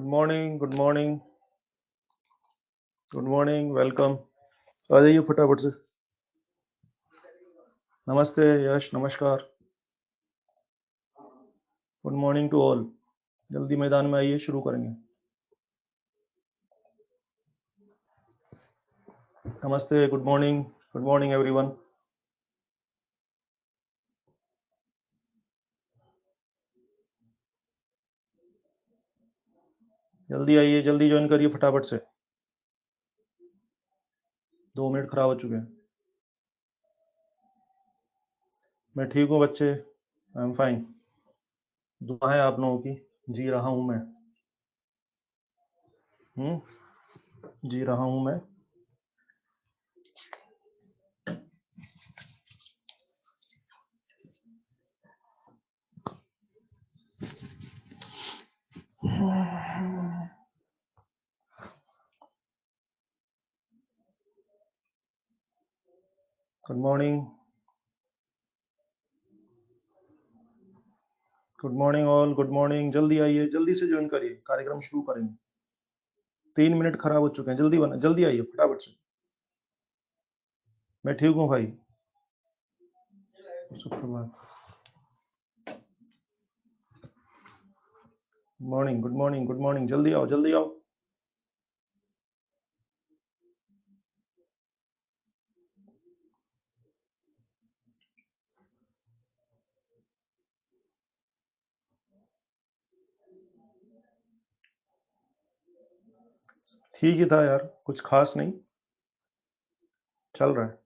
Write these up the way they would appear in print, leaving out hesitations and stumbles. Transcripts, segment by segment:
Good morning, good morning, good morning, welcome. आ जाइए फटाफट से। नमस्ते यश, नमस्कार। Good morning to all. जल्दी मैदान में आइए, शुरू करेंगे। नमस्ते, गुड मॉर्निंग एवरीवन। जल्दी आइए, जल्दी ज्वाइन करिए फटाफट से। 2 मिनट खराब हो चुके हैं। मैं ठीक हूँ बच्चे, आई एम फाइन। दुआ है आप लोगों की, जी रहा हूँ मैं। जी रहा हूँ मैं। Good morning, good morning all, good morning. जल्दी आइए, जल्दी से ज्वाइन करिए, कार्यक्रम शुरू करेंगे। 3 मिनट खराब हो चुके हैं, जल्दी बना, जल्दी आइए फटाफट से। मैं ठीक हूँ भाई, सुप्रभात। Morning, good morning, good morning. जल्दी आओ, जल्दी आओ। ठीक ही था यार, कुछ खास नहीं, चल रहा है।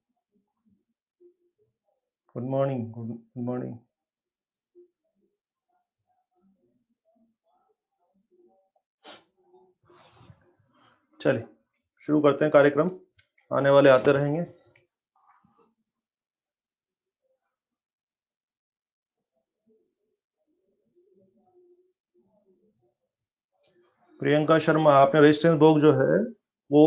Good morning, good morning. चलिए शुरू करते हैं कार्यक्रम, आने वाले आते रहेंगे। प्रियंका शर्मा, आपने रेजिस्टेंस बॉक्स जो है वो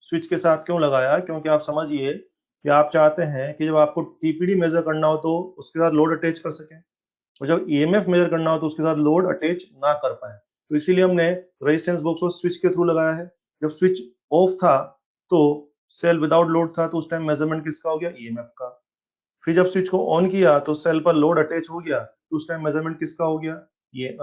स्विच के साथ क्यों लगाया? क्योंकि आप समझिए कि आप चाहते हैं कि जब आपको टीपीडी मेजर करना हो तो उसके साथ लोड अटैच कर सकें, और जब ईएमएफ मेजर करना हो तो उसके साथ लोड अटैच ना कर पाए। तो इसीलिए हमने रेजिस्टेंस बॉक्स को स्विच के थ्रू लगाया है। जब स्विच ऑफ था तो सेल विदाउट लोड था, तो उस टाइम मेजरमेंट किसका हो गया? ईएमएफ का। फिर जब स्विच को ऑन किया तो सेल पर लोड अटैच हो गया, तो उस टाइम मेजरमेंट किसका हो गया? ये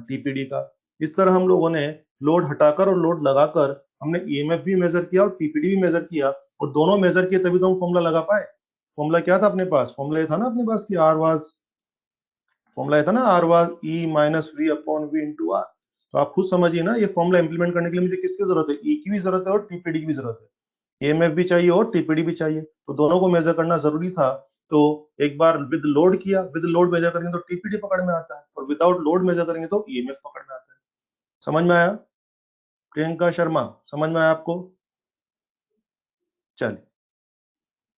टीपीडी का। इस तरह हम लोगों ने लोड हटाकर और लोड लगाकर हमने ईएमएफ भी मेजर किया और टीपीडी भी मेजर किया, और दोनों मेजर किए तभी तो हम फॉर्मूला लगा पाए। फॉर्मूला क्या था अपने पास? फॉर्मूला ये था ना अपने पास कि आर वाज, फॉर्मूला ये था ना R was E minus V upon V into R. तो आप खुद समझिए ना, ये फॉर्मूला इंप्लीमेंट करने के लिए मुझे किसकी जरूरत है? ई की भी जरूरत है और टीपीडी की भी जरूरत है। ईएमएफ भी चाहिए और टीपीडी भी चाहिए, तो दोनों को मेजर करना जरूरी था। तो एक बार विद लोड किया, विद लोड मेजर करेंगे तो टीपीडी पकड़ में आता है, और विदाउट लोड मेजर करेंगे तो ईएमएफ पकड़ में आता है। समझ में आया प्रियंका शर्मा? समझ में आया आपको? चलिए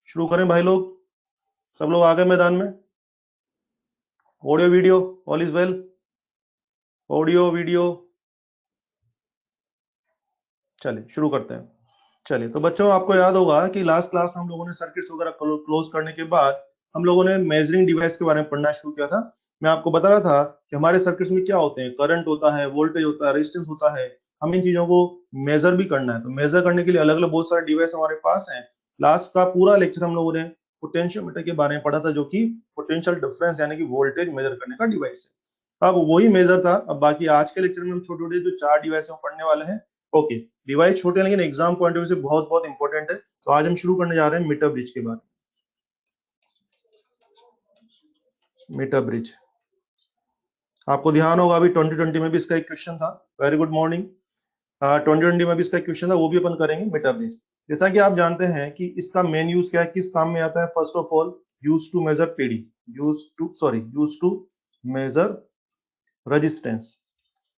शुरू करें भाई लोग, सब लोग आ गए मैदान में? Audio video all is well? Audio video, चलिए शुरू करते हैं। चलिए तो बच्चों, आपको याद होगा कि लास्ट क्लास में हम लोगों ने सर्किट्स वगैरह क्लोज करने के बाद हम लोगों ने मेजरिंग डिवाइस के बारे में पढ़ना शुरू किया था। मैं आपको बता रहा था कि हमारे सर्किट्स में क्या होते हैं, करंट होता है, वोल्टेज होता है, रेजिस्टेंस होता है। हम इन चीजों को मेजर भी करना है, तो मेजर करने के लिए अलग अलग बहुत सारे डिवाइस हमारे पास हैं। लास्ट का पूरा लेक्चर हम लोगों ने पोटेंशियोमीटर के बारे में पढ़ा था, जो कि पोटेंशियल डिफरेंस यानी कि वोल्टेज मेजर करने का डिवाइस है। अब वही मेजर था, अब बाकी आज के लेक्चर में हम छोटे छोटे जो 4 डिवाइस पढ़ने वाले हैं। ओके, डिवाइस छोटे लेकिन एग्जाम पॉइंट ऑफ व्यू से बहुत बहुत इंपॉर्टेंट है। तो आज हम शुरू करने जा रहे हैं मीटर ब्रिज के बारे में। मीटर ब्रिज, आपको ध्यान होगा अभी 2020 में भी इसका एक क्वेश्चन था। Very good morning. 2020 में भी इसका एक क्वेश्चन था, वो भी अपन करेंगे मीटर ब्रिज। जैसा कि आप जानते हैं कि इसका मेन यूज क्या है, किस काम में आता है? First of all, use to measure PD, use to measure resistance,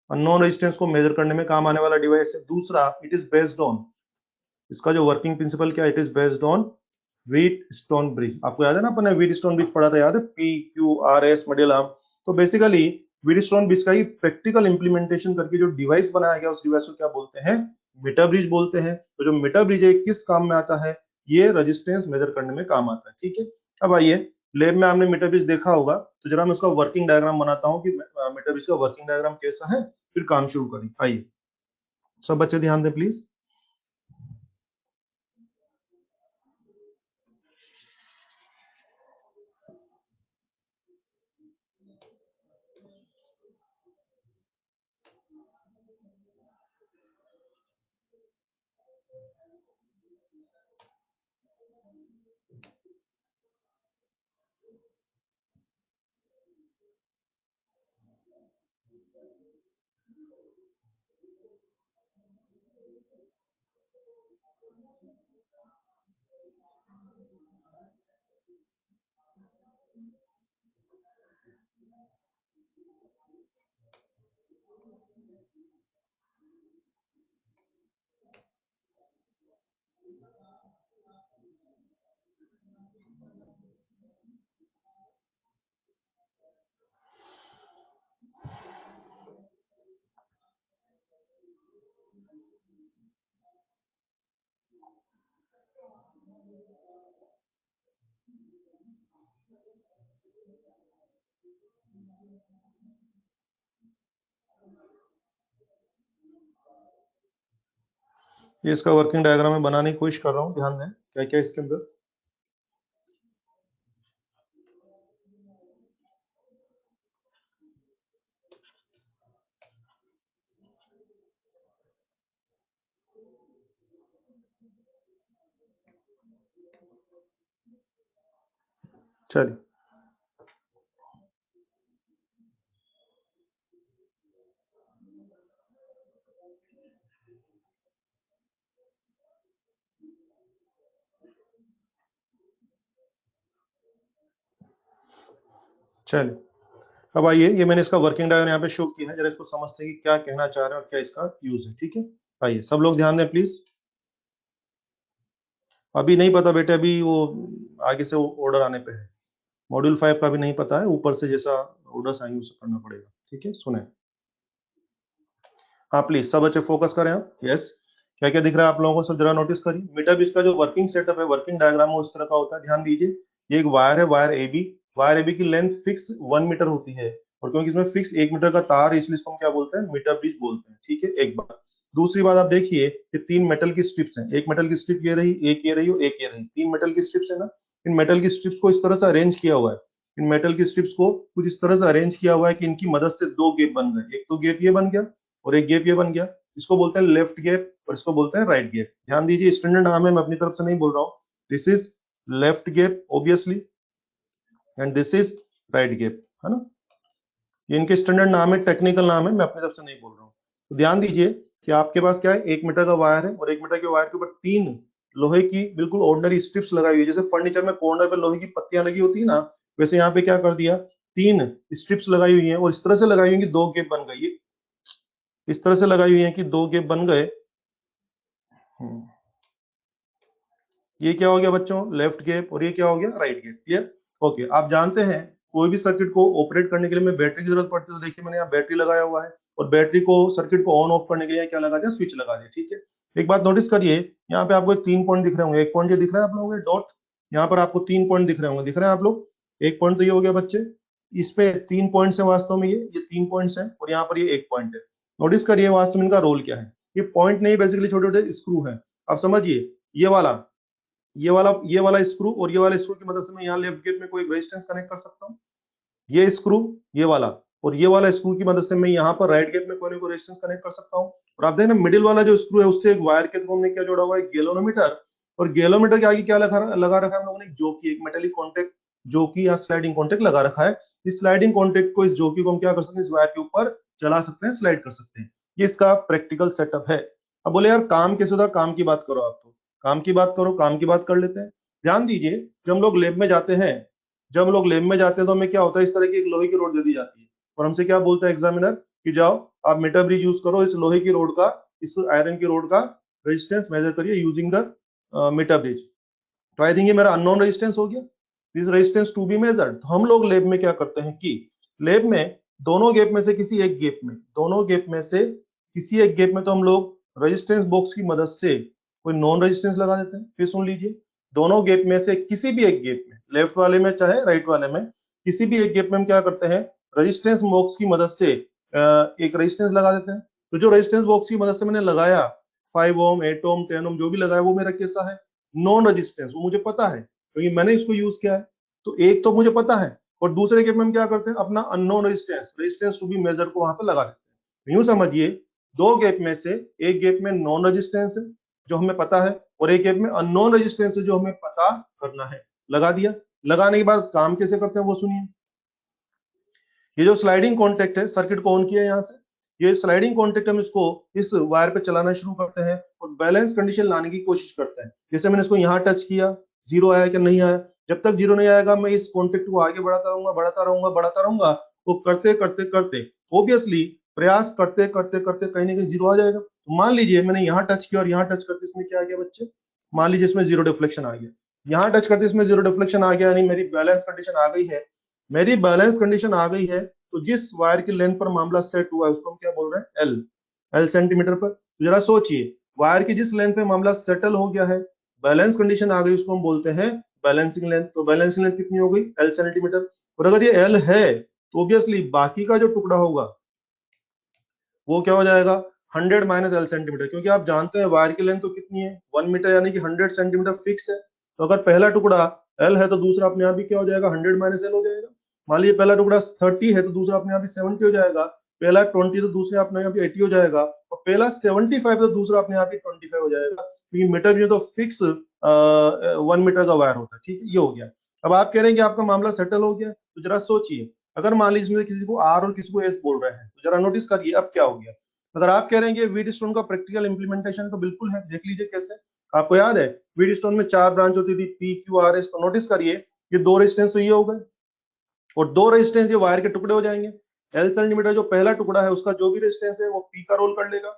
unknown resistance को मेजर करने में काम आने वाला डिवाइस है। दूसरा, इट इज बेस्ड ऑन, इसका जो वर्किंग प्रिंसिपल क्या है? It is based on Wheatstone bridge. आपको याद है ना, अपन ने व्हीटस्टोन ब्रिज पढ़ा था, याद है? PQRS module arm. तो बेसिकली व्हीटस्टोन ब्रिज का ही प्रैक्टिकल इंप्लीमेंटेशन करके जो डिवाइस बनाया गया, उस डिवाइस को क्या बोलते हैं? मीटर ब्रिज बोलते हैं। तो जो मीटर ब्रिज है किस काम में आता है? ये रेजिस्टेंस मेजर करने में काम आता है। ठीक है, अब आइए, लैब में आपने मीटर ब्रिज देखा होगा, तो जरा मैं उसका वर्किंग डायग्राम बनाता हूँ कि मीटर ब्रिज का वर्किंग डायग्राम कैसा है, फिर काम शुरू करें। आइए, सब बच्चे ध्यान दें प्लीज। ये इसका वर्किंग डायग्राम में बनाने की कोशिश कर रहा हूँ, ध्यान दें क्या क्या इसके अंदर। चलिए चलिए, अब आइए, ये मैंने इसका वर्किंग डायग्राम यहाँ पे शो किया है, जरा इसको समझते हैं कि क्या कहना चाह रहे हैं और क्या इसका यूज है। ठीक है, आइए सब लोग ध्यान दें प्लीज। अभी नहीं पता बेटे, अभी वो आगे से ऑर्डर आने पे है, मॉड्यूल 5 का भी नहीं पता है, ऊपर से जैसा ऑर्डर्स आएंगे उसे करना पड़ेगा। ठीक है, सुने। हाँ प्लीज सब बच्चे फोकस करें आप। यस, क्या क्या दिख रहा है आप लोगों को, सब जरा नोटिस करिए। मीटर ब्रिज का जो वर्किंग सेटअप है, वर्किंग डायग्राम वो इस तरह का होता है, ध्यान दीजिए। ये एक वायर है, वायर एबी की लेंथ फिक्स 1 मीटर होती है, और क्योंकि इसमें फिक्स 1 मीटर का तार है, इसलिए इसको हम क्या बोलते हैं, मीटर ब्रिज बोलते हैं। ठीक है, एक बात। दूसरी बात आप देखिए कि 3 मेटल की स्ट्रिप्स हैं, एक मेटल की स्ट्रिप ये रही, एक ये रही और एक ये रही, 3 मेटल की स्ट्रिप्स है ना। इन मेटल की स्ट्रिप्स को इस तरह से अरेंज किया हुआ है, इन मेटल की स्ट्रिप्स को कुछ इस तरह से अरेंज किया हुआ है कि इनकी मदद से 2 गेप बन गए, एक तो गेप ये बन गया और एक गेप ये बन गया। इसको बोलते हैं लेफ्ट गेप और इसको बोलते हैं राइट गेप। ध्यान दीजिए, स्टैंडर्ड नाम है, मैं अपनी तरफ से नहीं बोल रहा हूँ। This is left gap obviously and this is right gap, है ना। ये इनके स्टैंडर्ड नाम है, टेक्निकल नाम है, मैं अपनी तरफ से नहीं बोल रहा हूँ। तो ध्यान दीजिए कि आपके पास क्या है, 1 मीटर का वायर है और 1 मीटर के वायर के ऊपर 3 लोहे की बिल्कुल ऑर्डिनरी स्ट्रिप्स लगाई हुई है। जैसे फर्नीचर में कॉर्नर पे लोहे की पत्तियां लगी होती है ना, वैसे यहाँ पे क्या कर दिया, 3 स्ट्रिप्स लगाई हुई है और इस तरह से लगाई हुई है कि 2 गेप बन गई, इस तरह से लगाई हुई है कि 2 गेप बन गए। ये क्या हो गया बच्चों, लेफ्ट गेप, और ये क्या हो गया, राइट गेप। Clear, okay. आप जानते हैं कोई भी सर्किट को ऑपरेट करने के लिए में बैटरी की जरूरत पड़ती है, तो देखिए मैंने यहाँ बैटरी लगाया हुआ है और बैटरी को, सर्किट को ऑन ऑफ करने के लिए क्या लगा दिया, स्विच लगा दिया। ठीक है, एक बात नोटिस करिए, यहाँ पे आपको 3 पॉइंट दिख रहे होंगे, एक पॉइंट ये दिख रहा है आप लोगों को डॉट, यहाँ पर आपको 3 पॉइंट दिख रहे होंगे, दिख रहे हैं आप लोग। एक पॉइंट तो ये हो गया बच्चे, इस पे 3 पॉइंट्स है वास्तव में, ये 3 पॉइंट्स हैं और यहाँ पर ये 1 पॉइंट है। नोटिस करिए वास्तव में इनका रोल क्या है, ये पॉइंट नहीं, बेसिकली छोटे छोटे स्क्रू है। आप समझिए, ये वाला स्क्रू और ये वाला स्क्रू की मदद से मैं यहाँ लेफ्ट गेट में कोई रेजिस्टेंस कनेक्ट कर सकता हूँ, ये स्क्रू, ये वाला और ये वाला स्क्रू की मदद से मैं यहाँ पर राइट गेट में कोई ना कोई रेजिस्टेंस कनेक्ट कर सकता हूँ। और आप देखना मिडिल वाला जो स्क्रू है उससे एक वायर के थ्रू हमने क्या जोड़ा हुआ है, गैल्वेनोमीटर, और गैल्वेनोमीटर के आगे क्या लगा रखा है हम लोगों ने, जोकी, एक मेटेलिक कॉन्टेक्ट जोकी या स्लाइडिंग कॉन्टेक्ट लगा रखा है। इस स्लाइडिंग कॉन्टेक्ट को, इस जोकी को हम क्या कर सकते हैं, इस वायर के ऊपर चला सकते हैं, स्लाइड कर सकते हैं। ये इसका प्रैक्टिकल सेटअप है। अब बोले यार काम कैसे होता, काम की बात करो, आप तो काम की बात करो, काम की बात कर लेते हैं। ध्यान दीजिए, जब हम लोग लैब में जाते हैं, जब लोग लैब में जाते हैं तो हमें क्या होता है, इस तरह की एक लोहे की रोड दे दी जाती है और हमसे क्या बोलता है एग्जामिनर कि जाओ आप मीटर ब्रिज यूज करो, इस लोहे की रोड का, इस आयरन की रोड का रेजिस्टेंस मेजर करिए यूजिंग द मीटर ब्रिज। तो आई थिंक ये मेरा अननोन रेजिस्टेंस हो गया, this resistance to be measured. तो हम लोग लैब में क्या करते हैं कि लैब में दोनों गेप में से किसी एक गेप में, दोनों गेप में से किसी एक गेप में तो हम लोग रेजिस्टेंस बॉक्स की मदद से कोई नॉन रेजिस्टेंस लगा देते हैं। फिर सुन लीजिए, दोनों गेप में से किसी भी एक गेप में, लेफ्ट वाले में चाहे राइट वाले में, किसी भी एक गेप में हम क्या करते हैं, रेजिस्टेंस बॉक्स की मदद से एक रेजिस्टेंस लगा देते हैं। तो जो रेजिस्टेंस बॉक्स की मदद से मैंने लगाया 5 ओम 8 ओम 10 ओम जो भी लगाया वो मेरा कैसा है, नॉन रेजिस्टेंस, वो मुझे पता है क्योंकि मैंने इसको यूज किया है। तो एक तो मुझे पता है, और दूसरे केस में हम क्या करते हैं, अपना unknown resistance to be measure को वहां पर लगा देते हैं। यूं समझिए, दो गैप में से एक गैप में नॉन रेजिस्टेंस है जो हमें पता है, और एक गैप में अननोन रेजिस्टेंस है जो हमें पता करना है। लगा दिया। लगाने के बाद काम कैसे करते हैं वो सुनिए। ये जो स्लाइडिंग कॉन्टेक्ट है, सर्किट को ऑन किया यहाँ से, ये स्लाइडिंग कॉन्टेक्ट हम इसको इस वायर पे चलाना शुरू करते हैं और बैलेंस कंडीशन लाने की कोशिश करते हैं। जैसे मैंने इसको यहाँ टच किया, जीरो आया कि नहीं आया, जब तक जीरो नहीं आएगा मैं इस कॉन्टेक्ट को आगे बढ़ाता रहूंगा बढ़ाता रहूंगा बढ़ाता रहूंगा। वो करते करते करते ऑब्वियसली प्रयास करते करते करते कहीं ना कहीं जीरो आ जाएगा। तो मान लीजिए मैंने यहाँ टच किया और यहाँ टच करते इसमें क्या आ गया बच्चे, मान लीजिए इसमें जीरो डिफ्लेक्शन आ गया, यहाँ टच करते इसमें जीरो डिफ्लेक्शन आ गया, यानी मेरी बैलेंस कंडीशन आ गई है। मेरी बैलेंस कंडीशन आ गई है, तो जिस वायर की लेंथ पर मामला सेट हुआ है उसको हम क्या बोल रहे हैं, एल। एल सेंटीमीटर पर। तो जरा सोचिए, वायर की जिस लेंथ पे मामला सेटल हो गया है, बैलेंस कंडीशन आ गई, उसको हम बोलते हैं बैलेंसिंग लेंथ। तो बैलेंसिंग लेंथ कितनी हो गई, एल सेंटीमीटर। और अगर ये एल है तो ऑब्वियसली बाकी का जो टुकड़ा होगा वो क्या हो जाएगा, 100 माइनस एल सेंटीमीटर, क्योंकि आप जानते हैं वायर की लेंथ तो कितनी है, 1 मीटर, यानी कि 100 सेंटीमीटर फिक्स है। तो अगर पहला टुकड़ा एल है तो दूसरा अपने आप ही क्या हो जाएगा, 100 माइनस एल हो जाएगा। मान लीजिए पहला टुकड़ा 30 है तो दूसरा अपने आप ही 70 हो जाएगा, पहला 20 तो दूसरे अपने आप ही 80 हो जाएगा, और पहला 75 तो दूसरा अपने आप ही 25 हो जाएगा, क्योंकि मीटर में तो फिक्स 1 मीटर का वायर होता है। ठीक है, ये हो गया। अब आप कह रहे हैं कि आपका मामला सेटल हो गया, तो जरा सोचिए, अगर मान लीजिए इसमें किसी को आर और किसी को एस बोल रहे हैं, तो जरा नोटिस करिए अब क्या हो गया। अगर आप कह रहे हैं कि वीटस्टोन का प्रैक्टिकल इंप्लीमेंटेशन तो बिल्कुल है, देख लीजिए कैसे। आपको याद है वीटस्टोन में 4 ब्रांच होती थी, पी क्यू आर एस। तो नोटिस करिए, ये 2 रेजिस्टेंस तो ये हो गए, और 2 रेजिस्टेंस ये वायर के टुकड़े हो जाएंगे। एल सेंटीमीटर जो पहला टुकड़ा है उसका जो भी रेजिस्टेंस है वो पी का रोल कर लेगा,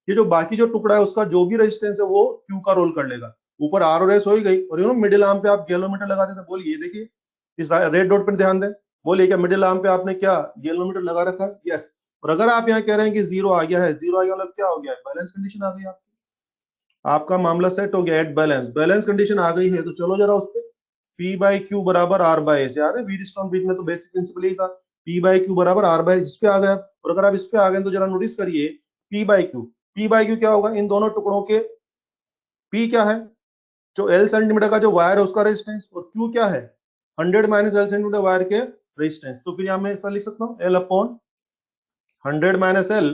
ये जो बाकी जो टुकड़ा है उसका जो भी रेजिस्टेंस है वो क्यू का रोल कर लेगा। ऊपर आर और एस हो ही गई, और मिडिल आर्म पे आप गैलोमीटर लगा देते, बोलिए देखिए इस रेड डॉट पर ध्यान दें, बोलिए क्या मिडिल आर्म पे आपने क्या गैलोमीटर लगा रखा है, यस। और अगर आप यहाँ कह रहे हैं कि जीरो आ गया है, जीरो आ गया मतलब क्या हो गया, बैलेंस कंडीशन आ गई आपकी, आपका मामला सेट हो गया एट बैलेंस, बैलेंस कंडीशन आ गई है। तो चलो जरा उस पर, पी बाई क्यू बराबर आर बाई एस, याद है वीटस्टोन बीच में तो बेसिक प्रिंसिपल ही था, पी बाई क्यू बराबर आर बाई एस। इस पे आ गया, और अगर आप इस पे आ गए तो जरा नोटिस करिए, P by Q, P by Q क्या होगा, इन दोनों टुकड़ों के पी क्या है, जो एल सेंटीमीटर का जो वायर है उसका रेजिस्टेंस, और क्यू क्या है, 100 माइनस एल सेंटीमीटर वायर के रेजिस्टेंस। तो फिर यहां मैं ऐसा लिख सकता हूँ, L upon 100 minus L,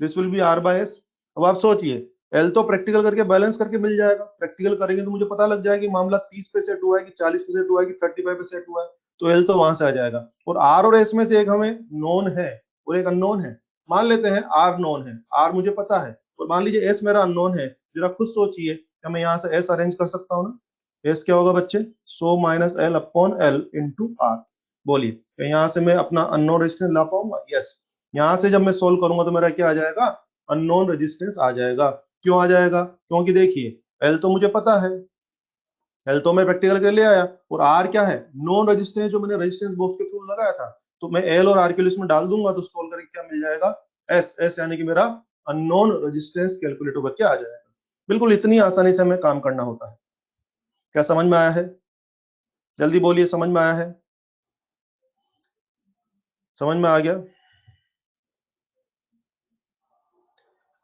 this will be R by S. अब आप सोचिए, एल तो प्रैक्टिकल करके बैलेंस करके मिल जाएगा, प्रैक्टिकल करेंगे तो मुझे पता लग जाएगा कि मामला 30 पे सेट हुआ है कि 40 पे सेट हुआ है कि 35 पे सेट हुआ है, तो एल तो वहां से आ जाएगा। और आर और एस में से एक हमें नोन है और एक अननोन है। मान लेते हैं आर नोन है, आर मुझे पता है, और मान लीजिए एस मेरा अननोन है। जरा खुद सोचिए, क्या मैं यहाँ से एस अरेंज कर सकता हूँ ना, एस क्या होगा बच्चे, so minus L upon L into R. बोलिए यहाँ से मैं अपना अननोन रेजिस्टेंस ला पाऊंगा, यस। यहां से जब मैं सोल्व करूंगा तो मेरा क्या आ जाएगा, अननोन रेजिस्टेंस आ जाएगा। क्यों आ जाएगा, क्योंकि देखिए एल तो मुझे पता है, एल तो मैं प्रैक्टिकल के लिए आया, और आर क्या है, नॉन रेजिस्टेंस जो मैंने रेजिस्टेंस बॉक्स के थ्रू लगाया था। तो मैं एल और आर के लिस्ट में डाल दूंगा तो सोल्व करके क्या मिल जाएगा, एस। एस यानी कि मेरा अननोन रेजिस्टेंस कैलकुलेट होकर क्या आ जाएगा। बिल्कुल इतनी आसानी से हमें काम करना होता है। क्या समझ में आया है, जल्दी बोलिए, समझ में आया है, समझ में आ गया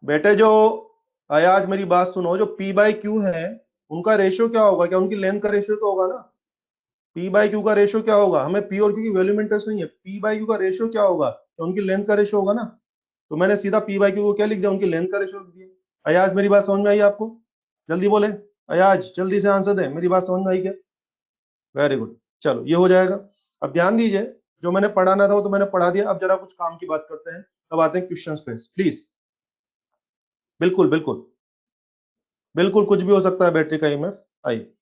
बेटे। जो आज मेरी बात सुनो, जो पी बाई क्यू है उनका रेशियो क्या होगा, क्या उनकी लेंथ का रेशियो तो होगा ना, पी बाई क्यू का रेशियो क्या होगा, हमें पी और क्यू की वैल्यू में इंटरेस्ट नहीं है, पी बाई क्यू का रेशियो क्या होगा, तो उनकी लेंथ का रेशियो होगा ना। तो मैंने सीधा पी बाई क्यू को क्या लिख दिया, उनकी लेंथ का रेशियो लिख दिया। अयाज मेरी बात समझ में आई आपको, जल्दी बोले, अयाज जल्दी से आंसर दे, मेरी बात समझ में आई क्या, वेरी गुड। चलो ये हो जाएगा। अब ध्यान दीजिए, जो मैंने पढ़ाना था वो तो मैंने पढ़ा दिया, अब जरा कुछ काम की बात करते हैं। अब आते हैं क्वेश्चन पे प्लीज। बिल्कुल बिल्कुल बिल्कुल, कुछ भी हो सकता है बैटरी का ईएमएफ। आइए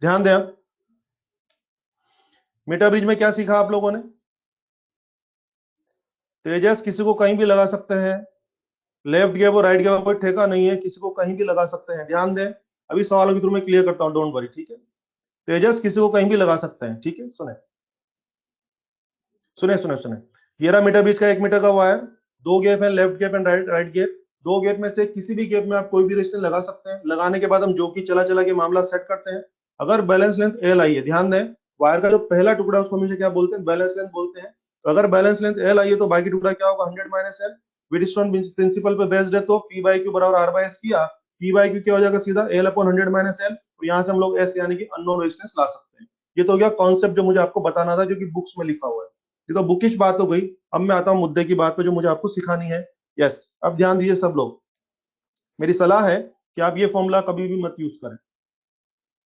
ध्यान दें। अब मीटर ब्रिज में क्या सीखा आप लोगों ने, तेजस किसी को कहीं भी लगा सकते हैं, लेफ्ट गैप और राइट गैप का कोई ठेका नहीं है, किसी को कहीं भी लगा सकते हैं। ध्यान दें, अभी सवालों के थ्रू मैं क्लियर करता हूं, डोंट वरी, ठीक है। तेजस किसी को कहीं भी लगा सकते हैं, ठीक है। सुने सुने सुने सुने, 11 मीटर बीच का 1 मीटर का वायर, 2 गैप है, left gap and right gap. 2 gap में से किसी भी गैप में आप कोई भी रेजिस्टेंस लगा सकते हैं। लगाने के बाद हम जो कि चला चला के मामला सेट करते हैं। अगर बैलेंस लेंथ एल आई है, ध्यान दें, वायर का जो पहला टुकड़ा है उसको हमेशा क्या बोलते हैं, बैलेंस लेंथ बोलते हैं। तो अगर बैलेंस लेंथ एल आई है तो बाकी टुकड़ा क्या होगा, 100 माइनस एल, व्हीटस्टोन प्रिंसिपल पे बेस्ड है, तो पी बाई क्यू बराबर आर बाई एस किया, पी बाई क्यू क्या हो जाएगा सीधा एल अपॉन 100 माइनस एल, और यहाँ से हम लोग एस यानी कि अननोन रेजिस्टेंस ला सकते हैं। ये तो हो गया कॉन्सेप्ट जो मुझे आपको बताना था, जो कि बुक्स में लिखा हुआ है। ये तो बुकिश बात हो गई। अब मैं आता हूँ मुद्दे की बात पे जो मुझे आपको सिखानी है। यस, अब ध्यान दीजिए सब लोग, मेरी सलाह है कि आप ये फॉर्मूला कभी भी मत यूज करें।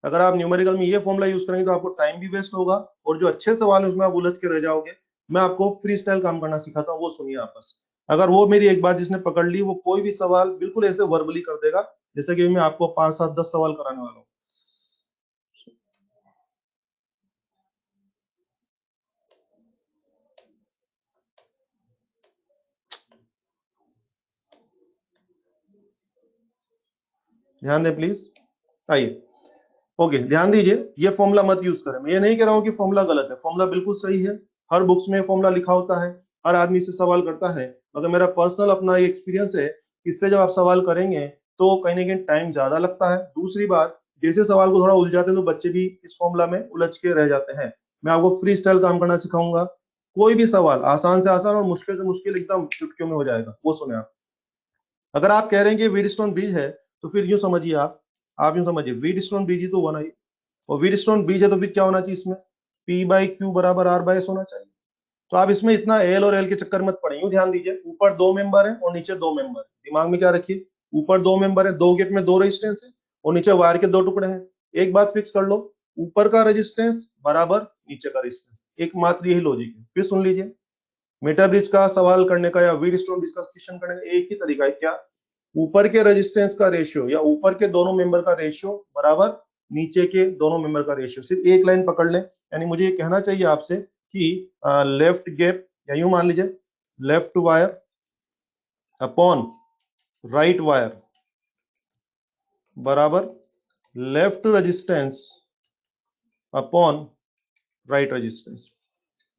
अगर आप न्यूमेरिकल में ये फॉर्मूला यूज करेंगे तो आपको टाइम भी वेस्ट होगा, और जो अच्छे सवाल है उसमें आप उलझ के रह जाओगे। मैं आपको फ्री स्टाइल काम करना सिखाता हूँ, वो सुनिए आप बस। अगर वो मेरी एक बात जिसने पकड़ ली, वो कोई भी सवाल बिल्कुल ऐसे वर्बली कर देगा, जैसे कि मैं आपको 5 7 10 सवाल कराने वाला हूँ। ध्यान दें प्लीज, आइए। ओके, ध्यान दीजिए, ये फॉर्मूला मत यूज करें। मैं ये नहीं कह रहा हूँ कि फॉर्मूला गलत है, फॉर्मूला बिल्कुल सही है। हर बुक्स में फॉर्मूला लिखा होता है, हर आदमी से सवाल करता है, मगर मेरा पर्सनल अपना ये एक्सपीरियंस है, इससे जब आप सवाल करेंगे तो कहीं ना कहीं टाइम ज्यादा लगता है। दूसरी बात, जैसे सवाल को थोड़ा उलझाते हैं तो बच्चे भी इस फॉर्मूला में उलझ के रह जाते हैं। मैं आपको फ्री स्टाइल काम करना सिखाऊंगा। कोई भी सवाल आसान से आसान और मुश्किल से मुश्किल एकदम चुटकियों में हो जाएगा, वो सुने आप। अगर आप कह रहे हैं कि व्हीटस्टोन ब्रिज है, तो फिर यूं समझिए, आप यूं समझिए, व्हीटस्टोन ब्रिज ही तो बना, और व्हीटस्टोन ब्रिज है तो फिर क्या होना चाहिए इसमें, पी बाई क्यू बराबर आर बाई एस होना चाहिए। तो आप इसमें इतना एल और एल के चक्कर मत पड़े। यूं ध्यान दीजिए, ऊपर दो मेंबर है और नीचे दो मेंबर है, दिमाग में क्या रखिए, ऊपर दो मेंबर है, दो गैप में दो रेजिस्टेंस है, और नीचे वायर के दो टुकड़े हैं। एक बात फिक्स कर लो, ऊपर का रेजिस्टेंस बराबर नीचे का रेजिस्टेंस, एकमात्र यही लॉजिक है। फिर सुन लीजिए, मीटर ब्रिज का सवाल करने का या व्हीटस्टोन ब्रिज का क्वेश्चन करने का एक ही तरीका है, क्या, ऊपर के रेजिस्टेंस का रेशियो या यूपर के दोनों मेंबर का रेशियो बराबर नीचे के दोनों मेंबर का रेशियो। सिर्फ एक लाइन पकड़ लें, यानी मुझे ये कहना चाहिए आपसे कि लेफ्ट गैप, या यूं मान लीजिए, left wire upon right wire बराबर left resistance upon right resistance.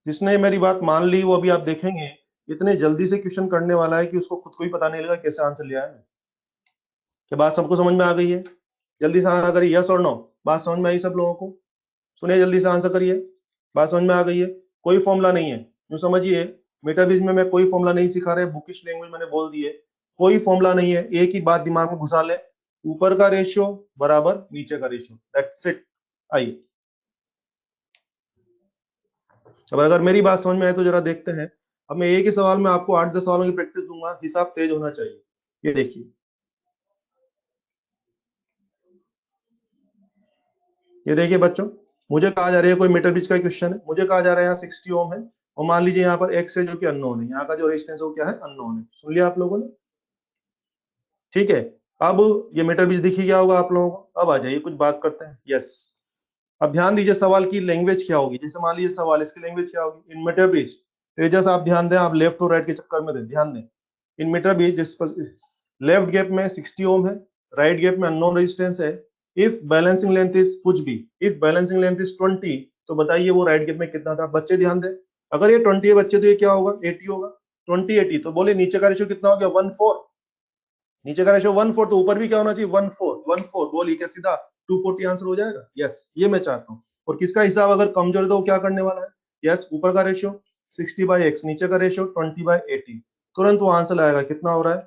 जिसने मेरी बात मान ली, वो अभी आप देखेंगे इतने जल्दी से क्वेश्चन करने वाला है कि उसको खुद को ही पता नहीं लगा कैसे आंसर लिया है। क्या बात सबको समझ में आ गई है? जल्दी से आंसर करिए, यस और नो। बात समझ में आई सब लोगों को? सुनिए, जल्दी से आंसर करिए। बात समझ में आ गई है? कोई फॉर्मूला नहीं है, यूं समझिए, मेटाबीज में मैं कोई फॉर्मूला नहीं सिखा रहे, बुकिश लैंग्वेज मैंने बोल दी है, कोई फॉर्मूला नहीं है। एक ही बात दिमाग में घुसा ले, ऊपर का रेशियो बराबर नीचे का रेशियो, दैट्स इट। आइए, अब अगर मेरी बात समझ में आए तो जरा देखते हैं। अब मैं एक ही सवाल में आपको 8 10 सवालों की प्रैक्टिस दूंगा, हिसाब तेज होना चाहिए। ये देखिए, ये देखिए बच्चों, मुझे कहा जा रहा है कोई मीटर ब्रिज का क्वेश्चन है, मुझे कहा जा रहा है यहाँ 60 ओम है, और मान लीजिए यहाँ पर एक्स है जो कि अननोन है, यहाँ का जो रेजिस्टेंस है वो क्या है, अननोन है। सुन लिया आप लोगों ने? ठीक है। अब ये मीटर ब्रिज दिखी गया होगा आप लोगों को। अब आ जाइए कुछ बात करते हैं। यस, अब ध्यान दीजिए, सवाल की लैंग्वेज क्या होगी। जैसे मान लीजिए सवाल, इसकी लैंग्वेज क्या होगी, इन मीटर ब्रिज, तेजस आप ध्यान दें, आप लेफ्ट और राइट के चक्कर में ध्यान दें। इन मीटर ब्रिज जिस पर लेफ्ट गैप में 60 ओम है, राइट गैप में अननोन रेजिस्टेंस है, इफ बैलेंसिंग लेंथ इज कुछ भी, इफ बैलेंसिंग लेंथ इज 20, तो बताइए वो राइट गैप में कितना था। बच्चे ध्यान दें, अगर ये 20 है बच्चे, तो ये क्या होगा, 80 होगा। 20 80, तो बोले नीचे का रेशियो कितना हो गया, 1/4। नीचे का रेशियो 1/4, तो ऊपर भी क्या होना चाहिए, 1/4। 1/4 बोलिए, क्या सीधा 240 आंसर हो जाएगा? यस, ये मैं चाहता हूँ। और किसका हिसाब अगर कमजोर है तो वो क्या करने वाला है, यस, ऊपर का रेशियो 60/x, नीचे का रेशियो 20/80, तुरंत वो आंसर आएगा। कितना हो रहा है,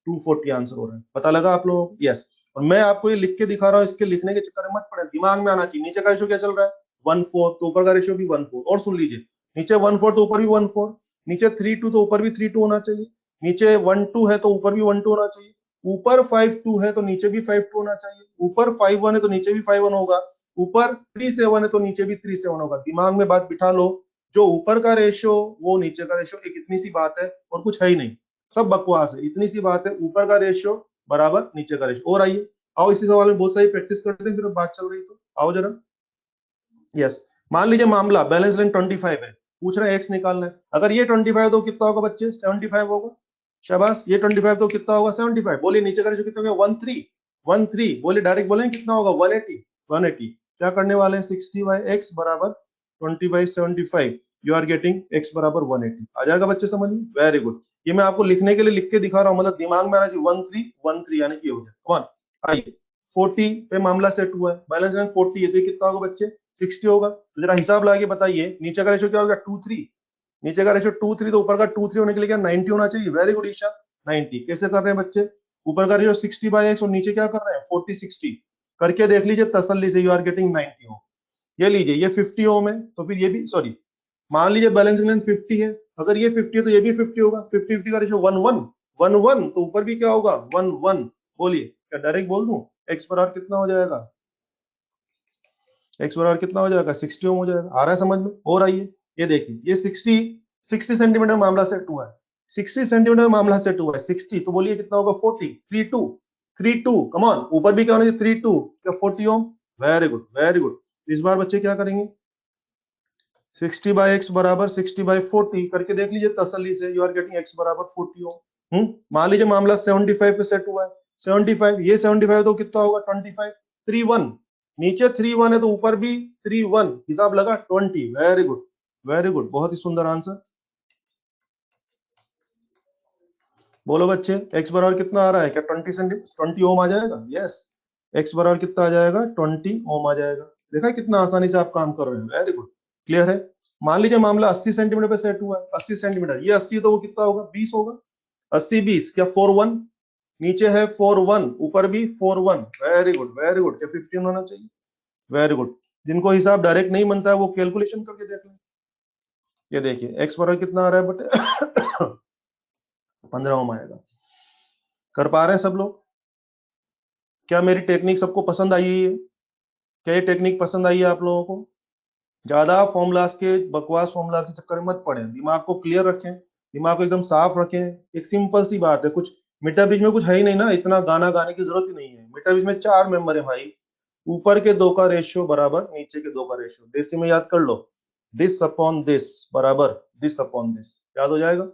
240 आंसर हो रहा है। पता लगा आप लोगों को? यस। और मैं आपको ये लिख के दिखा रहा हूँ, इसके लिखने के चक्कर में मत पड़े, दिमाग में आना चाहिए। नीचे का रेशियो क्या चल रहा है, 1/4, तो ऊपर का रेशियो भी 1/4। और सुन लीजिए, नीचे 1/4 तो ऊपर भी 1/4, नीचे 3/2 तो ऊपर भी 3/2 होना चाहिए, नीचे 1/2 है तो ऊपर भी 1/2 होना चाहिए, ऊपर 5/2 है तो नीचे भी 5/2 होना चाहिए, ऊपर 5/1 है तो नीचे भी 5/1 होगा, ऊपर 3/7 है तो नीचे भी 3/7 होगा। दिमाग में बात बिठा लो, जो ऊपर का रेशियो वो नीचे का रेशियो, एक इतनी सी बात है और कुछ है ही नहीं, सब बकवास है। इतनी सी बात है, ऊपर का रेशियो बराबर नीचे का रेशियो। और आइए, आओ इसी सवाल में बहुत सारी प्रैक्टिस करते हैं, फिर बात चल रही तो आओ जरा। यस, मान लीजिए मामला बैलेंस लाइन 25 है, पूछ रहे हैं एक्स निकालना है। अगर ये 25 तो कितना होगा बच्चे, 75 होगा। शाबाश, ये 25 तो कितना होगा, 75। बोलिए नीचे का रेशियो कितना होगा, 13 बोलिए, डायरेक्ट बोलें कितना होगा, 180। क्या करने वाले हैं, 60/x बराबर 20/75, यू आर गेटिंग x बराबर 180। आ जाएगा बच्चे समझ में? Very good. ये मैं आपको लिखने के लिए लिख के दिखा रहा हूँ, मतलब दिमाग में आना चाहिए, 13 यानी कि हो गया। कौन, आइए, 40 पे मामला सेट हुआ है, बैलेंस लाइन 40 है, तो ये कितना होगा बच्चे, 60 होगा। तो जरा हिसाब लगा के बताइए, नीचे का रेशियो क्या होगा, 2/3। नीचे का रेशियो 2/3, तो ऊपर का 2/3 होने के लिए क्या 90 होना चाहिए। Very good Isha, 90। कैसे कर रहे हैं बच्चे, ऊपर का रेशियो 60/x और नीचे क्या कर रहे हैं 40/60 करके देख लीजिए तसल्ली से, यू आर गेटिंग 90 ओम। ये लीजिए ये 50 ओम है, तो फिर ये भी सॉरी, मान लीजिए बैलेंसिंग लेंथ 50 है, अगर ये 50 है तो ये भी 50 होगा, 50-50 का रेशियो 1-1 तो ऊपर भी क्या होगा 1-1। बोलिए क्या डायरेक्ट बोल दूं, एक्स पर आर कितना हो जाएगा, एक्स बराबर कितना हो जाएगा 60 ओम हो जाएगा। आ रहा है समझ में, और आइए ये देखिए ये 60 सेंटीमीटर मामला सेट हुआ है, 60 सेंटीमीटर मामला सेट हुआ है 60, तो बोलिए कितना होगा 40, 32 कम ऑन, ऊपर भी क्या होना चाहिए 32 क्या 40 ohm. Very good very good. इस बार बच्चे क्या करेंगे 60/x बराबर 60/40 करके देख लीजिए तसल्ली से, यू आर गेटिंग x बराबर 40 ओम। मान लीजिए मामला 75 पे सेट हुआ है, 75 ये 75 तो कितना होगा 25, 31 नीचे 31 है तो ऊपर भी 31, हिसाब लगा 20। वेरी गुड वेरी गुड, बहुत ही सुंदर आंसर। बोलो बच्चे x बराबर कितना आ रहा है, क्या 20 ओम आ जाएगा, यस x बराबर कितना आ जाएगा 20 ओम आ जाएगा। देखा कितना आसानी से आप काम कर रहे हैं, वेरी गुड क्लियर है। मान लीजिए मामला 80 सेंटीमीटर पे सेट हुआ है, 80 सेंटीमीटर, ये 80 तो वो कितना होगा 20 होगा, 80-20 क्या 4-1, नीचे है 4-1 ऊपर भी 4-1, वेरी गुड वेरी गुड, क्या 15 होना चाहिए, वेरी गुड। जिनको हिसाब डायरेक्ट नहीं बनता है वो कैलकुलेशन करके देख लें। ये देखिए एक्स बराबर कितना आ रहा है बटे 15 ओम आएगा। कर पा रहे हैं सब लोग, क्या मेरी टेक्निक सबको पसंद आई है, क्या ये टेक्निक पसंद आई है आप लोगों को। ज्यादा फॉर्मूलाज के बकवास फॉर्मूलाज के चक्कर में मत पड़े, दिमाग को क्लियर रखें, दिमाग को एकदम साफ रखें। एक सिंपल सी बात है, कुछ मीटर ब्रिज में कुछ है ही नहीं ना, इतना गाना गाने की जरूरत ही नहीं है। मीटर ब्रिज में 4 मेंबर है भाई, ऊपर के 2 का रेशियो बराबर नीचे के 2 का रेशियो, देसी में याद कर लो, दिस अपॉन दिस बराबर दिस अपॉन दिस, याद हो जाएगा,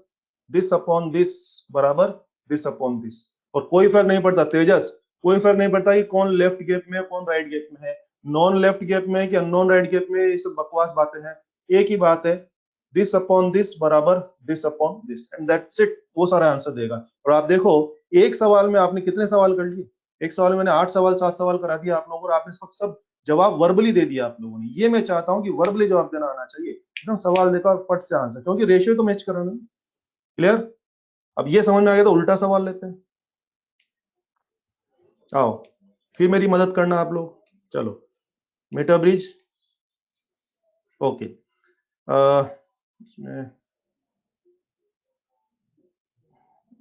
दिस अपॉन दिस बराबर दिस अपॉन दिस। और कोई फर्क नहीं पड़ता तेजस, कोई फर्क नहीं पड़ता कि कौन लेफ्ट गैप में है कौन राइट गैप में है, नॉन लेफ्ट गैप में है कि अननोन राइट गैप में, ये सब बकवास बातें हैं। एक ही बात है, दिस अपॉन दिस बराबर this upon this and that's it, वो सारा आंसर देगा। और आप देखो एक सवाल में आपने कितने सवाल कर लिए, एक सवाल में मैंने 8 सवाल 7 सवाल करा दिया आप लोगों को, आपने सब जवाब वर्बली दे दिया आप लोगों ने। ये मैं चाहता हूं कि वर्बली जवाब देना आना चाहिए, एकदम सवाल देखा और फट से आंसर, क्योंकि रेशियो तो मैच कराना। क्लियर, अब ये समझ में आ गया तो उल्टा सवाल लेते हैं। आओ फिर मेरी मदद करना आप लोग, चलो मीटर ब्रिज ओके, इसमें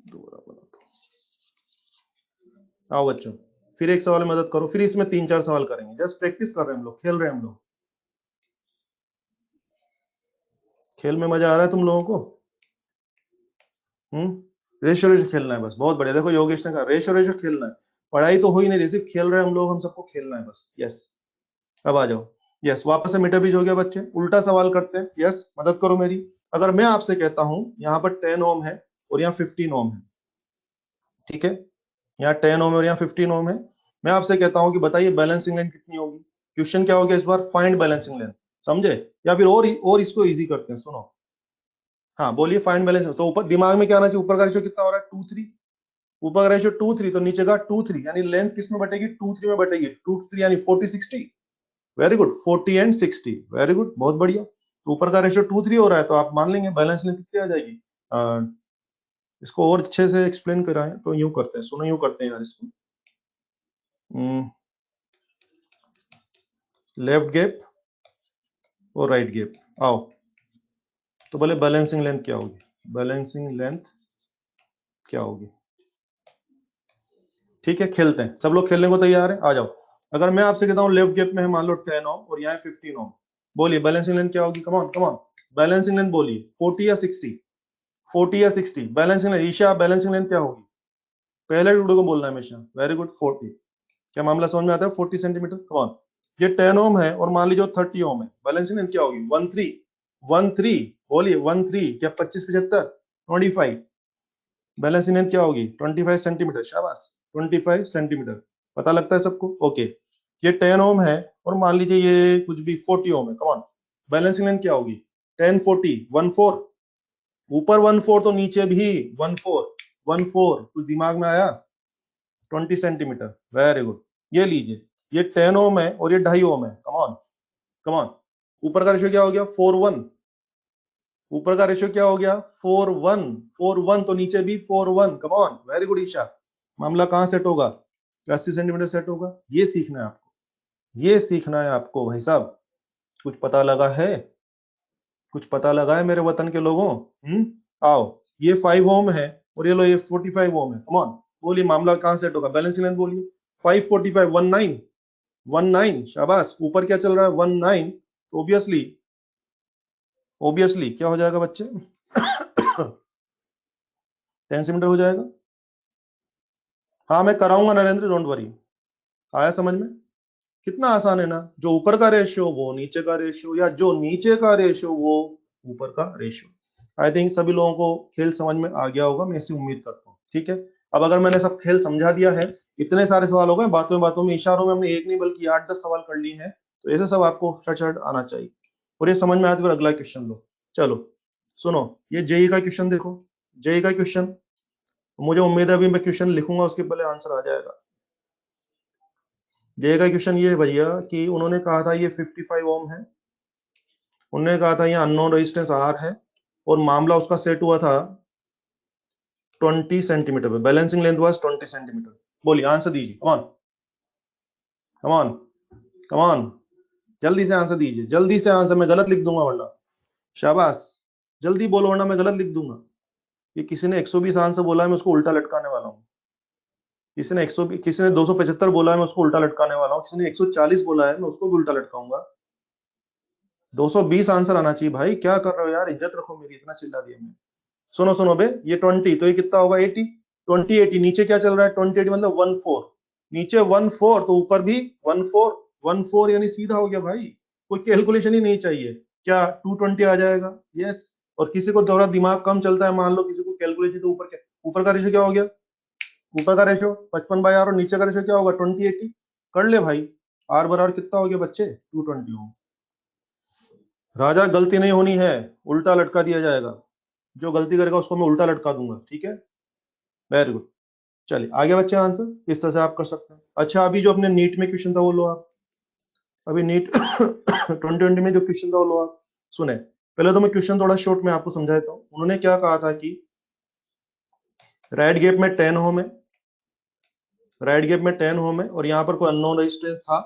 दोबारा बनाता हूं। आओ बच्चों फिर एक सवाल में मदद करो, फिर इसमें 3-4 सवाल करेंगे, जस्ट प्रैक्टिस कर रहे हैं हम लोग, खेल रहे हैं हम लोग। खेल में मजा आ रहा है तुम लोगों को, रेशो रेशो खेलना है बस, बहुत बढ़िया। देखो योगेश ने कहा रेशो रेशो खेलना है, पढ़ाई तो हो ही नहीं रही, सिर्फ खेल रहे हैं हम लोग, हम सबको खेलना है बस। यस अब आ जाओ, यस वापस से मीटर ब्रिज हो गया बच्चे, उल्टा सवाल करते हैं। यस मदद करो मेरी, अगर मैं आपसे कहता हूं यहाँ पर 10 ओम है और यहाँ 15 ओम है, ठीक है, यहाँ 10 ओम है और यहाँ 15 ओम है, मैं आपसे कहता हूँ कि बताइए बैलेंसिंग लेंथ कितनी होगी। क्वेश्चन क्या हो गया इस बार, फाइंड बैलेंसिंग लेंथ, समझे, या फिर और इसको इजी करते हैं, सुनो, हाँ बोलिए फाइंड बैलेंस। तो ऊपर दिमाग में क्या आना चाहिए, ऊपर का रेशियो कितना हो रहा है 2-3, ऊपर का रेशियो 2-3 तो नीचे का 2-3, यानी लेंथ किस में बटेगी 2-3 में बटेगी, 2-3 यानी 40-60, very good 40 and 60, very good बहुत बढ़िया। तो ऊपर का रेशियो 2-3 हो रहा है तो आप मान लेंगे बैलेंस लेंथ कितनी आ जाएगी। इसको और अच्छे से एक्सप्लेन कराएं तो यूं करते हैं, सुनो यूं करते हैं यार इसको, लेफ्ट गैप और राइट गैप। आओ तो बोले बैलेंसिंग लेंथ क्या होगी, बैलेंसिंग लेंथ क्या होगी, ठीक है खेलते हैं, सब लोग खेलने को तैयार है, आ जाओ। अगर मैं आपसे कहता हूँ लेफ्ट गैप में है मान लो 10 ओम और यहाँ 15 ओम, बोलिए बैलेंसिंग लेंथ क्या होगी, कम ऑन बैलेंसिंग लेंथ बोलिए 40 या 60, 40 या 60 balancing length, Isha balancing length क्या होगी, पहले टुकड़े को बोलना है हमेशा, वेरी गुड 40, क्या मामला समझ में आता है 40 सेंटीमीटर, कम ऑन। ये 10 ओम है और मान लीजिए 30 ओम है, बैलेंसिंग लेंथ क्या होगी 13 बोलिए 13 क्या 25-75 25, बैलेंसिंग लेंथ क्या होगी 25 सेंटीमीटर, शाबाश 25 सेंटीमीटर, पता लगता है सबको, ओके। ये 10 ओम है और मान लीजिए ये कुछ भी 40 ओम है, कम ऑन, बैलेंसिंग लेंथ क्या होगी 10 40 14, ऊपर 14 तो नीचे भी 14 कुछ दिमाग में आया 20 सेंटीमीटर, वेरी गुड। ये लीजिए ये 10 ओम है और ये 2.5 ओम है, कम ऑन ऊपर का रेशियो क्या हो गया 4-1, ऊपर का रेशियो क्या हो गया 4:1, 4:1, तो नीचे भी 4:1। Come on, very good Isha. मामला कहाँ सेट होगा? 80 सेंटीमीटर सेट होगा। ये सीखना है आपको, ये सीखना है आपको भाई साहब। कुछ पता लगा है? कुछ पता लगा है मेरे वतन के लोगों? आओ, ये 5 ओम है और ये लो ये 45 ओम है। कम ऑन, बोलिए मामला कहाँ सेट होगा? बैलेंसिंग लेंथ बोलिए। 545, 19, 19, शाबाश। ऊपर क्या चल रहा है? 19। ऑब्वियसली, ऑब्वियसली क्या हो जाएगा बच्चे? 10 सेंटीमीटर हो जाएगा। हाँ मैं कराऊंगा नरेंद्र, डोंट वरी। आया समझ में? कितना आसान है ना। जो ऊपर का रेशियो वो नीचे का रेशियो, या जो नीचे का रेशियो वो ऊपर का रेशियो। आई थिंक सभी लोगों को खेल समझ में आ गया होगा, मैं ऐसी उम्मीद करता हूँ। ठीक है, अब अगर मैंने सब खेल समझा दिया है, इतने सारे सवाल हो गए, बातों बातों में, इशारों में हमने एक नहीं बल्कि 8-10 सवाल कर लिए हैं, तो ऐसे सब आपको शट आना चाहिए। और ये समझ में आया तो फिर अगला क्वेश्चन लो। चलो सुनो, ये जेई का क्वेश्चन देखो। जेई का क्वेश्चन, मुझे उम्मीद है अभी मैं क्वेश्चन लिखूंगा उसके पहले आंसर आ जाएगा। जेई का क्वेश्चन ये है भैया कि उन्होंने कहा था ये 55 ओम है, उन्होंने कहा था ये अननोन रेजिस्टेंस आर है, और मामला उसका सेट हुआ था 20 सेंटीमीटर पे। Balancing length was 20 centimetre. बोलिए आंसर दीजिए, कमान कमान कमान, जल्दी से आंसर दीजिए, जल्दी से आंसर, मैं गलत लिख दूंगा वरना। शाबाश, जल्दी बोलो वरना मैं गलत लिख दूंगा। ये किसी ने 120 आंसर बोला है, मैं उसको उल्टा लटकाने वाला हूँ। किसी ने 120, किसी ने 275 बोला है, मैं उसको उल्टा लटकाने वाला हूँ। किसी ने 140 बोला है, मैं उसको भी उल्टा लटकाऊंगा। 220 आंसर आना चाहिए भाई, क्या कर रहे हो यार, इज्जत रखो मेरी, इतना चिल्ला दिया मैं। सुनो सुनो बे, ये 20 तो ये कितना होगा? 80। 20 80, नीचे क्या चल रहा है? 20 80 मतलब 14। नीचे 14 तो ऊपर भी 14। 14 यानी सीधा हो गया भाई, कोई कैलकुलेशन ही नहीं चाहिए। क्या 220 आ जाएगा? यस। और किसी को थोड़ा दिमाग कम चलता है, मान लो किसी को कैलकुलेशन, तो ऊपर क्या, ऊपर का रेशियो क्या हो गया? ऊपर का रेशियो 55/r और नीचे का रेशियो क्या होगा? 20 80। कर ले भाई, आर बराबर कितना हो गया बच्चे? 220 हो। राजा गलती नहीं होनी है, उल्टा लटका दिया जाएगा। जो गलती करेगा उसको मैं उल्टा लटका दूंगा, ठीक है? Very good. चलिए आगे बच्चे, आंसर इस तरह से आप कर सकते हैं। अच्छा, अभी जो अपने नीट में क्वेश्चन था वो लो आप। अभी नीट 2020 में जो क्वेश्चन था वो लो आप। सुने, पहले तो मैं क्वेश्चन थोड़ा शॉर्ट में आपको समझा देता हूँ। उन्होंने क्या कहा था कि राइट गैप में 10 ओम है, राइट गैप में 10 ओम है, और यहाँ पर कोई अननोन रेजिस्टेंस था,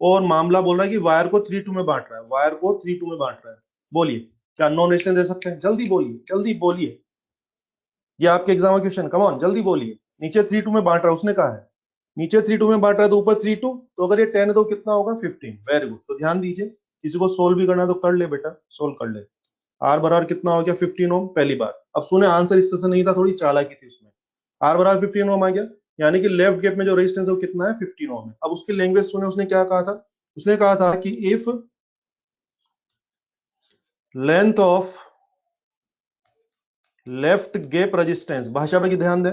और मामला बोल रहा है कि वायर को 3 2 में बांट रहा है, वायर को 3 2 में बांट रहा है। बोलिए क्या अननोन रेजिस्टेंस दे सकते हैं? जल्दी बोलिए, जल्दी बोलिए, ये आपके एग्जाम का क्वेश्चन, कम ऑन जल्दी बोलिए। नीचे 3 2 में बांट रहा है, उसने कहा है नीचे 3 2 में बांट रहा है, तो ऊपर 3 2, तो अगर ये 10 है तो कितना होगा? 15। Very good. तो ध्यान दीजिए, किसी को सोल्व भी करना है तो कर ले बेटा, सोल्व कर ले। आर बराबर कितना हो गया? 15 ओम, पहली बार। अब सुने, आंसर इस तरह से नहीं था, थोड़ी चालाकी थी उसमें। आर बराबर 15 ओम आ गया, यानी कि लेफ्ट गैप में जो रेजिस्टेंस है वो कितना है? 15 ओम है। अब उसकी लैंग्वेज सुने, उसने क्या कहा था? उसने कहा था कि if length of left gap resistance, भाषा पे ध्यान दें,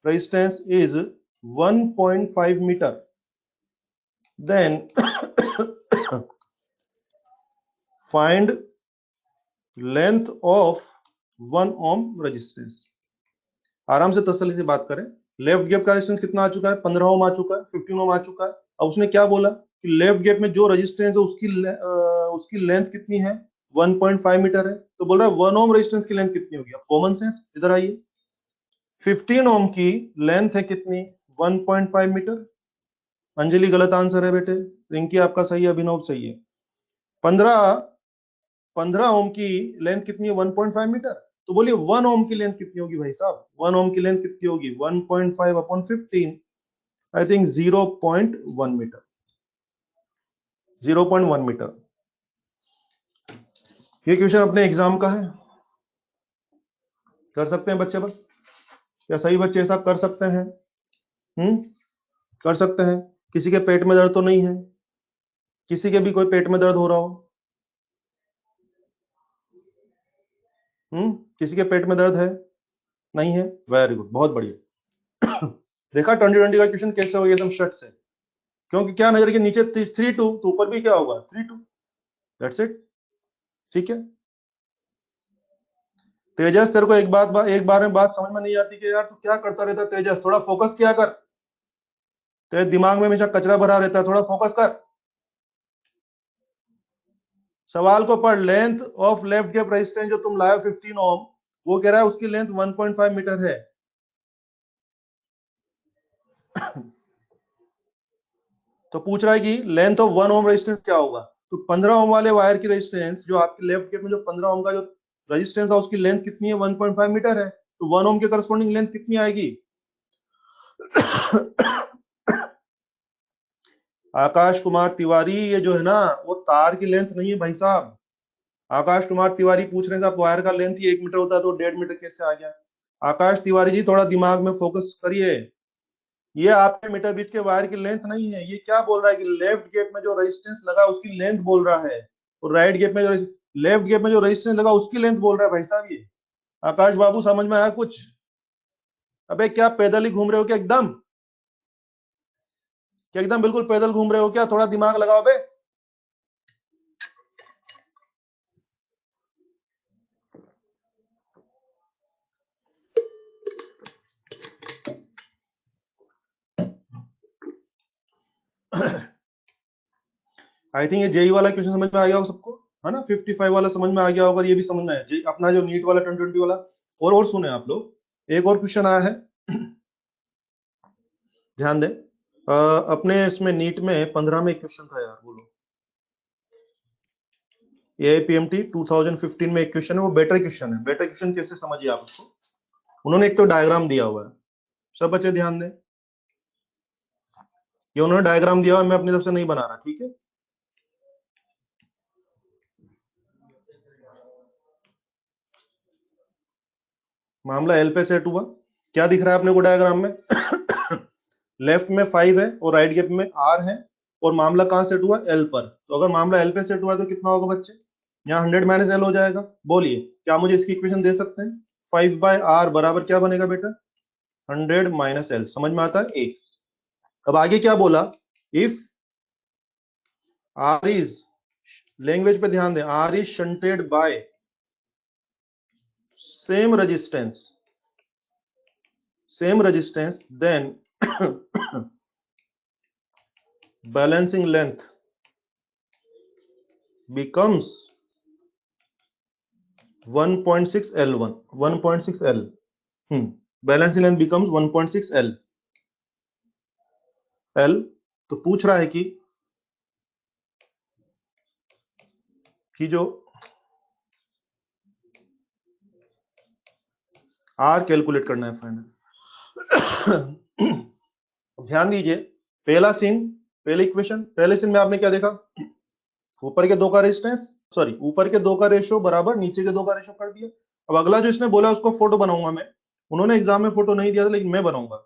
resistance is 1.5 metre, then find length of 1 ohm resistance। आराम से तसल्ली से बात करें। लेफ्ट गैप का रेजिस्टेंस कितना आ चुका है? 15 ओम आ चुका है, 15 ओम आ चुका है। अब उसने क्या बोला कि लेफ्ट गैप में जो रेजिस्टेंस है उसकी लेंथ कितनी है? 1.5 मीटर है। तो बोल रहा है 1 ओम रेजिस्टेंस की लेंथ कितनी होगी? अब कॉमन सेंस, इधर आइए। 15 ओम की लेंथ है कितनी? 1.5 मीटर। अंजलि गलत आंसर है बेटे, रिंकी आपका सही है, अभिनव सही है। 15 15 ओम की लेंथ कितनी है? 1.5 मीटर। तो बोलिए 1 ओम की लेंथ कितनी होगी भाई साहब? 1 ओम की लेंथ कितनी होगी? 1.5 upon 15, I think 0.1 metre. 0.1 metre. ये क्वेश्चन अपने एग्जाम का है, कर सकते हैं बच्चे? बस क्या सही बच्चे ऐसा कर सकते हैं? कर सकते हैं। किसी के पेट में दर्द तो नहीं है? किसी के भी कोई पेट में दर्द हो रहा हो? किसी के पेट में दर्द है? नहीं है? वेरी गुड, बहुत बढ़िया। देखा 2020 का क्वेश्चन कैसे हो गया एकदम शट से? क्योंकि क्या नजर के नीचे 3 2, तो ऊपर भी क्या होगा? 3 2। That's it. ठीक है तेजस, तेरे को एक बार में बात समझ में नहीं आती कि यार तू क्या करता रहता है? तेजस थोड़ा फोकस किया कर, तेरे दिमाग में हमेशा कचरा भरा रहता है, थोड़ा फोकस कर। सवाल को पढ़, length of left gap resistance जो तुम लाए 15 ओम, वो कह रहा है उसकी लेंथ 1.5 मीटर है। तो पूछ रहा है कि लेंथ ऑफ 1 ओम रेजिस्टेंस क्या होगा। तो 15 ओम वाले वायर की रेजिस्टेंस जो आपके लेफ्ट गैप में जो 15 ओम का जो रेजिस्टेंस है उसकी लेंथ कितनी है, 1.5 मीटर है। तो 1 ओम के करस्पॉन्डिंग लेंथ कितनी आएगी। आकाश कुमार तिवारी, ये जो है ना वो तार की लेंथ नहीं है भाई साहब। आकाश कुमार तिवारी पूछ रहे हैं साहब वायर का लेंथ ही 1 मीटर होता है तो 1.5 मीटर कैसे आ गया। आकाश तिवारी जी थोड़ा दिमाग में फोकस करिए। ये आपके मीटर बीच के वायर की लेंथ नहीं है, ये क्या बोल रहा है कि लेफ्ट गैप में जो रेजिस्टेंस लगा उसकी लेंथ बोल रहा है, और राइट गैप में जो लेफ्ट गैप में जो रेजिस्टेंस लगा उसकी लेंथ बोल रहा है भाई साहब ये। आकाश बाबू समझ में आया कुछ। अबे क्या पैदल ही घूम रहे हो क्या एकदम, क्या एकदम बिल्कुल पैदल घूम रहे हो क्या, थोड़ा दिमाग लगाओ बे। आई थिंक ये जेई वाला क्वेश्चन समझ में आ गया होगा सबको, है ना। 55 वाला समझ में आ गया होगा, ये भी समझ में आया जी अपना जो नीट वाला 2020 वाला। और सुने आप लोग, एक और क्वेश्चन आया है, ध्यान दें। अपने इसमें नीट में 15 में एक क्वेश्चन था यार, बोलो। एआईपीएमटी 2015 में एक क्वेश्चन है, वो बेटर क्वेश्चन है। बेटर क्वेश्चन कैसे समझिए आप उसको। उन्होंने एक तो डायग्राम दिया हुआ है, सब बच्चे ध्यान दें। ये उन्होंने डायग्राम दिया हुआ है, मैं अपनी तरफ से नहीं बना रहा, ठीक है। मामला एल पे सेट हुआ, क्या दिख रहा है अपने को डायग्राम में। लेफ्ट में 5 है और राइट गैप में आर है, और मामला कहां सेट हुआ, एल पर। तो अगर मामला एल पे सेट हुआ है तो कितना होगा बच्चे, यहाँ 100 माइनस एल हो जाएगा। बोलिए क्या मुझे इसकी इक्वेशन दे सकते हैं। 5/r बराबर क्या बनेगा बेटा, 100 माइनस एल। समझ में आता है एक। अब आगे क्या बोला, इफ आर इज, लैंग्वेज पे ध्यान दें, R is shunted by same resistance then balancing length becomes 1.6 L1, 1.6 L। balancing length becomes 1.6 L। तो पूछ रहा है कि जो R कैलकुलेट करना है फाइनल। ध्यान दीजिए, पहला सीन, पहले इक्वेशन, पहले सीन में आपने क्या देखा, ऊपर के दो का रेजिस्टेंस, सॉरी ऊपर के दो का रेशो बराबर नीचे के दो का रेशो कर दिया। अब अगला जो इसने बोला उसको फोटो बनाऊंगा मैं, उन्होंने एग्जाम में फोटो नहीं दिया था लेकिन मैं बनाऊंगा।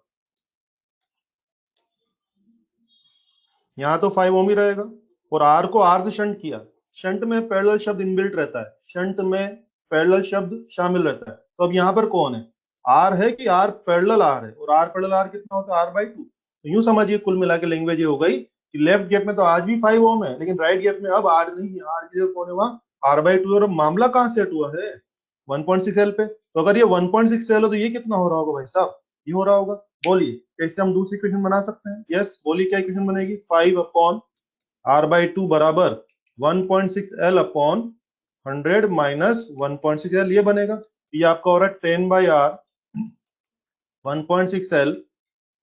यहाँ तो 5 ओम ही रहेगा, और आर को आर से शंट किया। शंट में पैरेलल शब्द इनबिल्ट रहता है, शंट में पैरेलल शब्द शामिल रहता है। तो अब यहाँ पर कौन है, आर है कि आर पैरेलल आर है, और आर पैरेलल आर कितना होता है, r/2। तो यूं समझिए कुल मिला के लैंग्वेज ये हो गई कि लेफ्ट गैप में तो आज भी 5 ओम है, लेकिन राइट गैप में अब आर नहीं है, आर की जगह कौन है वहां, r/2। और अब मामला कहां सेट हुआ है, 1.6 एल पे। तो अगर ये 1.6 एल हो तो ये कितना हो रहा होगा भाई साहब, ये हो रहा होगा। बोलिए कैसे हम दूसरी इक्वेशन बना सकते हैं। यस बोलिए क्या इक्वेशन बनेगी, 5/r/2 बराबर 1.6 एल अपॉन 100 माइनस 1.6 एल, ये बनेगा। ये आपका हो रहा है 10/r 1.6 एल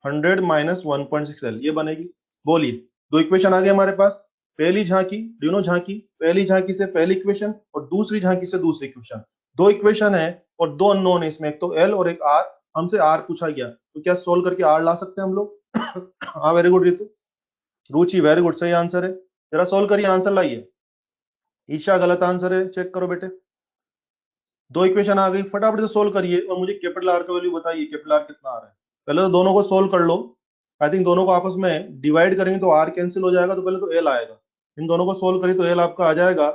100 माइनस 1.6 एल, ये बनेगी। बोलिए दो इक्वेशन आ गए हमारे पास, पहली झांकी दोनों झांकी, पहली झांकी से पहली इक्वेशन और दूसरी झांकी से दूसरी इक्वेशन। दो इक्वेशन है और दो अननोन है इसमें, एक तो एल और एक आर। हमसे आर पूछा गया तो क्या सोल्व करके आर ला सकते हैं हम लोग। हाँ वेरी गुड रितु, रुचि वेरी गुड, सही आंसर है। जरा सोल्व करिए, आंसर लाइए। ईशा गलत आंसर है, चेक करो बेटे। दो इक्वेशन आ गई, फटाफट से सोल्व करिए और मुझे कैपिटल आर का वैल्यू बताइए, कैपिटल आर कितना आ रहा है। पहले तो दोनों को सोल्व कर लो। आई थिंक दोनों को आपस में डिवाइड करेंगे तो आर कैंसिल हो जाएगा, तो पहले तो एल आएगा। इन दोनों को सोल्व करिए तो एल आपका आ जाएगा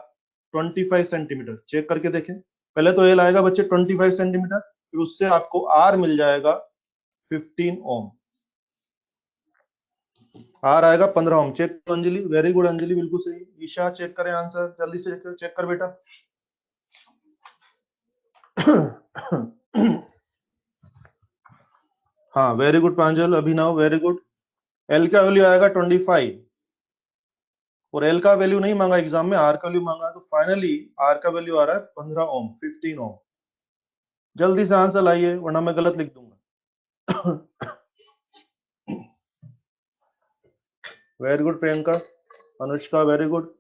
25 सेंटीमीटर। चेक करके देखें, पहले तो एल आएगा बच्चे 25 सेंटीमीटर, फिर उससे आपको आर मिल जाएगा 15 ओम, आर आएगा 15 ओम। चेक करो अंजलि, वेरी गुड अंजलि, बिल्कुल सही। ईशा चेक करें आंसर, जल्दी से चेक कर बेटा। हाँ वेरी गुड प्रांजल, अभिनव वेरी गुड। एल का वैल्यू आएगा 25 और एल का वैल्यू नहीं मांगा एग्जाम में, आर का वैल्यू मांगा, तो फाइनली आर का वैल्यू आ रहा है 15 ओम, 15 ओम। जल्दी से आंसर लाइए वरना मैं गलत लिख दूंगा। Very good Priyanka, Anushka very good.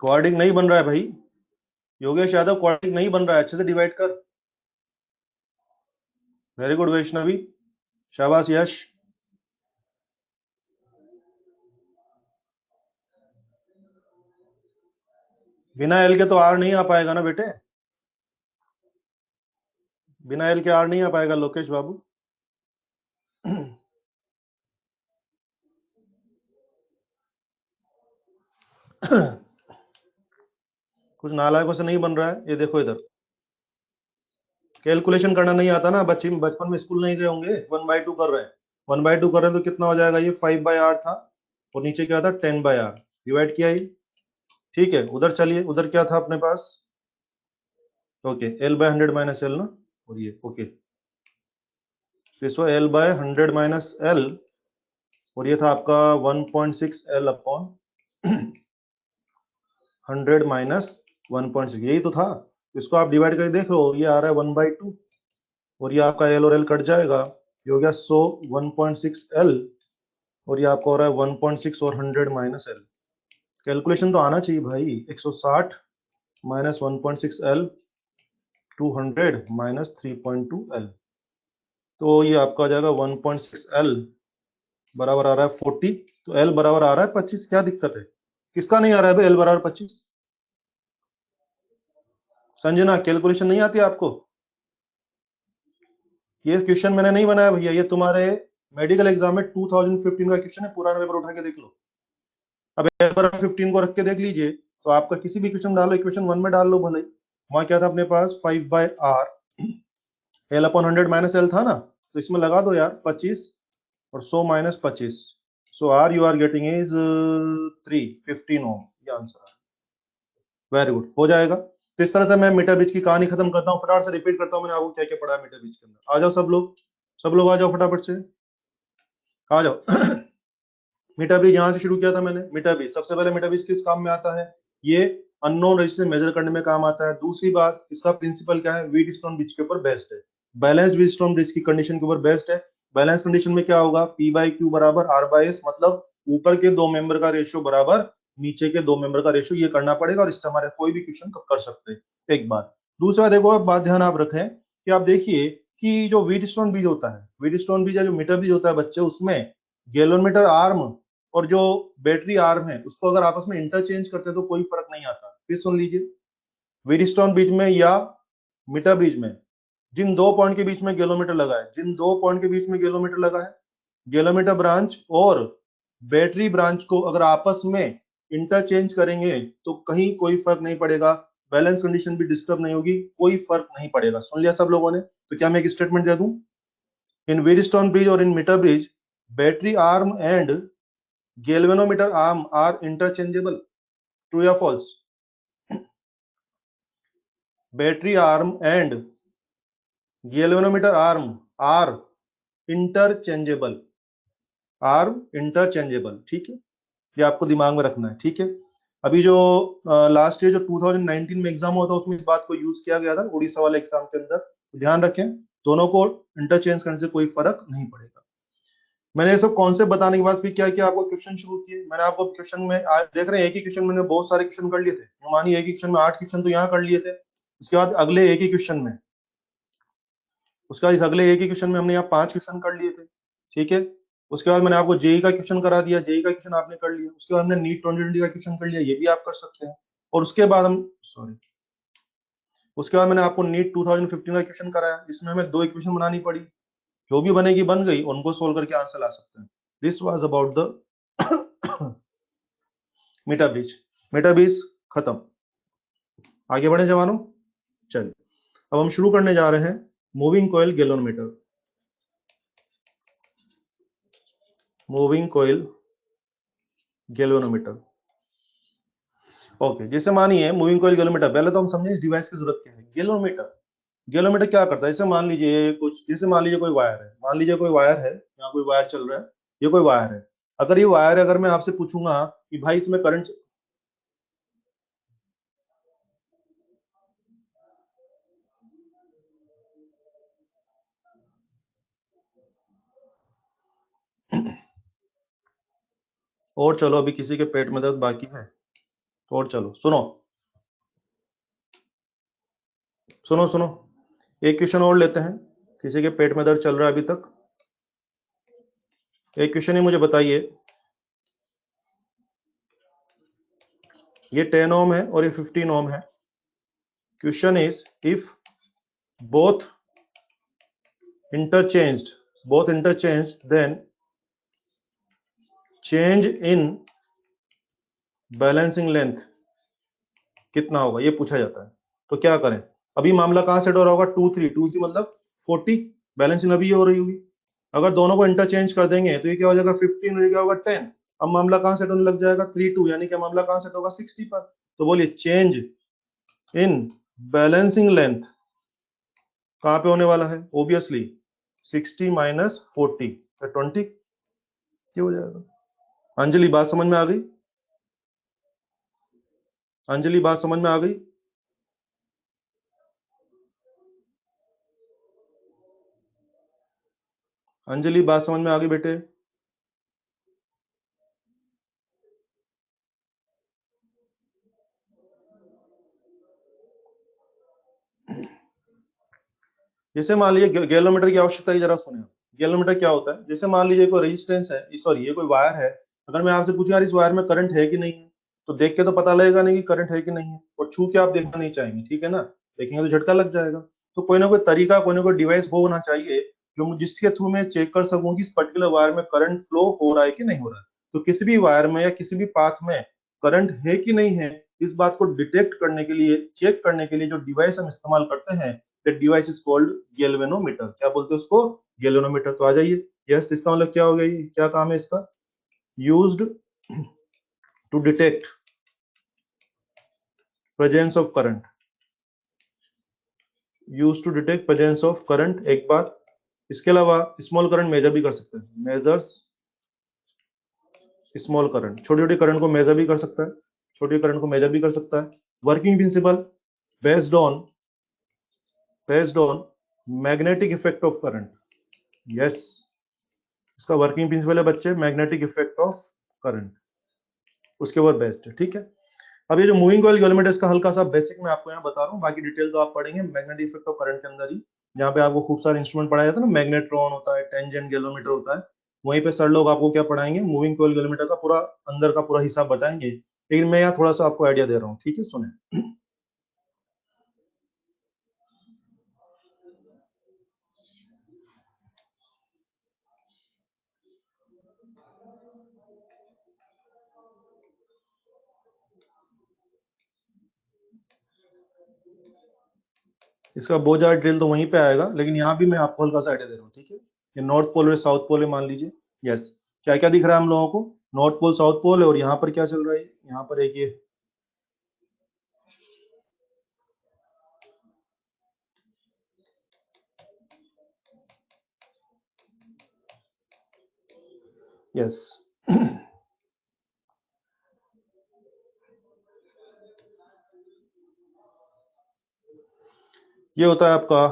Quadric नहीं बन रहा है भाई, योगेश यादव क्वाड्रिक नहीं बन रहा है, अच्छे से डिवाइड कर। वेरी गुड वैष्णवी, शाबाश यश। बिना एल के तो आर नहीं आ पाएगा ना बेटे, बिना एल के आर नहीं आ पाएगा लोकेश बाबू। कुछ नालायकों से नहीं बन रहा है, ये देखो इधर कैलकुलेशन करना नहीं आता ना, बच्चे बचपन में स्कूल नहीं गए होंगे, 1/2 कर रहे हैं, 1/2 कर रहे हैं तो कितना हो जाएगा, ये 5/r था और नीचे क्या था 10/r, डिवाइड किया ही। ठीक है, उधर चलिए, उधर क्या था अपने पास, ओके L/100 माइनस एल ना, और ये ओके, तो L/100 माइनस एल, और ये था आपका 1.6 L अपॉन 100 माइनस 1.6, यही तो था। इसको आप डिवाइड करके देख लो, ये आ रहा है 1/2 और ये आपका एल और एल कट जाएगा, ये हो गया 100 1.6 L, और ये आपका हो रहा है 1.6 और 100 माइनस एल। कैलकुलेशन तो आना चाहिए भाई, 160 माइनस 1.6 L, 200 माइनस 3.2 L, तो ये आपका आ जाएगा 1.6 L बराबर आ रहा है 40, तो L बराबर आ रहा है 25। क्या दिक्कत है, किसका नहीं आ रहा है भाई L बराबर 25? संजना कैलकुलेशन नहीं आती आपको? ये क्वेश्चन मैंने नहीं बनाया भैया, ये तुम्हारे मेडिकल एग्जाम में 2015 का क्वेश्चन है, पुराना पेपर उठा के देख लो। अब L बराबर 15 को रख के देख लीजिए, तो आपका किसी भी क्वेश्चन डालो, इक्वेशन 1 में डाल लो भले। वहां क्या था अपने पास 5/r, L upon 100 minus L था ना, तो इसमें लगा दो यार 25 और 100 minus 25, so R you are getting is 315 ohm, ये आंसर है। वेरी गुड, हो जाएगा। तो इस तरह से मैं मीटर ब्रिज की कहानी खत्म करता हूँ, फटाफट से रिपीट करता हूँ मैंने आपको क्या क्या पढ़ा है मीटर ब्रिज के अंदर। आ जाओ सब लोग, सब लोग आ जाओ फटाफट से, आ जाओ। मीटर ब्रिज यहाँ से शुरू किया था मैंने। मीटर ब्रिज, सबसे पहले मीटर ब्रिज किस काम में आता है, ये अननोन रेजिस्टेंस मेजर करने में काम आता है। दूसरी बात, इसका प्रिंसिपल क्या है, व्हीटस्टोन ब्रिज के ऊपर बेस्ड है, बैलेंस्ड व्हीटस्टोन ब्रिज की कंडीशन के ऊपर बेस्ड है। बैलेंस कंडीशन में क्या होगा, P/Q बराबर R/S, मतलब ऊपर के दो मेंबर का रेशियो बराबर नीचे के दो मेंबर का रेशियो, ये करना पड़ेगा और इससे हमारे कोई भी क्वेश्चन कर सकते हैं। एक बात। दूसरा देखो, अब बात ध्यान आप रखें कि आप देखिए कि जो व्हीटस्टोन ब्रिज होता है, व्हीटस्टोन ब्रिज या जो मीटर ब्रिज होता है बच्चे, उसमें गैलोमीटर आर्म और जो बैटरी आर्म है उसको अगर आपस में इंटरचेंज करते हैं तो कोई फर्क नहीं आता। फिर सुन लीजिए, व्हीटस्टोन ब्रिज में या मीटर ब्रिज में जिन दो पॉइंट के बीच में गैलोमीटर लगा है, जिन दो पॉइंट के बीच में गैलोमीटर लगा है, गैलोमीटर ब्रांच और बैटरी ब्रांच को अगर आपस में इंटरचेंज करेंगे तो कहीं कोई फर्क नहीं पड़ेगा, बैलेंस कंडीशन भी डिस्टर्ब नहीं होगी, कोई फर्क नहीं पड़ेगा। सुन लिया सब लोगों ने? तो क्या मैं एक स्टेटमेंट दे दूं, इन व्हीटस्टोन ब्रिज और in meter bridge battery arm and galvanometer arm are interchangeable, true या false? Battery arm and galvanometer arm are interchangeable, arm interchangeable, ठीक है, ये आपको दिमाग में रखना है, ठीक है। अभी जो लास्ट ईयर जो 2019 में एग्जाम हुआ था उसमें इस बात को यूज किया गया था उड़ीसा वाले एग्जाम के अंदर, तो ध्यान रखें, दोनों को इंटरचेंज करने से कोई फर्क नहीं पड़ेगा। मैंने ये सब कॉन्सेप्ट बताने के बाद फिर क्या किया, आपको क्वेश्चन शुरू किए। मैंने आपको क्वेश्चन में आज देख रहे हैं, एक ही क्वेश्चन मैंने बहुत सारे क्वेश्चन कर लिए थे, मानिए एक ही क्वेश्चन में 8 क्वेश्चन तो यहाँ कर लिए थे, उसके बाद अगले एक ही क्वेश्चन में, उसके बाद इस अगले एक ही क्वेश्चन में हमने यहाँ 5 क्वेश्चन कर लिए थे, ठीक है। उसके बाद मैंने आपको जेई का क्वेश्चन करा दिया, जेई का क्वेश्चन आपने कर लिया, उसके बाद हमने नीट 2020 का क्वेश्चन कर लिया, ये भी आप कर सकते हैं। और उसके बाद हम सॉरी उसके बाद मैंने आपको नीट 2015 का क्वेश्चन कराया, इसमें हमें 2 इक्वेशन बनानी पड़ी, जो भी बनेगी बन गई, उनको सोल्व करके आंसर ला सकते हैं। This was about the metre bridge. Metre bridge खत्म, आगे बढ़े जवानों। चलिए अब हम शुरू करने जा रहे हैं moving coil galvanometer. Moving coil galvanometer. Okay, जैसे मानिए मूविंग कॉइल गैल्वेनोमीटर, पहले तो हम समझे इस डिवाइस की जरूरत क्या है। गैल्वेनोमीटर, गैल्वेनोमीटर क्या करता है, जैसे मान लीजिए कुछ, जैसे मान लीजिए कोई वायर है, मान लीजिए कोई वायर है, यहाँ कोई वायर चल रहा है, ये कोई वायर है। अगर ये वायर, अगर मैं आपसे पूछूंगा कि भाई इसमें करंट, और चलो अभी किसी के पेट में दर्द बाकी है, और चलो सुनो सुनो सुनो, एक क्वेश्चन और लेते हैं। किसी के पेट में दर्द चल रहा है अभी तक, एक क्वेश्चन ही मुझे बताइए। ये 10 ओम है और ये 15 ओम है। Question is if both interchanged both interchanged then change in balancing length कितना होगा, ये पूछा जाता है। तो क्या करें, अभी मामला कहां सेट हो रहा होगा, 2 3 मतलब 40, बैलेंसिंग अभी ये हो रही होगी। अगर दोनों को इंटरचेंज कर देंगे तो ये क्या हो जाएगा 15 और ये क्या होगा 10। अब मामला कहां सेट होने लग जाएगा 3 2, यानी कि मामला कहां सेट होगा 60 पर। तो बोलिए चेंज इन बैलेंसिंग लेंथ कहां पे होने वाला है, ओबियसली 60 माइनस 40 तो 20 क्या हो जाएगा। अंजलि बात समझ में आ गई, अंजलि बात समझ में आ गई। अंजलि बात समझ में आ गई बेटे। जैसे मान लीजिए गैलोमीटर की आवश्यकता की, जरा सुने। गैलोमीटर क्या होता है, जैसे मान लीजिए कोई रेजिस्टेंस है, सॉरी ये कोई वायर है। अगर मैं आपसे पूछूं यार इस वायर में करंट है कि नहीं है, तो देख के तो पता लगेगा नहीं कि करंट है कि नहीं है, और छू के आप देखना नहीं चाहेंगे, ठीक है ना, देखेंगे तो झटका लग जाएगा। तो कोई ना कोई तरीका, कोई ना कोई डिवाइस वो होना चाहिए जो जिसके थ्रू मैं चेक कर सकूं कि इस पर्टिकुलर वायर में करंट फ्लो हो रहा है कि नहीं हो रहा है। तो किसी भी वायर में या किसी भी पाथ में करंट है कि नहीं है, इस बात को डिटेक्ट करने के लिए, चेक करने के लिए जो डिवाइस हम इस्तेमाल करते हैं, that device is called galvanometer. क्या बोलते हैं उसको, गैल्वेनोमीटर। तो आ जाइए, यस इसका मतलब क्या हो गया, ये क्या काम है इसका, used to detect presence of current, used to detect presence of current, एक बात। इसके अलावा स्मॉल करंट मेजर भी कर सकते हैं, मेजर्स स्मॉल करंट, छोटी छोटी करंट को मेजर भी कर सकता है, छोटी करंट को मेजर भी कर सकता है। Working principle based on magnetic effect of current, yes इसका वर्किंग प्रिंसिपल है बच्चे, मैग्नेटिक इफेक्ट ऑफ करंट, उसके ऊपर बेस्ड है, ठीक है। अब ये जो मूविंग कॉइल गैल्वेनोमीटर, इसका हल्का सा बेसिक मैं आपको यहाँ बता रहा हूँ, बाकी डिटेल तो आप पढ़ेंगे मैग्नेटिक इफेक्ट ऑफ करंट के अंदर ही, जहाँ पे आपको खूब सारे इंस्ट्रूमेंट पढ़ाया जाता है ना, मैग्नेट्रॉन होता है, टेंजेंट गैल्वेनोमीटर होता है, वहीं पे सर लोग आपको क्या पढ़ाएंगे, मूविंग कॉइल गैल्वेनोमीटर का पूरा अंदर का पूरा हिसाब बताएंगे। लेकिन मैं यहाँ थोड़ा सा आपको आइडिया दे रहा हूँ, ठीक है, सुने। इसका बहुत ज्यादा डिटेल तो वहीं पे आएगा, लेकिन यहाँ भी मैं आपको हल्का सा आइडिया दे रहा हूँ, ठीक है। ये नॉर्थ पोल और साउथ पोल है मान लीजिए, यस, क्या क्या दिख रहा है हम लोगों को, नॉर्थ पोल साउथ पोल है, और यहाँ पर क्या चल रहा है, यहाँ पर एक ये, यस ये होता है आपका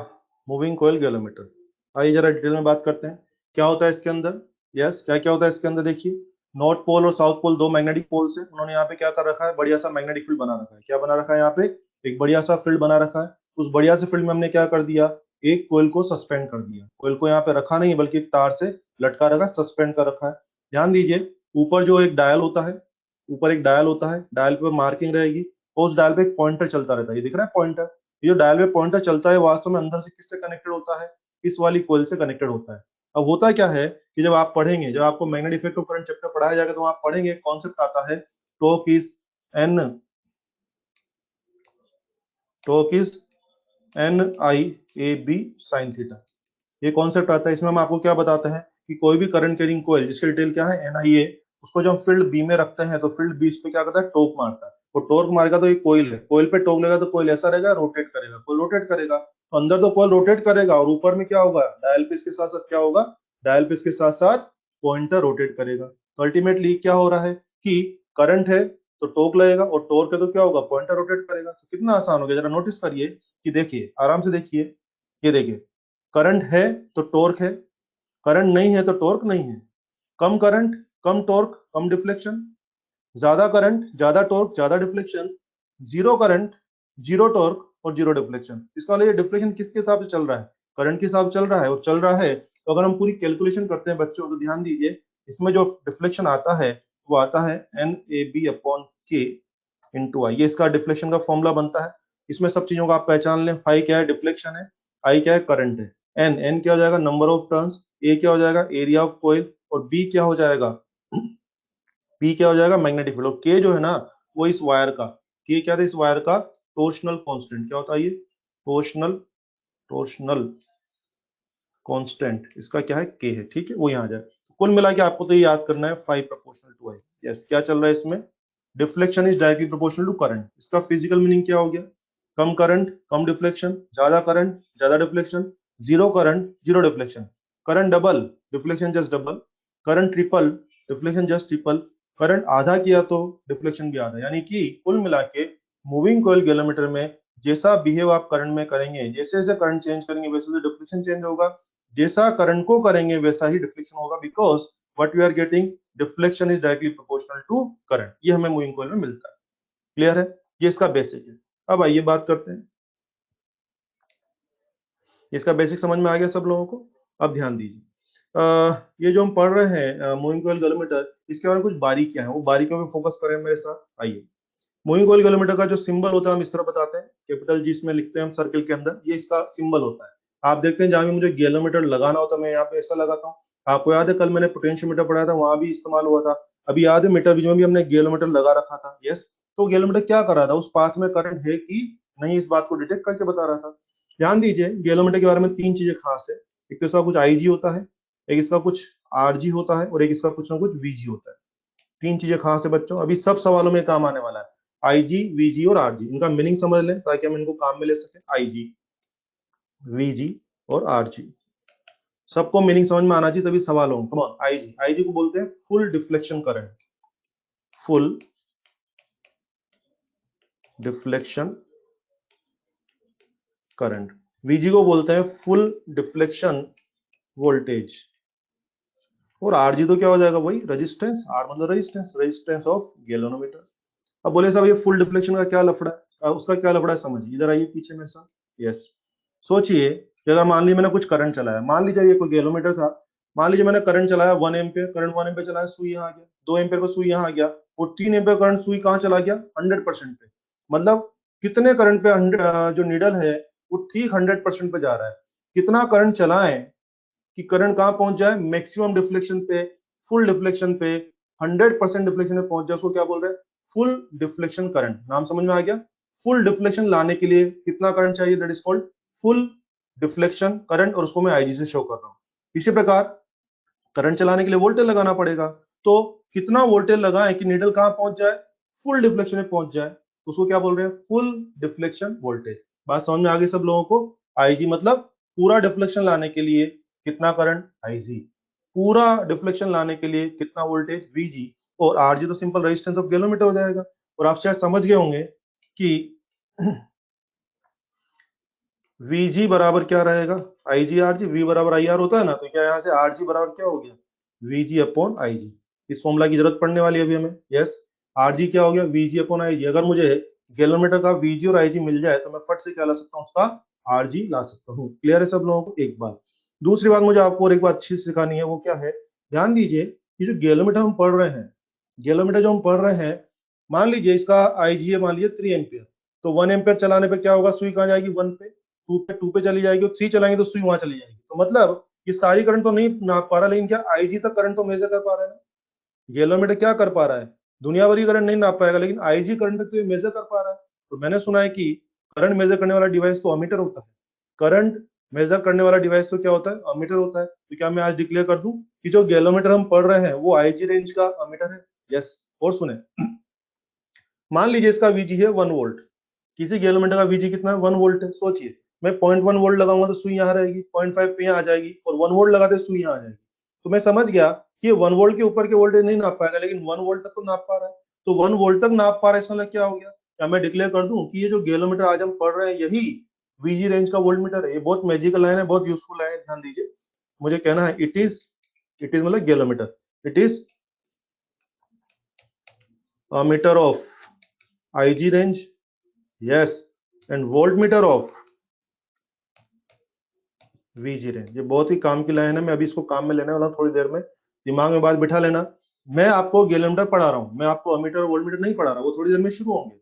मूविंग कॉइल गैल्वेनोमीटर। आइए जरा डिटेल में बात करते हैं क्या होता है इसके अंदर। यस, क्या क्या होता है इसके अंदर, देखिए नॉर्थ पोल और साउथ पोल दो मैग्नेटिक पोल्स है, उन्होंने यहाँ पे क्या कर रखा है, बढ़िया सा मैग्नेटिक फील्ड बना रखा है। क्या बना रखा है यहाँ पे, एक बढ़िया सा फील्ड बना रखा है। उस बढ़िया से फील्ड में हमने क्या कर दिया, एक कोयल को सस्पेंड कर दिया, कोयल को यहाँ पे रखा नहीं बल्कि तार से लटका रखा, सस्पेंड कर रखा है। ध्यान दीजिए, ऊपर जो एक डायल होता है, ऊपर एक डायल होता है, डायल पे मार्किंग रहेगी, और उस डायल पे एक पॉइंटर चलता रहता है, ये दिख रहा है पॉइंटर। ये जो डायल पे पॉइंटर चलता है वास्तव में अंदर से किससे कनेक्टेड होता है, इस वाली कोयल से कनेक्टेड होता है। अब होता क्या है कि जब आप पढ़ेंगे, जब आपको magnetic effect of current chapter पढ़ाया जाएगा, तो आप पढ़ेंगे कॉन्सेप्ट आता है torque is an, torque is NIAB sine theta, ये कॉन्सेप्ट आता है। इसमें हम आपको क्या बताते हैं कि कोई भी करंट कैरिंग कोयल जिसकी डिटेल क्या है NIA, उसको जब फील्ड बी में रखते हैं तो फील्ड बी पे क्या करता है, टोक मारता है। वो टोर्क मारेगा तो ये कोयल है, कोयल पे टोक लेगा तो कोयल ऐसा रहेगा, रोटेट करेगा, कोयल रोटेट करेगा, तो अंदर तो कोयल रोटेट करेगा और ऊपर में क्या होगा, डायल पिच के साथ साथ क्या होगा, डायल पिच के साथ साथ पॉइंटर रोटेट करेगा। तो अल्टीमेटली क्या हो रहा है कि करंट है तो टोक लगेगा और टोर्क है तो क्या होगा, पॉइंटर रोटेट करेगा। तो कितना आसान हो गया, जरा नोटिस करिए कि देखिए आराम से देखिए, ये देखिए करंट है तो टोर्क है, करंट नहीं है तो टोर्क नहीं है। कम करंट कम टोर्क कम डिफ्लेक्शन, ज्यादा करंट ज्यादा टोर्क ज्यादा deflection, zero current zero torque और जीरो डिफ्लेक्शन। इसका मतलब ये डिफ्लेक्शन किसके हिसाब से चल रहा है, करंट के हिसाब से चल रहा है, और चल रहा है तो अगर हम पूरी कैलकुलेशन करते हैं बच्चों तो ध्यान दीजिए, इसमें जो डिफ्लेक्शन आता है वो आता है NAB/K इंटू आई, ये इसका डिफ्लेक्शन का फॉर्मूला बनता है। इसमें सब चीजों का आप पहचान लें, फाई क्या है, डिफ्लेक्शन है, आई क्या है, करंट है, एन क्या हो जाएगा, नंबर ऑफ टर्न्स, ए क्या हो जाएगा, एरिया ऑफ कॉइल, और बी क्या हो जाएगा, पी क्या हो जाएगा, मैग्नेटिक फील्ड, और के जो है ना वो इस वायर का, के क्या था इस वायर का, टोर्शनल कांस्टेंट, क्या होता है ये, टोर्शनल टोर्शनल कांस्टेंट, इसका क्या है, के है, ठीक है, वो यहाँ आ जाए। तो कुल मिला के आपको तो ये याद करना है 5 प्रोपोर्शनल टू आई। यस, क्या चल रहा है इसमें, deflection is directly proportional to current. इसका फिजिकल मीनिंग क्या हो गया, कम करंट कम डिफ्लेक्शन, ज्यादा करंट ज्यादा deflection, zero current zero deflection, current double deflection just double, current triple deflection just triple, current आधा किया तो डिफ्लेक्शन भी आधा। यानी कि कुल मिला के मूविंग कॉइल गैलोमीटर में जैसा बिहेव आप करंट में करेंगे, जैसे जैसे करंट चेंज करेंगे वैसे वैसे डिफ्लेक्शन चेंज होगा, जैसा करंट को करेंगे वैसा ही डिफ्लेक्शन होगा, because what we are getting, deflection is directly proportional to current. ये हमें मूविंग कॉइल में मिलता है। क्लियर है, ये इसका बेसिक है। अब आइए बात करते हैं, इसका बेसिक समझ में आ गया सब लोगों को। अब ध्यान दीजिए, ये जो हम पढ़ रहे हैं मूविंग कॉइल गैलोमीटर, इसके बारे में कुछ बारीकियां हैं, वो बारीकियों में फोकस करें मेरे साथ। आइए, मूविंग कॉइल गैलोमीटर का जो सिंबल होता है हम इस तरह बताते हैं, कैपिटल जी इसमें लिखते हैं हम सर्कल के अंदर, ये इसका सिंबल होता है। आप देखते हैं जहां भी मुझे गैलोमीटर लगाना होता है मैं यहाँ पे ऐसा लगाता हूँ। आपको याद है कल मैंने पोटेंशियोमीटर पढ़ाया था, वहां भी इस्तेमाल हुआ था। अभी याद है मीटर बीच में भी हमने गैलोमीटर लगा रखा था। यस, तो गैलोमीटर क्या कर रहा था, उस पाथ में करंट है कि नहीं इस बात को डिटेक्ट करके बता रहा था। ध्यान दीजिए, गैलोमीटर के बारे में 3 चीजें खास है। एक तो इसका कुछ IG होता है, एक इसका कुछ RG होता है, और एक इसका कुछ ना कुछ VG होता है। 3 चीजें खास है बच्चों, अभी सब सवालों में काम आने वाला है। IG, VG और RG, इनका मीनिंग समझ लें ताकि हम इनको काम में ले सके। IG, VG और RG, सबको मीनिंग समझ में आना चाहिए तभी सवाल होंगे। कम ऑन, IG को बोलते हैं full deflection current, full deflection current. VG को बोलते हैं फुल डिफ्लेक्शन वोल्टेज, और RG तो क्या हो जाएगा, वही रेजिस्टेंस, R मतलब रेजिस्टेंस, रेजिस्टेंस ऑफ गैल्वेनोमीटर। अब बोले साहब ये फुल डिफ्लेक्शन का क्या लफड़ा है, उसका क्या लफड़ा है समझिए, इधर आइए पीछे मेरे साथ। यस, सोचिए कि अगर मान लीजिए मैंने कुछ करंट चलाया, मान लीजिए ये कोई गैलोमीटर था, मान लीजिए मैंने करंट चलाया 1 एम्पियर, करंट 1 एम्पियर चलाया, सुई यहाँ आ गया, 2 एम्पियर को सुई यहाँ आ गया, और 3 एम्पियर करंट सुई कहाँ चला गया, 100% पे। मतलब कितने करंट पे जो नीडल है वो ठीक 100% पे जा रहा है। कितना करंट चलाएं कि करंट कहाँ पहुंच जाए, मैक्सिमम डिफ्लेक्शन पे, फुल डिफ्लेक्शन पे, 100% डिफ्लेक्शन में पहुंच जाए, उसको क्या बोल रहे हैं, फुल डिफ्लेक्शन करंट। नाम समझ में आ गया। फुल डिफ्लेक्शन लाने के लिए कितना करंट चाहिए, that is called full deflection current, और उसको मैं IG से शो कर रहा हूँ। इसी प्रकार करंट चलाने के लिए वोल्टेज लगाना पड़ेगा, तो कितना वोल्टेज लगाएं कि नीडल कहां पहुंच जाए, फुल डिफ्लेक्शन में पहुंच जाए, तो उसको क्या बोल रहे हैं, फुल डिफ्लेक्शन वोल्टेज। बात समझ में आ गई सब लोगों को। IG मतलब पूरा डिफ्लेक्शन लाने के लिए कितना करंट, IG, पूरा डिफ्लेक्शन लाने के लिए कितना वोल्टेज, VG, और RG तो सिंपल रेजिस्टेंस ऑफ गैलोमीटर हो जाएगा। और आप शायद समझ गए होंगे कि VG बराबर क्या रहेगा, IG RG, V बराबर IR होता है ना, तो क्या यहाँ से RG बराबर क्या हो गया, VG अपॉन IG। इस फॉर्मूला की जरूरत पड़ने वाली है अभी हमें। यस, RG क्या हो गया, VG अपॉन IG। अगर मुझे गैलोमीटर का VG और IG मिल जाए तो मैं फट से क्या ला सकता हूँ, उसका RG ला सकता हूँ। क्लियर है सब लोगों को। एक बात, दूसरी बात मुझे आपको और एक बात अच्छी सिखानी है, वो क्या है, ध्यान दीजिए, ये जो गैलोमीटर हम पढ़ रहे हैं, गैलोमीटर जो हम पढ़ रहे हैं, मान लीजिए इसका IG है मान लीजिए 3 एम्पियर, तो 1 एम्पियर चलाने पे क्या होगा, सुई कहाँ जाएगी, 1 पे, 2 पे चली जाएगी, और 3 चलाएंगे तो सुई वहां चली जाएगी। तो मतलब ये सारी करंट तो नहीं नाप पा रहा, लेकिन क्या IG तक करंट तो मेजर कर पा रहा है ना। गैलोमीटर क्या कर पा रहा है, दुनिया भर की करंट नहीं नाप पाएगा, लेकिन IG करंट तक तो ये मेजर कर पा रहा है। तो मैंने सुना है कि करंट मेजर करने वाला डिवाइस तो अमीटर होता है, करंट मेजर करने वाला डिवाइस तो क्या होता है, अमीटर होता है। तो तो क्या मैं आज डिक्लेयर कर दूं कि जो गैलोमीटर हम पढ़ रहे हैं वो आईजी रेंज का अमीटर है? यस। और सुने, मान लीजिए इसका वीजी है 1 वोल्ट, किसी गैलोमीटर का वीजी कितना है? 1 वोल्ट है। सोचिए, मैं 0.1 वोल्ट लगाऊंगा तो सुई यहाँ रहेगी, 0.5 पे यहाँ आ जाएगी, और 1 वोल्ट लगाते सुई यहाँ आ जाएगी। तो मैं समझ गया कि 1 वोल्ट के ऊपर के वोल्टेज नहीं नाप पाएगा, लेकिन 1 वोल्ट तक तो नाप पा रहा है। तो 1 वोल्ट तक नाप पा रहा है, इसका मतलब क्या हो गया? क्या मैं डिक्लेयर कर दूं कि ये जो गैलोमीटर आज हम पढ़ रहे हैं यही वीजी रेंज का वोल्ट मीटर है? ये बहुत मैजिकल लाइन है, बहुत यूजफुल लाइन है, ध्यान दीजिए। मुझे कहना है इट इज मतलब galvanometer, it is a meter of IG range, yes, and voltmeter of VG range। ये बहुत ही काम की लाइन है, मैं अभी इसको काम में लेने वाला हूँ थोड़ी देर में, दिमाग में बात बिठा लेना। मैं आपको गैलोमीटर पढ़ा रहा हूँ, मैं आपको अमीटर और वोल्टमीटर नहीं पढ़ा रहा, वो थोड़ी देर में शुरू होंगे।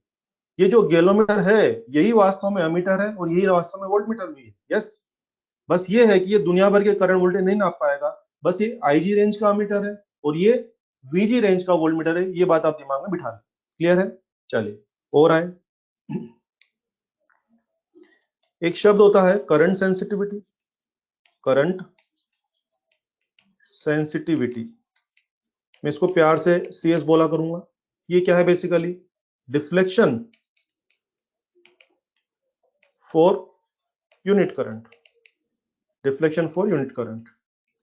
ये जो गैलोमीटर है यही वास्तव में अमीटर है, और यही वास्तव में वोल्टमीटर भी है। यस, बस ये है कि ये दुनिया भर के करंट वोल्टेज नहीं नाप पाएगा, बस ये आईजी रेंज का अमीटर है और ये वीजी रेंज का वोल्टमीटर है। ये बात आप दिमाग में बिठा लें। क्लियर है? चलिए और आए। एक शब्द होता है करंट सेंसिटिविटी, करंट सेंसिटिविटी, मैं इसको प्यार से सीएस बोला करूंगा। ये क्या है? Basically deflection for unit current, deflection for unit current.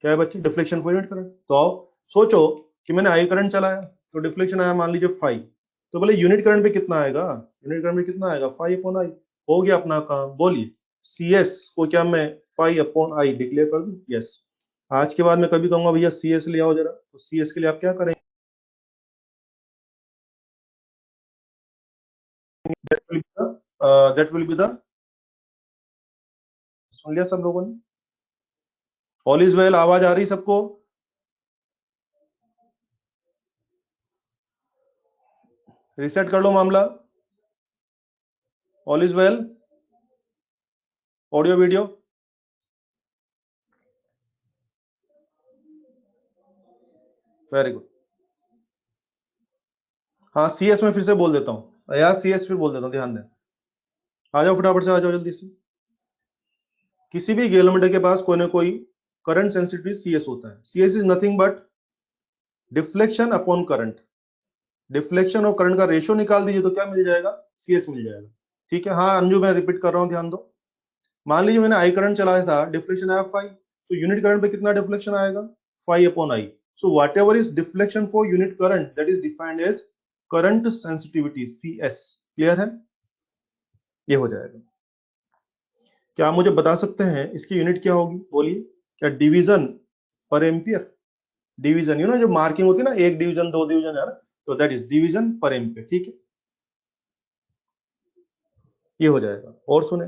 क्या है बच्चे? Deflection for unit current. तो आओ सोचो कि मैंने आई करंट चलाया तो डिफ्लेक्शन आया मान लीजिए 5, तो बोले यूनिट करंट पे कितना आएगा? यूनिट करंट पे कितना आएगा? 5/i। हो गया अपना काम। बोलिए, सीएस को क्या मैं 5/i डिक्लेयर कर दूं? यस। आज के बाद मैं कभी कहूंगा भैया सीएस ले आओ जरा, तो सीएस के लिए आप क्या करेंगे? दैट विल बी द सुन लिया सब लोगों ने? ऑल इज वेल, आवाज आ रही सबको? रिसेट कर लो मामला। All is well, audio video. Very good. हाँ, सीएस में फिर से बोल देता हूँ यार, सीएस फिर बोल देता हूँ, ध्यान दें। आ जाओ फटाफट से, आ जाओ जल्दी से। किसी भी गैलोमीटर के पास कोई ना कोई करंट सेंसिटिव सीएस होता है। CS is nothing but deflection upon current. Deflection और करंट का रेशियो निकाल दीजिए तो क्या मिल जाएगा? सीएस मिल जाएगा। ठीक है? हाँ अंजू, मैं रिपीट कर रहा हूँ, ध्यान दो। मान लीजिए मैंने आई करंट चलाया था, डिफ्लेक्शन आया 5, तो यूनिट करंट पे कितना डिफ्लेक्शन आएगा? 5/i। So whatever is deflection for unit current, that is defined as current sensitivity, CS. Clear है? ये हो जाएगा। क्या आप मुझे बता सकते हैं इसकी यूनिट क्या होगी? बोलिए। क्या डिवीजन पर एम्पियर? डिवीजन, जो मार्किंग होती है ना, 1 डिवीजन 2 डिवीजन है ना, तो दैट इज डिवीजन पर एम्पियर। ठीक है, ये हो जाएगा। और सुने,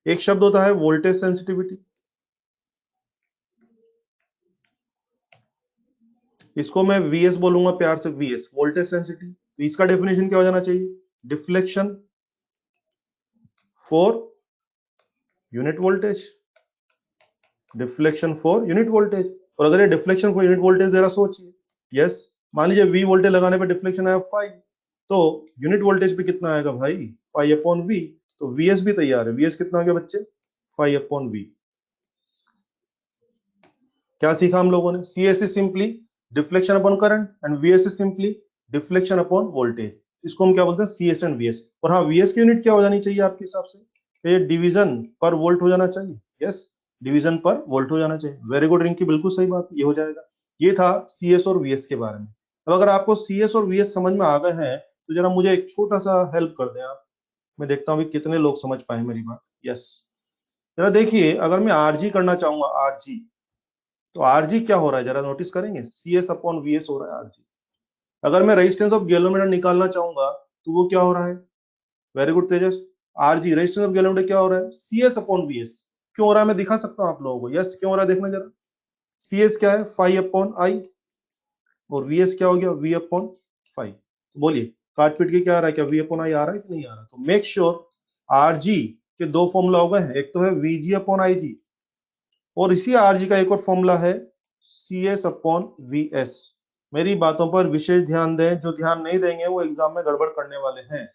एक शब्द होता है वोल्टेज सेंसिटिविटी, इसको मैं वीएस बोलूंगा प्यार से, वीएस वोल्टेज सेंसिटिव। तो इसका डेफिनेशन क्या हो जाना चाहिए? Deflection for unit voltage, deflection for unit voltage. और अगर ये डिफ्लेक्शन फॉर यूनिट वोल्टेज जरा सोचिए। यस, मान लीजिए वी वोल्टेज लगाने पे डिफ्लेक्शन आया 5, तो यूनिट वोल्टेज पे कितना आएगा भाई? 5/v। तो वीएस भी तैयार है। वीएस कितना आ गया बच्चे? 5/v। क्या सीखा हम लोगों ने? CS is simply deflection upon current and VS is simply deflection upon voltage. इसको हम क्या बोलते हैं? CS and VS. और हाँ, वीएस की यूनिट क्या हो जानी चाहिए आपके हिसाब से? ये डिवीजन पर वोल्ट हो जाना चाहिए। यस, डिवीजन पर वोल्ट हो जाना चाहिए। वेरी गुड रिंकी, बिल्कुल सही बात, ये हो जाएगा। ये था सीएस और वीएस के बारे में। अब अगर आपको सीएस और वीएस समझ में आ गए हैं तो जरा मुझे एक छोटा सा हेल्प कर दें आप। मैं देखता हूँ कितने लोग समझ पाए मेरी बात। यस, जरा देखिए, अगर मैं आरजी करना चाहूंगा, आरजी, तो आरजी क्या हो रहा है जरा नोटिस करेंगे? सीएस अपॉन वीएस हो रहा है आरजी। अगर मैं रेजिस्टेंस ऑफ गैलोमीटर निकालना चाहूंगा तो वो क्या हो रहा है? Very good Tejas. RG resistance of galvanometer क्या हो रहा है? CS upon VS. क्यों हो रहा है मैं दिखा सकता हूं आप लोगों को। यस, क्यों हो रहा है देखना जरा। सीएस क्या है? 5/i, और वीएस क्या हो गया? v/5। तो बोलिए, काट पीट के क्या आ रहा है? क्या v/i आ रहा है कि नहीं आ रहा? तो मेक श्योर आरजी के दो फॉर्मूला हो गए हैं, एक तो है vg/ig, और इसी आरजी का एक और फॉर्मूला है CS/VS। मेरी बातों पर विशेष ध्यान दें, जो ध्यान नहीं देंगे वो एग्जाम में गड़बड़ करने वाले हैं।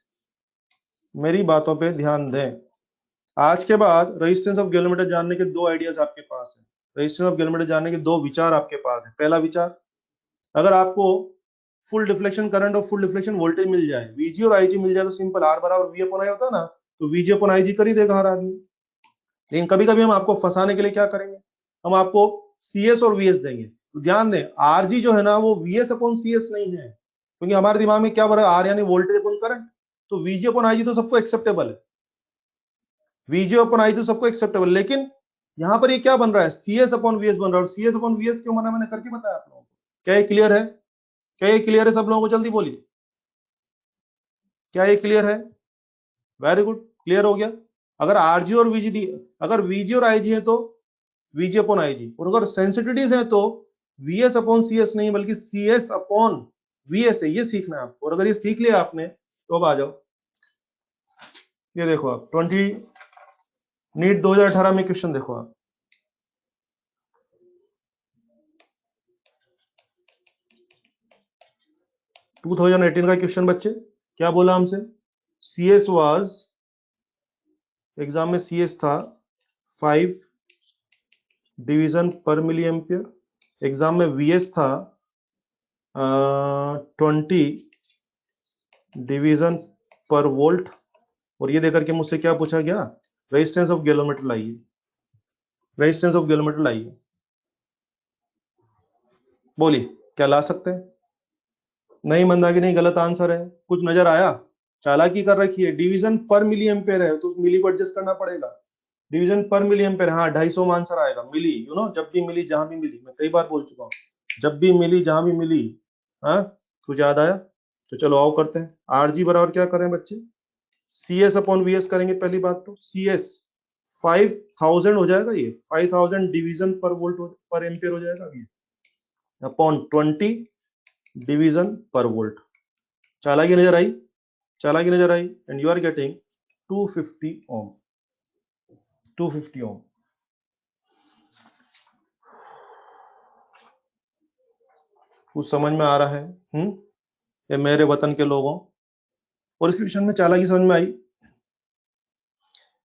मेरी बातों पे ध्यान दें। आज के बाद रेजिस्टेंस ऑफ गैलोमीटर जानने के दो आइडियाज आपके पास है। रेजिस्टेंस ऑफ गैलोमीटर जानने के दो विचार आपके पास है। पहला विचार, अगर आपको फुल डिफ्लेक्शन करंट और फुल डिफ्लेक्शन वोल्टेज मिल जाए, वीजी और आईजी मिल जाए, तो सिंपल आर बराबर वी अपॉन आई होता है ना, तो वीजी अपॉन आईजी कर ही देगा हर आदमी। लेकिन कभी कभी हम आपको फंसाने के लिए क्या करेंगे, हम आपको सीएस और वीएस देंगे। तो ध्यान दें, आरजी जो है ना वो वीएस अपॉन सीएस नहीं है, क्योंकि हमारे दिमाग में क्या भरा, आर यानी वोल्टेज अपॉन करंट, तो वीजी अपॉन आईजी तो सबको एक्सेप्टेबल है, वीजी अपॉन आईजी तो सबको एक्सेप्टेबल। लेकिन यहां पर ये क्या बन रहा है, सीएस अपॉन वीएस बन रहा है। सीएस अपॉन वीएस क्यों बना, मैंने करके बताया आप लोगों को। क्या ये क्लियर है? क्या ये क्लियर है सब लोगों को? जल्दी बोलिए, क्या ये क्लियर है? वेरी गुड, क्लियर हो गया। अगर आरजी और वीजी दी, अगर वीजी और आईजी है तो वीजी अपॉन आईजी, और अगर सेंसिटिविटीज है तो वीएस अपॉन सीएस नहीं बल्कि सीएस अपॉन वीएस है। ये सीखना है आपको, और अगर ये सीख लिया आपने तो अब आ जाओ, ये देखो आप 2018 में क्वेश्चन देखो आप, 2018 का क्वेश्चन बच्चे, क्या बोला हमसे, सीएस वाज, एग्जाम में सीएस था 5 डिवीजन पर मिली एम्पियर, एग्जाम में वीएस था 20 डिवीजन पर वोल्ट, और ये देकर के मुझसे क्या पूछा गया, रेजिस्टेंस ऑफ गैलोमीटर लाइए, रेजिस्टेंस ऑफ गैलोमीटर लाइए। बोलिए, क्या ला सकते हैं? नहीं मंदाकिनी, नहीं, गलत आंसर है। कुछ नजर आया? चालाकी कर रखी है, डिवीजन पर मिली एम्पेयर है तो उस मिली को एडजस्ट करना पड़ेगा। डिवीजन पर मिली एम्पेयर, हाँ 250 में आंसर आएगा। मिली, जब भी मिली जहां भी मिली, मैं कई बार बोल चुका हूँ, जब भी मिली जहां भी मिली। हाँ, कुछ याद आया? तो चलो आओ करते हैं। आरजी बराबर क्या करें बच्चे, C S upon V S करेंगे। पहली बात तो सी एस 5000 हो जाएगा, ये 5000 डिवीजन पर वोल्ट पर एम्पियर हो जाएगा ये, अपॉन 20 डिवीजन पर वोल्ट। चालाकी नजर आई? चालाकी नजर आई? एंड यू आर गेटिंग 250 ओम, 250 ओम। कुछ समझ में आ रहा है? ये मेरे वतन के लोगों, और इस क्वेश्चन में चालाकी समझ में आई।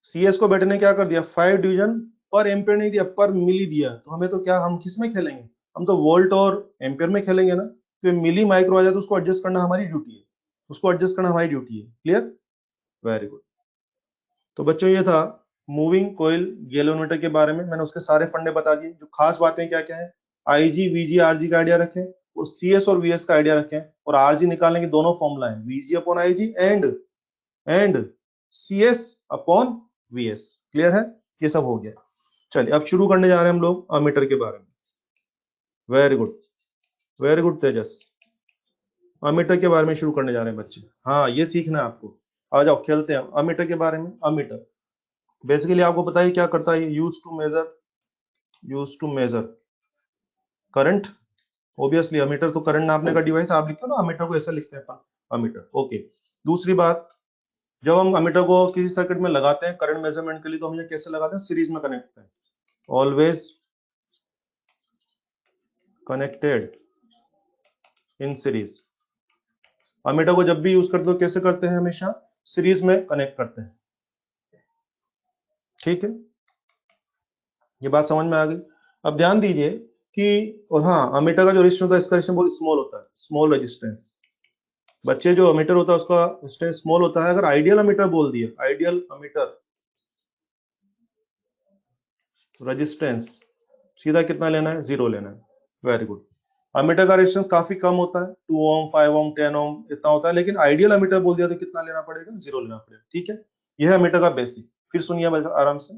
सीएस को बेटे ने क्या कर दिया, 5 डिवीजन पर एम्पियर नहीं दिया, पर मिली दिया। तो हमें तो क्या, हम किस में खेलेंगे, हम तो वोल्ट और एम्पियर में खेलेंगे ना। तो मिली माइक्रो आ जाए तो उसको एडजस्ट करना हमारी ड्यूटी है, उसको एडजस्ट करना हमारी ड्यूटी है। क्लियर? Very good. तो बच्चों ये था मूविंग कोयल गैल्वेनोमीटर के बारे में, मैंने उसके सारे फंडे बता दिए। जो खास बातें क्या क्या है, आईजी वीजी आरजी का आइडिया रखें, और सीएस और वीएस का आइडिया रखें, और आरजी निकालने के दोनों फॉर्मूला है, VG upon IG and CS upon VS. Clear है? ये सब हो गया। चलिए अब शुरू करने जा रहे हैं हम लोग अमीटर के बारे में। वेरी गुड, वेरी गुड तेजस, अमीटर के बारे में शुरू करने जा रहे हैं बच्चे। हाँ ये सीखना है आपको। आ जाओ खेलते हैं अमीटर के बारे में। अमीटर बेसिकली आपको पता है क्या करता है, use to measure current. Obviously ammeter तो करंट नापने का डिवाइस, आप लिखते हो ना अमीटर को, ऐसा लिखते हैं अपन, अमीटर। ओके, दूसरी बात, जब हम अमीटर को किसी सर्किट में लगाते हैं करंट मेजरमेंट के लिए, तो हम ये कैसे लगाते हैं, सीरीज में कनेक्ट करते हैं, always connected in series. Ammeter को जब भी यूज करते हो कैसे करते हैं, हमेशा सीरीज में कनेक्ट करते हैं। ठीक है, ये बात समझ में आ गई। अब ध्यान दीजिए कि, और हाँ अमीटर का जो रेजिस्टेंस होता है, इसका रेजिस्टेंस बहुत स्मॉल होता है, स्मॉल रेजिस्टेंस। बच्चे जो अमीटर होता है उसका रेजिस्टेंस स्मॉल होता है। अगर आइडियल अमीटर बोल दिया, आइडियल अमीटर रेजिस्टेंस सीधा कितना लेना है, 0 लेना है। Very good. अमीटर का रेजिस्टेंस काफी कम होता है, 2 ओम 5 ओम 10 ओम इतना होता है, लेकिन आइडियल अमीटर बोल दिया तो कितना लेना पड़ेगा, 0 लेना पड़ेगा। ठीक है, यह है अमीटर का बेसिक। फिर सुनिए आराम से,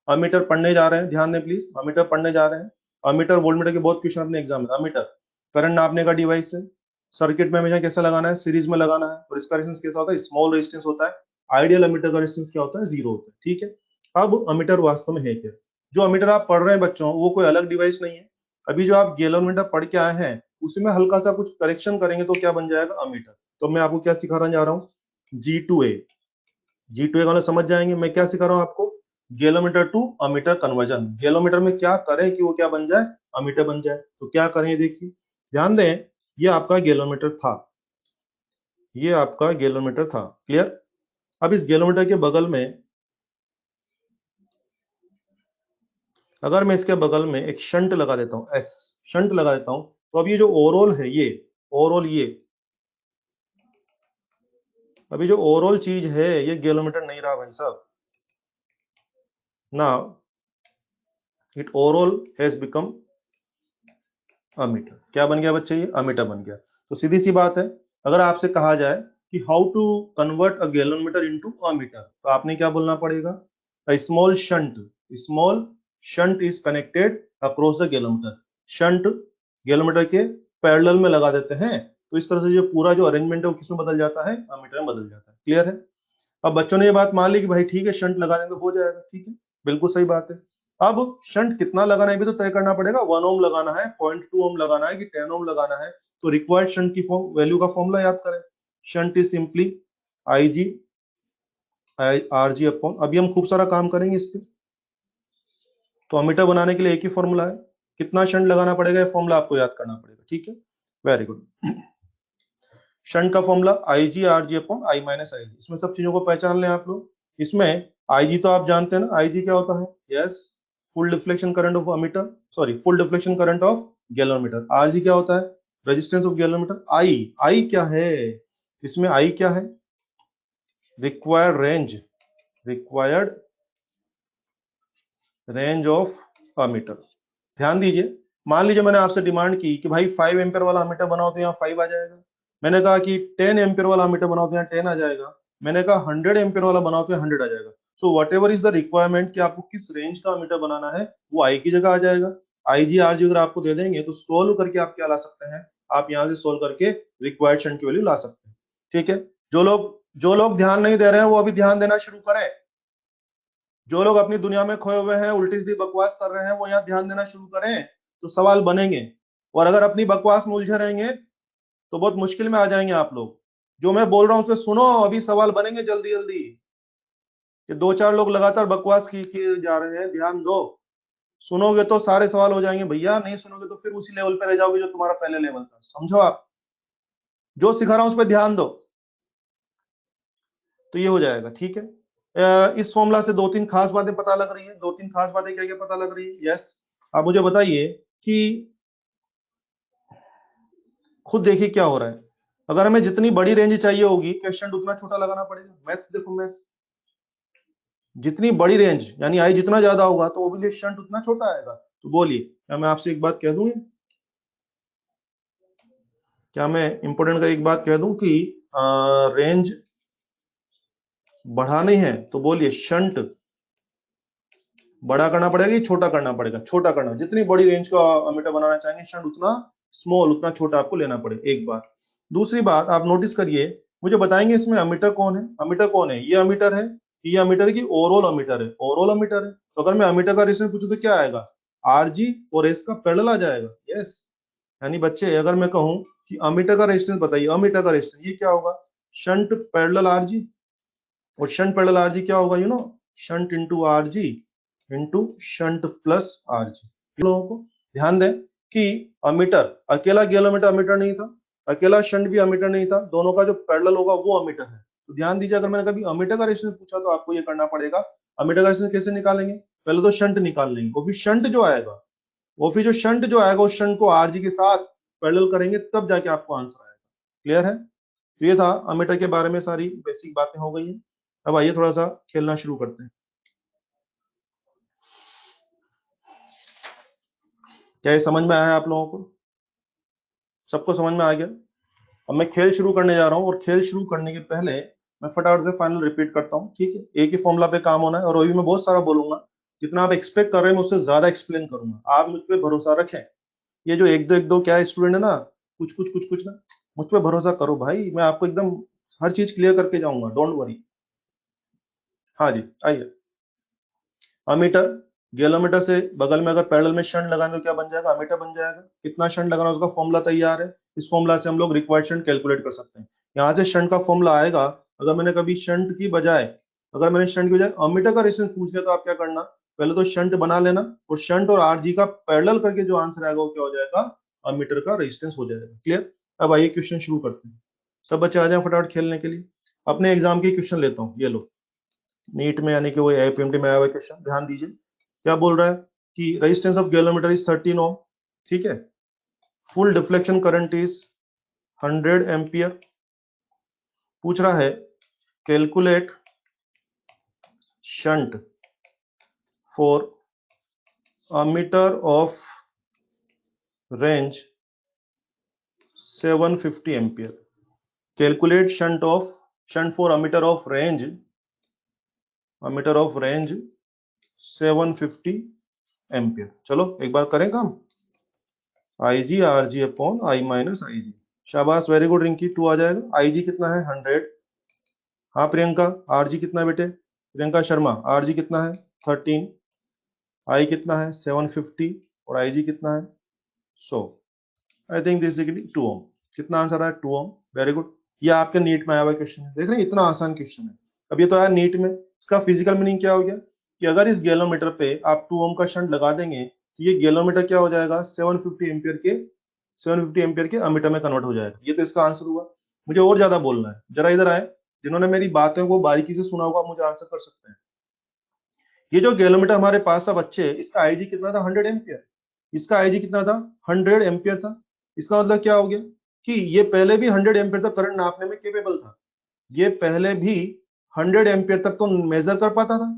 अमीटर पढ़ने जा रहे हैं, ध्यान दें प्लीज, अमीटर पढ़ने जा रहे हैं। अमीटर वोल्टमीटर के बहुत क्वेश्चन अपने एग्जाम में। अमीटर करंट नापने का डिवाइस है, सर्किट में हमेशा कैसा लगाना है, सीरीज में लगाना है, और इसका रेजिस्टेंस कैसा होता है, स्मॉल रेजिस्टेंस होता है। आइडियल अमीटर का रेजिस्टेंस क्या होता है, 0 होता है। ठीक है, अब अमीटर वास्तव में है क्या, जो अमीटर आप पढ़ रहे हैं बच्चों वो कोई अलग डिवाइस नहीं है। अभी जो आप गैलोमीटर पढ़ के आए हैं उसमें हल्का सा कुछ करेक्शन करेंगे तो क्या बन जाएगा, अमीटर। तो मैं आपको क्या सिखाने जा रहा हूँ, G2A। G2A का समझ जाएंगे, मैं क्या सिखा रहा हूँ आपको, galvanometer to ammeter conversion. Galvanometer में क्या करें कि वो क्या बन जाए, अमीटर बन जाए। तो क्या करें देखिए, ध्यान दें, ये आपका गैलोमीटर था, ये आपका गैलोमीटर था। क्लियर? अब इस गैलोमीटर के बगल में अगर मैं इसके बगल में एक शंट लगा देता हूं, एस शंट लगा देता हूं, तो अब ये जो ओवरऑल है, ये ओवरऑल ये अभी जो ओवरऑल चीज है ये गैलोमीटर नहीं रहा भाई साहब। Now it overall has become ammeter. क्या बन गया बच्चे? ये अमीटर बन गया। तो सीधी सी बात है, अगर आपसे कहा जाए कि how to convert a galvanometer into ammeter, तो आपने क्या बोलना पड़ेगा? A small shunt is connected across the galvanometer. Shunt galvanometer के पैरेलल में लगा देते हैं, तो इस तरह से जो पूरा जो अरेंजमेंट है वो किसमें बदल जाता है? अमीटर में बदल जाता है। क्लियर है? अब बच्चों ने ये बात मान ली कि भाई ठीक है शंट लगा देंगे हो जाएगा, ठीक है, बिल्कुल सही बात है। अब शंट कितना लगाना है भी तो तय करना पड़ेगा। 1 ओम लगाना है, 0.2 ओम लगाना है कि 10 ओम लगाना है, तो रिक्वायर्ड शंट की वैल्यू का फॉर्मूला याद करें। Shunt is simply I ji R ji upon, अभी हम खूब सारा काम करेंगे इस पे। तो अमीटर बनाने के लिए एक ही फॉर्मूला है, कितना शंट लगाना पड़ेगा ये फॉर्मूला आपको याद करना पड़ेगा। ठीक है, वेरी गुड। शंट का formula I ji R ji upon I minus I g. इसमें सब चीजों को पहचान लें आप लोग। इसमें आई जी तो आप जानते हैं ना, आई जी क्या होता है? Yes, full deflection current of ammeter, sorry full deflection current of galvanometer. R G क्या होता है? Resistance of galvanometer. आई क्या है इसमें? आई क्या है? Required range of ammeter. ध्यान दीजिए, मान लीजिए मैंने आपसे डिमांड की कि भाई 5 एम्पियर वाला अमीटर बनाओ तो यहाँ 5 आ जाएगा। मैंने कहा कि 10 एम्पियर वाला अमीटर बनाओ तो यहाँ 10 आ जाएगा। मैंने कहा 100 एम्पियर वाला बनाओ तो यहाँ 100 आ जाएगा। So what ever is the requirement कि आपको किस रेंज का अमीटर बनाना है, वो आई की जगह आ जाएगा। आई जी आर जी अगर आपको दे देंगे तो सोल्व करके आप क्या ला सकते हैं? आप यहाँ से सोल्व करके रिक्वायर्ड शंट की वैल्यू ला सकते हैं। ठीक है, जो लोग ध्यान नहीं दे रहे हैं वो अभी ध्यान देना शुरू करें। जो लोग अपनी दुनिया में खोए हुए हैं, उल्टी सीधी बकवास कर रहे हैं, वो यहाँ ध्यान देना शुरू करें, तो सवाल बनेंगे। और अगर अपनी बकवास में उलझे रहेंगे तो बहुत मुश्किल में आ जाएंगे आप लोग। जो मैं बोल रहा हूं उसमें सुनो, अभी सवाल बनेंगे जल्दी जल्दी। कि 2-4 लोग लगातार बकवास किए जा रहे हैं, ध्यान दो। सुनोगे तो सारे सवाल हो जाएंगे भैया, नहीं सुनोगे तो फिर उसी लेवल पे रह जाओगे जो तुम्हारा पहले लेवल था। समझो आप, जो सिखा रहा हूं उस पर ध्यान दो, तो ये हो जाएगा। ठीक है, इस फॉर्मूला से 2-3 खास बातें पता लग रही है। 2-3 खास बातें क्या क्या पता लग रही है? यस, आप मुझे बताइए कि खुद देखिए क्या हो रहा है। अगर हमें जितनी बड़ी रेंज चाहिए होगी, क्वेश्चन उतना छोटा लगाना पड़ेगा। मैथ्स देखो, मैथ्स जितनी बड़ी रेंज यानी आई जितना ज्यादा होगा तो ओबुलेशन उतना छोटा आएगा। तो बोलिए, क्या मैं आपसे एक बात कह दूं? क्या मैं इंपोर्टेंट का एक बात कह दूं कि रेंज बढ़ानी है तो बोलिए शंट बड़ा करना पड़ेगा कि छोटा करना पड़ेगा? छोटा करना। जितनी बड़ी रेंज का अमीटर बनाना चाहेंगे शंट उतना स्मॉल, उतना छोटा आपको लेना पड़ेगा। एक बात। दूसरी बात आप नोटिस करिए, मुझे बताएंगे इसमें अमीटर कौन है? अमीटर कौन है? ये अमीटर है, ये अमीटर की ओवरऑल अमीटर है, ओवरऑल अमीटर है। तो अगर मैं अमीटर का रेजिस्टेंस पूछूं तो क्या आएगा? आर जी और एस का पैरेलल आ जाएगा। यस, यानी बच्चे अगर मैं कहूं कि अमीटर का रेजिस्टेंस बताइए, अमीटर का रेजिस्टेंस ये क्या होगा? Shunt parallel R G. और शंट पैरेलल आर जी क्या होगा? Shunt into R G into shunt plus R जी। लोगों को ध्यान दें कि अमीटर अकेला गैलोमीटर अमीटर नहीं था, अकेला शंट भी अमीटर नहीं था, दोनों का जो पैरेलल होगा वो अमीटर है। तो ध्यान दीजिए, अगर मैंने कभी अमीटर का रेजिस्टेंस पूछा तो आपको ये करना पड़ेगा। अमीटर का रेजिस्टेंस कैसे निकालेंगे? पहले तो शंट निकाल लेंगे, और फिर शंट जो आएगा, उस शंट को आरजी के साथ पैरेलल करेंगे, तब जाके आपको आंसर आएगा। क्लियर है? तो ये था अमीटर के बारे में, सारी बेसिक बातें हो गई हैं। अब आइए थोड़ा सा खेलना शुरू करते हैं। क्या ये समझ में आया आप लोगों को? सबको समझ में आ गया? अब मैं खेल शुरू करने जा रहा हूँ, और खेल शुरू करने के पहले मैं फटाफट से फाइनल रिपीट करता हूँ। ठीक है, एक ही फॉर्मूला पे काम होना है, और अभी मैं बहुत सारा बोलूंगा। जितना आप एक्सपेक्ट कर रहे हैं मैं उससे ज्यादा एक्सप्लेन करूंगा, आप मुझ पर भरोसा रखें। ये जो एक दो क्या स्टूडेंट है ना, कुछ ना, मुझ पर भरोसा करो भाई, मैं आपको एकदम हर चीज क्लियर करके जाऊंगा, डोंट वरी। हाँ जी, आइए। अमीटर, गैलोमीटर से बगल में अगर पैरेलल में शंट लगाएं तो क्या बन जाएगा? अमीटर बन जाएगा। कितना शंट लगाना उसका फॉर्मूला तैयार है। इस फॉर्मूला से हम लोग रिक्वायर्ड शंट कैलकुलेट कर सकते हैं। यहाँ से शंट का फॉर्मूला आएगा। अगर मैंने कभी शंट की बजाय अगर मैंने शंट की बजाय अमीटर का रेजिस्टेंस पूछ लिया तो आप क्या करना? पहले तो शंट बना लेना, और शंट और आरजी का पैरेलल करके जो आंसर आएगा वो क्या हो जाएगा? अमीटर का रेजिस्टेंस हो जाएगा। क्लियर? अब आइए क्वेश्चन शुरू करते हैं। सब बच्चे आ जाए फटाफट खेलने के लिए। अपने एग्जाम की क्वेश्चन लेता हूँ, ये लो। नीट में यानी कि वो एपीएमटी में आया हुआ क्वेश्चन, ध्यान दीजिए। क्या बोल रहा है कि resistance of galvanometer is 13 ohm, ठीक है। Full deflection current is 100 ampere. पूछ रहा है calculate shunt for a meter of range 750 ampere. Calculate shunt for ammeter of range 750 ampere. चलो एक बार करें काम। I ji R ji upon I minus I g. शाबाश, वेरी गुड रिंकी, 2 आ जाएगा। आई जी कितना है 100। हाँ प्रियंका, आर जी कितना है बेटे? प्रियंका शर्मा, आर जी कितना है 13, आई कितना है 750 और आई जी कितना है 100। आई थिंक दिस इज 2 ओम। कितना आंसर है 2 ओम। Very good. ये आपके नीट में आया हुआ क्वेश्चन है, देख रहे हैं इतना आसान क्वेश्चन है। अब ये तो आया नीट में, इसका फिजिकल मीनिंग क्या हो गया कि अगर इस गैलोमीटर पे आप 2 ओम का शंट लगा देंगे तो ये गैलोमीटर क्या हो जाएगा 750 एम्पियर के अमीटर में कन्वर्ट हो जाएगा। ये तो इसका आंसर हुआ। मुझे और ज्यादा बोलना है, जरा इधर आए। जिन्होंने मेरी बातों को बारीकी से सुना होगा मुझे आंसर कर सकते हैं। ये जो गैलोमीटर हमारे पास था बच्चे, इसका आईजी कितना था 100 एम्पियर। इसका आईजी कितना था 100 एम्पियर था। इसका मतलब क्या हो गया कि ये पहले भी 100 एम्पियर तक करंट नापने में केपेबल था। ये पहले भी 100 एम्पियर तक तो मेजर कर पाता था।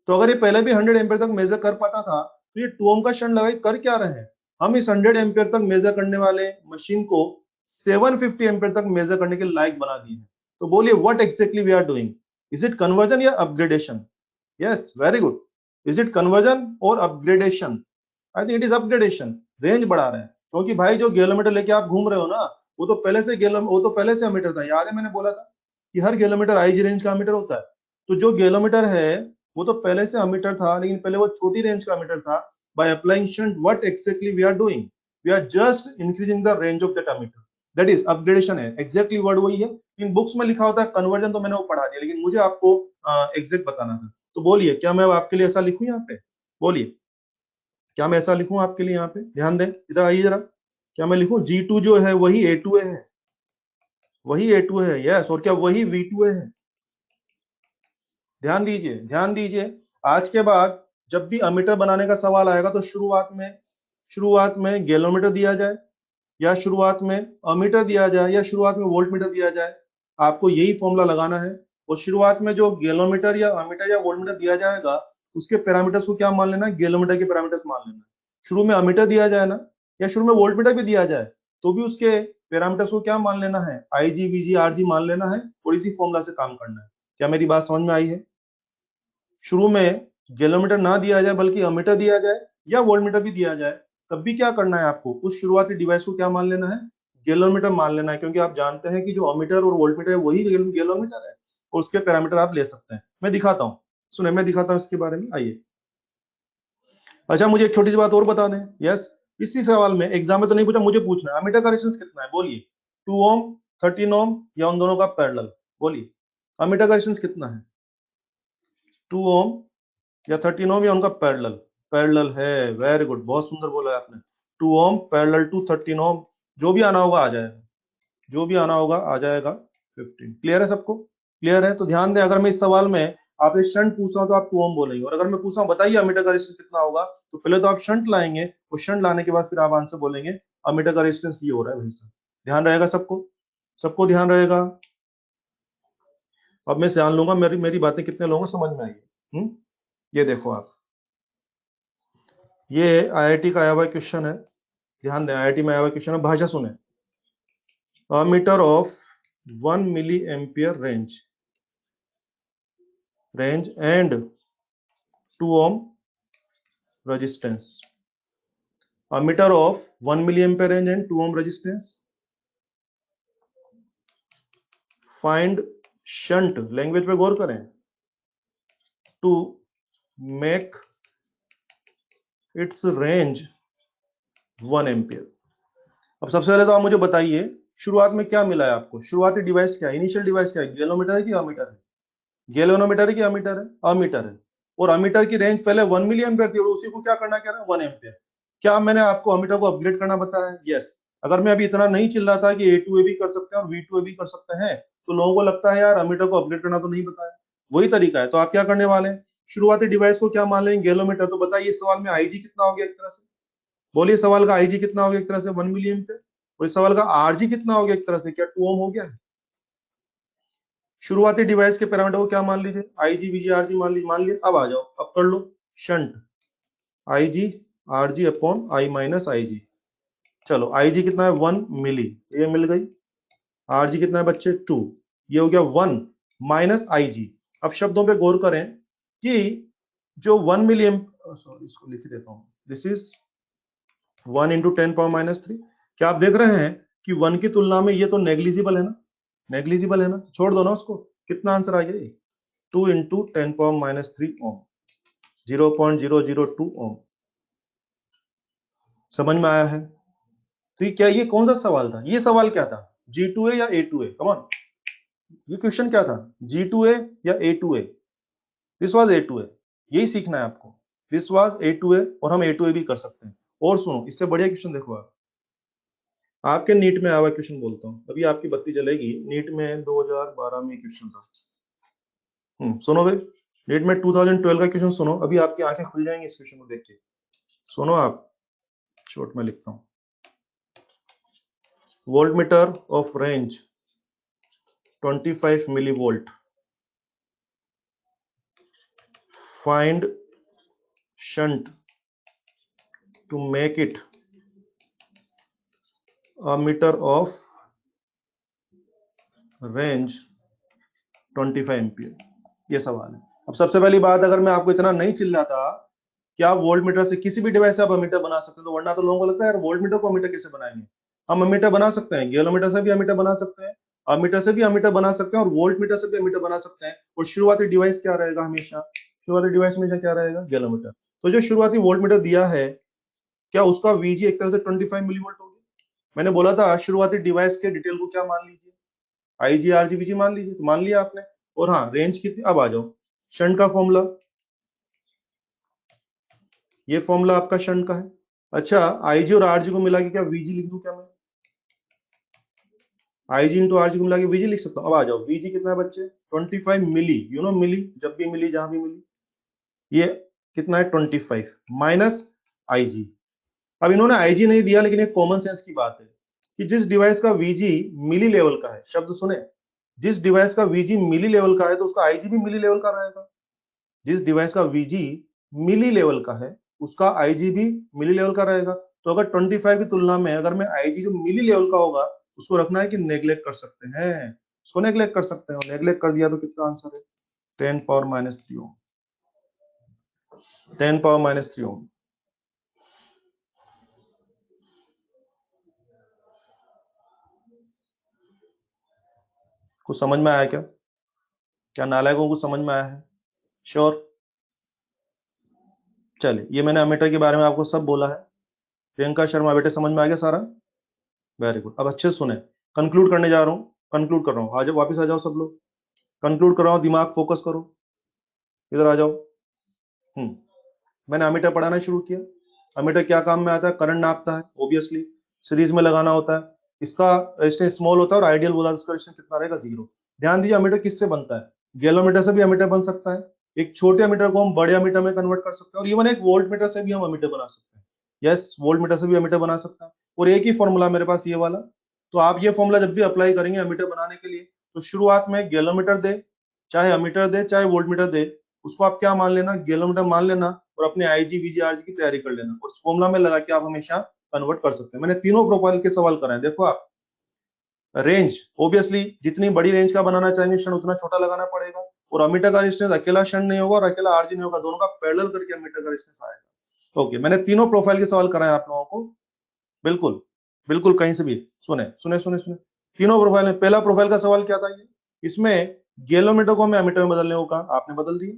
तो अगर ये पहले भी 100 एम्पियर तक मेजर कर पाता था तो ये 2 ओम का शंट लगाई कर क्या रहे हैं? हम इस 100 एम्पियर तक मेजर करने वाले मशीन को 750 एम्पियर तक मेजर करने के लायक बना दिए। तो बोलिए what exactly we are doing? Is it conversion या upgradation? Yes, very good. Is it conversion और upgradation? I think it is upgradation. Range बढ़ा रहे हैं, क्योंकि भाई जो गैलोमीटर लेके आप घूम रहे हो ना, वो तो पहले से अमीटर था। याद है मैंने बोला था कि हर गैलोमीटर आईजी रेंज का अमीटर होता है। तो जो गैलोमीटर है वो तो पहले से अमीटर था, लेकिन पहले वो छोटी रेंज का अमीटर था। By applying shunt what exactly we are doing? We are just increasing the range of that ammeter. That is upgradation है। एग्जैक्टली वर्ड वही है। इन बुक्स में लिखा होता है कन्वर्जन, तो मैंने वो पढ़ा दिया, लेकिन मुझे आपको एग्जैक्ट बताना था। तो बोलिए क्या मैं आपके लिए ऐसा लिखूं यहाँ पे? बोलिए क्या मैं ऐसा लिखूं आपके लिए? यहाँ पे ध्यान दें, इधर आइए जरा। क्या मैं लिखूं G2 जो है वही A2A है? वही A2 है, यस। और क्या वही V2A है? ध्यान दीजिए, ध्यान दीजिए। आज के बाद जब भी अमीटर बनाने का सवाल आएगा तो शुरुआत में गैलोमीटर दिया जाए, या शुरुआत में अमीटर दिया जाए, या शुरुआत में वोल्ट मीटर दिया जाए, आपको यही फॉर्मूला लगाना है। और शुरुआत में जो गैलोमीटर या अमीटर या वोल्ट मीटर दिया जाएगा उसके पैरामीटर्स को क्या मान लेना? गैलोमीटर के पैरामीटर्स मान लेना। शुरू में अमीटर दिया जाए ना, या शुरू में वोल्ट मीटर भी दिया जाए, तो भी उसके पैरामीटर्स को क्या मान लेना है? आईजी, वीजी, आरजी मान लेना है और इसी फॉर्मूला से काम करना है। क्या मेरी बात समझ में आई है? शुरू में गैलोमीटर ना दिया जाए बल्कि अमीटर दिया जाए या वोल्टमीटर भी दिया जाए, तब भी क्या करना है आपको? उस शुरुआती डिवाइस को क्या मान लेना है? गैलोमीटर मान लेना है, क्योंकि आप जानते हैं कि जो अमीटर और वोल्टमीटर है वही गैलोमीटर है और उसके पैरामीटर आप ले सकते हैं। मैं दिखाता हूँ, सुने मैं दिखाता हूँ इसके बारे में, आइए। अच्छा मुझे एक छोटी सी बात और बता दें। यस, इसी सवाल में एग्जाम में तो नहीं पूछा, मुझे पूछना है अमीटर का रेजिस्टेंस कितना है? बोलिए 2 ओम, 13 ओम या उन दोनों का पैरेलल? बोलिए अमीटर का रेजिस्टेंस कितना है? 2 ओम या 13 ओम या उनका पैरेलल? पैरेलल है, वेरी गुड, बहुत सुंदर बोला आपने। 2 ओम पैरेलल टू 13 ओम, जो भी आना होगा आ जाएगा, जो भी आना होगा आ जाएगा 15। क्लियर है सबको? क्लियर है? तो ध्यान दें, अगर मैं इस सवाल में आपसे शंट पूछ रहा हूं तो आप 2 ओम बोलेंगे, और अगर मैं पूछा हूं बताइए अमीटर का रेजिस्टेंस कितना होगा, तो पहले तो आप शंट लाएंगे और शंट लाने के बाद फिर आप आंसर बोलेंगे अमीटर का रेजिस्टेंस ये हो रहा है भाई साहब। ध्यान रहेगा सबको? सबको ध्यान रहेगा? अब मैं जान लूंगा मेरी मेरी बातें कितने लोगों को समझ में आई है। ये देखो आप, ये आईआईटी का आया हुआ क्वेश्चन है। ध्यान दें, आईआईटी में आया हुआ क्वेश्चन है, भाषा सुने। A meter of 1 milli ampere range and 2 ohm resistance. A meter of 1 milli ampere range and 2 ohm resistance. Find shunt, language पे गौर करें, to make its range 1 ampere. अब सबसे पहले तो आप मुझे बताइए शुरुआत में क्या मिला है आपको? शुरुआती डिवाइस क्या है? इनिशियल डिवाइस क्या है? गैलोमीटर है कि अमीटर है? गैलोनोमीटर है कि अमीटर है? अमीटर है। और अमीटर की रेंज पहले 1 मिली एम्पियर थी और उसी को क्या करना कह रहा है 1 एम्पियर। क्या मैंने आपको अमीटर को अपग्रेड करना बताया है? यस। अगर मैं अभी इतना नहीं चिल्ला था कि A2A भी कर सकते हैं और V2A भी कर सकते हैं, तो लोगों को लगता है यार अमीटर को अपग्रेड करना तो नहीं बताया। वही तरीका है। तो आप क्या करने वाले हैं? शुरुआती डिवाइस को क्या मान लेंगे, गैलोमीटर। तो बताइए सवाल में आईजी कितना हो गया एक तरह से, बोलिए सवाल का आईजी कितना हो गया एक तरह से 1 मिली एम्पियर, और इस सवाल का आरजी कितना हो गया एक तरह से, क्या 2 ओम हो गया है। शुरुआती डिवाइस के पैरामीटर को क्या मान लीजिए, आईजी वीजी आरजी मान लीजिए, अब आ जाओ, अब कर लो shunt, IG RG upon I minus IG. चलो आईजी कितना है 1 मिली, ये मिल गई। आरजी कितना है बच्चे 2, ये हो गया 1 माइनस आईजी। अब शब्दों पे गौर करें कि जो 1 मिली सॉरी इसको लिख देता हूं, दिस इज 1 इंटू 10⁻³ क्या आप देख रहे हैं कि 1 की तुलना में ये तो नेग्लिजिबल है ना, नेग्लिजिबल है ना, छोड़ दो ना उसको। कितना आंसर आ गया, 2 इंटू 10⁻³ ओम, 0.002 ओम। समझ में आया है। तो ये क्या, ये कौन सा सवाल था, ये सवाल क्या था, G2A या A2A, कम ऑन, ये क्वेश्चन क्या था, G2A या A2A, दिस वाज A2A, यही सीखना है आपको, दिस वाज A2A, और हम A2A भी कर सकते हैं। और सुनो इससे बढ़िया क्वेश्चन देखो, आप आपके नीट में आया हुआ क्वेश्चन बोलता हूँ, अभी आपकी बत्ती जलेगी, नीट में 2012 में क्वेश्चन था। सुनो भाई, नीट में 2012 का क्वेश्चन सुनो, अभी आपकी आंखें खुल जाएंगी इस क्वेश्चन को देख के। सुनो आप, शॉर्ट में लिखता हूँ, voltmeter of range 25 millivolt, find shunt to make it a meter of range 25 ampere, ये सवाल है। अब सबसे पहली बात, अगर मैं आपको इतना नहीं चिल्लाता कि आप वोल्ट मीटर से किसी भी डिवाइस से आप अमीटर बना सकते हैं, तो वरना तो लोगों को लगता है यार वोल्ट मीटर को अमीटर कैसे बनाएंगे। हम अमीटर बना सकते हैं, गैलोमीटर से भी अमीटर बना सकते हैं, अमीटर से भी अमीटर बना सकते हैं, और वोल्ट मीटर से भी अमीटर बना सकते हैं। और शुरुआती डिवाइस क्या रहेगा हमेशा, शुरुआती डिवाइस में क्या रहेगा, गैलोमीटर। तो जो शुरुआती वोल्ट मीटर दिया है, क्या उसका वीजी एक तरह से 25 मिलीवोल्ट हो गया। मैंने बोला था शुरुआती डिवाइस के डिटेल को क्या मान लीजिए, आईजी आरजी वीजी मान लीजिए, तो मान लिया आपने। और हाँ रेंज कितनी, अब आ जाओ शंट का फॉर्मूला, ये फॉर्मूला आपका शंट का है। अच्छा आईजी और आरजी को मिला के क्या वीजी लिख दूं क्या मैं, आईजी इंटू आरजी को मिला के वीजी लिख सकता हूं। अब आ जाओ वीजी कितना है बच्चे 25 मिली, यू नो मिली, जब भी मिली जहां भी मिली, ये कितना है 25 माइनस आईजी। अब इन्होंने आईजी नहीं दिया, लेकिन एक कॉमन सेंस की बात है कि जिस डिवाइस का वीजी मिली लेवल का है, शब्द सुने, जिस डिवाइस का वीजी मिली लेवल का है तो उसका आईजी भी मिली लेवल का रहेगा। जिस डिवाइस का वीजी मिली लेवल का है उसका आईजी भी मिली लेवल का रहेगा। तो अगर 25 की तुलना में अगर मैं आईजी जो मिली लेवल का होगा उसको रखना है कि नेग्लेक्ट कर सकते हैं, उसको नेग्लेक्ट कर सकते हैं, नेग्लेक्ट कर दिया तो कितना आंसर है 10⁻³ ओम, 10⁻³ ओम। कुछ समझ में आया क्या, क्या नालायकों को समझ में आया है, श्योर। चलिए ये मैंने अमीटर के बारे में आपको सब बोला है। प्रियंका शर्मा बेटे समझ में आ गया सारा, वेरी गुड। अब अच्छे से सुने, कंक्लूड करने जा रहा हूँ, कंक्लूड कर रहा हूँ, आ जाओ वापस आ जाओ सब लोग, कंक्लूड कर रहा हूँ, दिमाग फोकस करो, इधर आ जाओ। मैंने अमीटर पढ़ाना शुरू किया। अमीटर क्या काम में आता है, करंट नापता है, ऑब्वियसली सीरीज में लगाना होता है, इसका रेजिस्टेंस स्मॉल होता है, और आइडियल बोला उसका रेजिस्टेंस कितना रहेगा 0। ध्यान दीजिए अमीटर किससे बनता है, गैलोमीटर से भी अमीटर बन सकता है, एक छोटे अमीटर को हम बड़े अमीटर में कन्वर्ट कर सकते हैं, और इवन एक वोल्ट मीटर से भी हम अमीटर बना सकते हैं। यस वोल्ट मीटर से भी अमीटर बना सकता है, और एक ही फॉर्मूला मेरे पास ये वाला। तो आप ये फॉर्मूला जब भी अप्लाई करेंगे अमीटर बनाने के लिए, तो शुरुआत में गैलोमीटर दे चाहे अमीटर दे चाहे वोल्ट मीटर दे, उसको आप क्या मान लेना, गैलोमीटर मान लेना, और अपने आईजी वीजी आरजी की तैयारी कर लेना, और फॉर्मूला में लगा के आप हमेशा कन्वर्ट कर सकते हैं। मैंने तीनों प्रोफाइल के सवाल कराए, देखो आप रेंज ऑब्वियसली जितनी बड़ी रेंज का बनाना चाहेंगे क्षण उतना छोटा लगाना पड़ेगा, और अमीटर का रेजिस्टेंस अकेला क्षण नहीं होगा और अकेला आरजी नहीं होगा, दोनों का पैरेलल करके अमीटर का रेजिस्टेंस आएगा। ओके मैंने तीनों प्रोफाइल के सवाल कराए आप लोगों को, बिल्कुल बिल्कुल कहीं से भी सुने सुने सुने सुने। तीनों प्रोफाइल में पहला प्रोफाइल का सवाल क्या था, ये इसमें गैलोमीटर को हमें अमीटर में बदलने को कहा, आपने बदल दिया।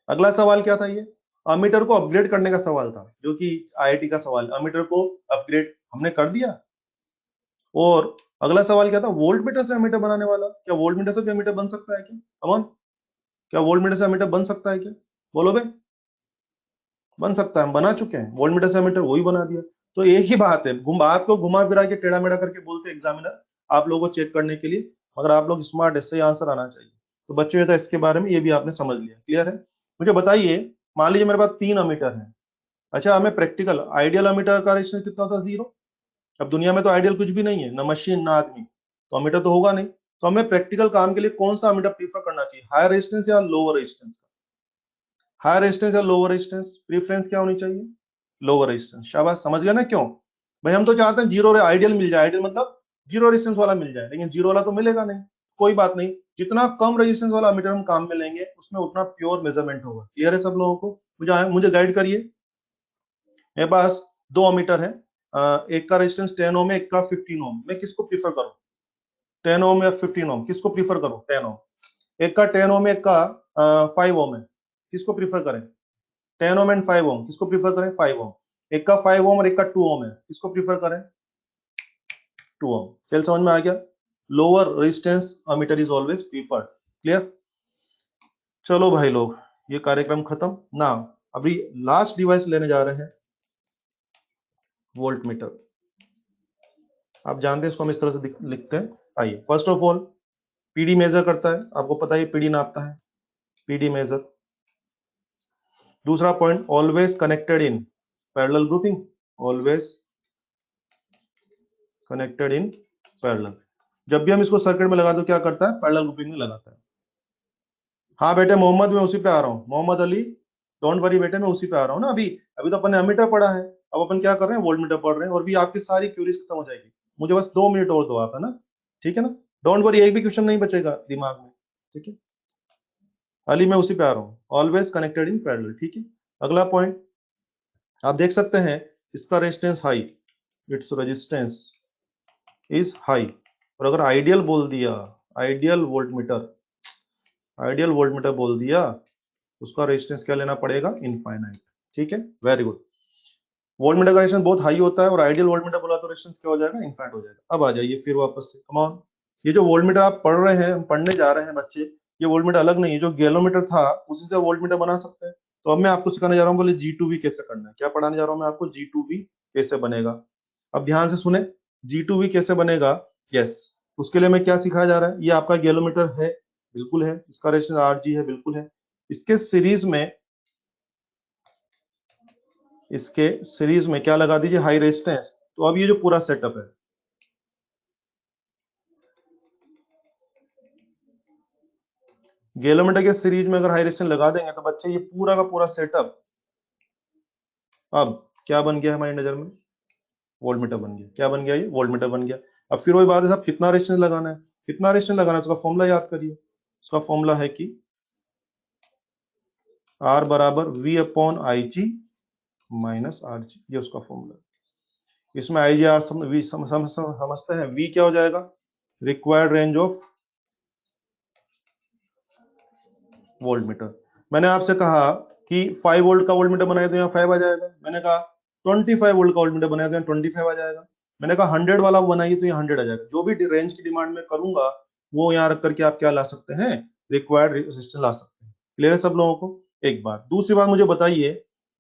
अगला सवाल क्या था, ये अमीटर को अपग्रेड करने का सवाल था, जो कि आईआईटी का सवाल, अमीटर को अपग्रेड हमने कर दिया। और अगला सवाल क्या था, वोल्ट मीटर से अमीटर बनाने वाला, क्या वोल्ट मीटर से भी अमीटर बन सकता है क्या, कमॉन, क्या वोल्ट मीटर से अमीटर बन सकता है क्या, बोलो भाई, बन सकता है, हम बना चुके हैं वोल्ट मीटर से अमीटर, वही बना दिया। तो एक ही बात है, बात को घुमा फिरा के टेढ़ा मेढ़ा करके बोलते एग्जामिनर आप लोगों को चेक करने के लिए, मगर आप लोग स्मार्ट है, सही आंसर आना चाहिए। तो बच्चों ये था इसके बारे में, ये भी आपने समझ लिया, क्लियर है। मुझे बताइए, मान लीजिए मेरे पास 3 अमीटर है। अच्छा, हमें प्रैक्टिकल आइडियल अमीटर का रेजिस्टेंस कितना था? 0। अब दुनिया में तो आइडियल कुछ भी नहीं है, ना मशीन ना आदमी, तो अमीटर तो होगा नहीं। तो हमें प्रैक्टिकल काम के लिए कौन सा अमीटर प्रीफर करना चाहिए, हायर रेजिस्टेंस या लोअर रेजिस्टेंस? हायर रेजिस्टेंस या लोअर रेजिस्टेंस? प्रीफरेंस क्या होनी चाहिए? Lower resistance. शाबाश, समझ गया ना क्यों? भाई हम तो चाहते हैं जीरो आइडियल मिल जाए, आइडियल मतलब जीरो रेजिस्टेंस वाला मिल जाए, लेकिन जीरो वाला तो मिलेगा नहीं। कोई बात नहीं, जितना कम रेजिस्टेंस वाला मीटर हम काम में लेंगे उसमें उतना प्योर मेजरमेंट होगा। क्लियर है सब लोगों को? मुझे गाइड करिए। मेरे पास 2 अमीटर है, एक का रेजिस्टेंस 10 ओम है, एक का 15 ओम। मैं किसको प्रीफर करूं, 10 ओम या 15 ओम? किसको प्रीफर करूं? 10 ओम। एक का 10 ओम है, एक का 5 ओम है, किसको प्रीफर करें? 10 ओम एंड 5 ओम, किसको प्रीफर करें? 5 ओम। एक का 5 ओम और एक का 2 ओम है, किसको प्रीफर करें? 2 ओम। खेल समझ में आ गया? Lower resistance ammeter is always preferred. Clear? चलो भाई लोग, ये कार्यक्रम खत्म ना। अभी लास्ट डिवाइस लेने जा रहे हैं, वोल्ट मीटर। आप जानते हैं इसको हम इस तरह से लिखते हैं। आइए, first of all PD measure करता है, आपको पता है पीडी नापता है, पीडी मेजर। दूसरा point, always connected in parallel grouping, always connected in parallel. जब भी हम इसको सर्किट में लगा दो क्या करता है? पैरेलल ग्रुपिंग में लगाता है। हाँ बेटे मोहम्मद, मैं उसी पे आ रहा हूँ, मोहम्मद अली, डोंट वरी बेटे, मैं उसी पे आ रहा हूँ ना। अभी अभी तो अपन ने अमीटर पढ़ा है, अब अपन क्या कर रहे हैं? वोल्ट मीटर पढ़ रहे हैं, और भी आपकी सारी क्यूरीज खत्म हो जाएगी। मुझे बस 2 मिनट और दो आप, है ना? ठीक है ना? डोंट वरी, एक भी क्वेश्चन नहीं बचेगा दिमाग में। ठीक है अली, मैं उसी पे आ रहा हूँ, ऑलवेज कनेक्टेड इन पैरेलल। ठीक है, अगला पॉइंट आप देख सकते हैं, इसका resistance high, its resistance is high. और अगर आइडियल बोल दिया, ideal volt meter, ideal volt meter बोल दिया, उसका रेजिस्टेंस क्या लेना पड़ेगा? इनफाइनाइट। ठीक है, वेरी गुड। वोल्ट मीटर का रेजिस्टेंस बहुत हाई होता है, और आइडियल वोल्ट मीटर बोला तो रेजिस्टेंस क्या हो जाएगा? इनफाइनाइट हो जाएगा। अब आ जाइए फिर वापस से, कम ऑन। ये जो वोल्ट मीटर आप पढ़ रहे हैं, हम पढ़ने जा रहे हैं बच्चे, ये वोल्ट मीटर अलग नहीं है, जो गैलोमीटर था उसी से वोल्ट मीटर बना सकते हैं। तो अब मैं आपको सिखाने जा रहा हूँ, बोले G2V कैसे करना है। क्या पढ़ाने जा रहा हूँ मैं आपको? G2V कैसे बनेगा। अब ध्यान से सुने, G2V कैसे बनेगा। यस, उसके लिए मैं क्या सिखाया जा रहा है? ये आपका गैलोमीटर है, बिल्कुल है, इसका रेजिस्टेंस RG है, बिल्कुल है। इसके सीरीज में, इसके सीरीज में क्या लगा दीजिए? High resistance. तो अब ये जो पूरा सेटअप है, गैलोमीटर के सीरीज में अगर हाई रेजिस्टेंस लगा देंगे तो बच्चे ये पूरा का पूरा सेटअप अब क्या बन गया हमारी नजर में? वोल्ट मीटर बन गया। क्या बन गया? ये वोल्ट मीटर बन गया। अब फिर वही बात है साहब, कितना रेजिस्टेंस लगाना है? कितना रेजिस्टेंस लगाना है उसका फॉर्मूला याद करिए। उसका फॉर्मूला है कि R बराबर V upon IG minus RG, ये उसका फॉर्मूला। इसमें IG R समझते हैं। V क्या हो जाएगा? Required range of volt meter. मैंने आपसे कहा कि 5 वोल्ट का वोल्ट मीटर बनाए तो यहाँ 5 आ जाएगा। मैंने कहा 25 वोल्ट का वोल्ट मीटर बनाए तो यहाँ 25 आ जाएगा। मैंने कहा 100 वाला बनाइए तो यहाँ 100 आ जाएगा। जो भी रेंज की डिमांड में करूंगा वो यहाँ रख करके आप क्या ला सकते हैं? रिक्वायर्ड रेजिस्टेंस ला सकते हैं। क्लियर है सब लोगों को? एक बात। दूसरी बात मुझे बताइए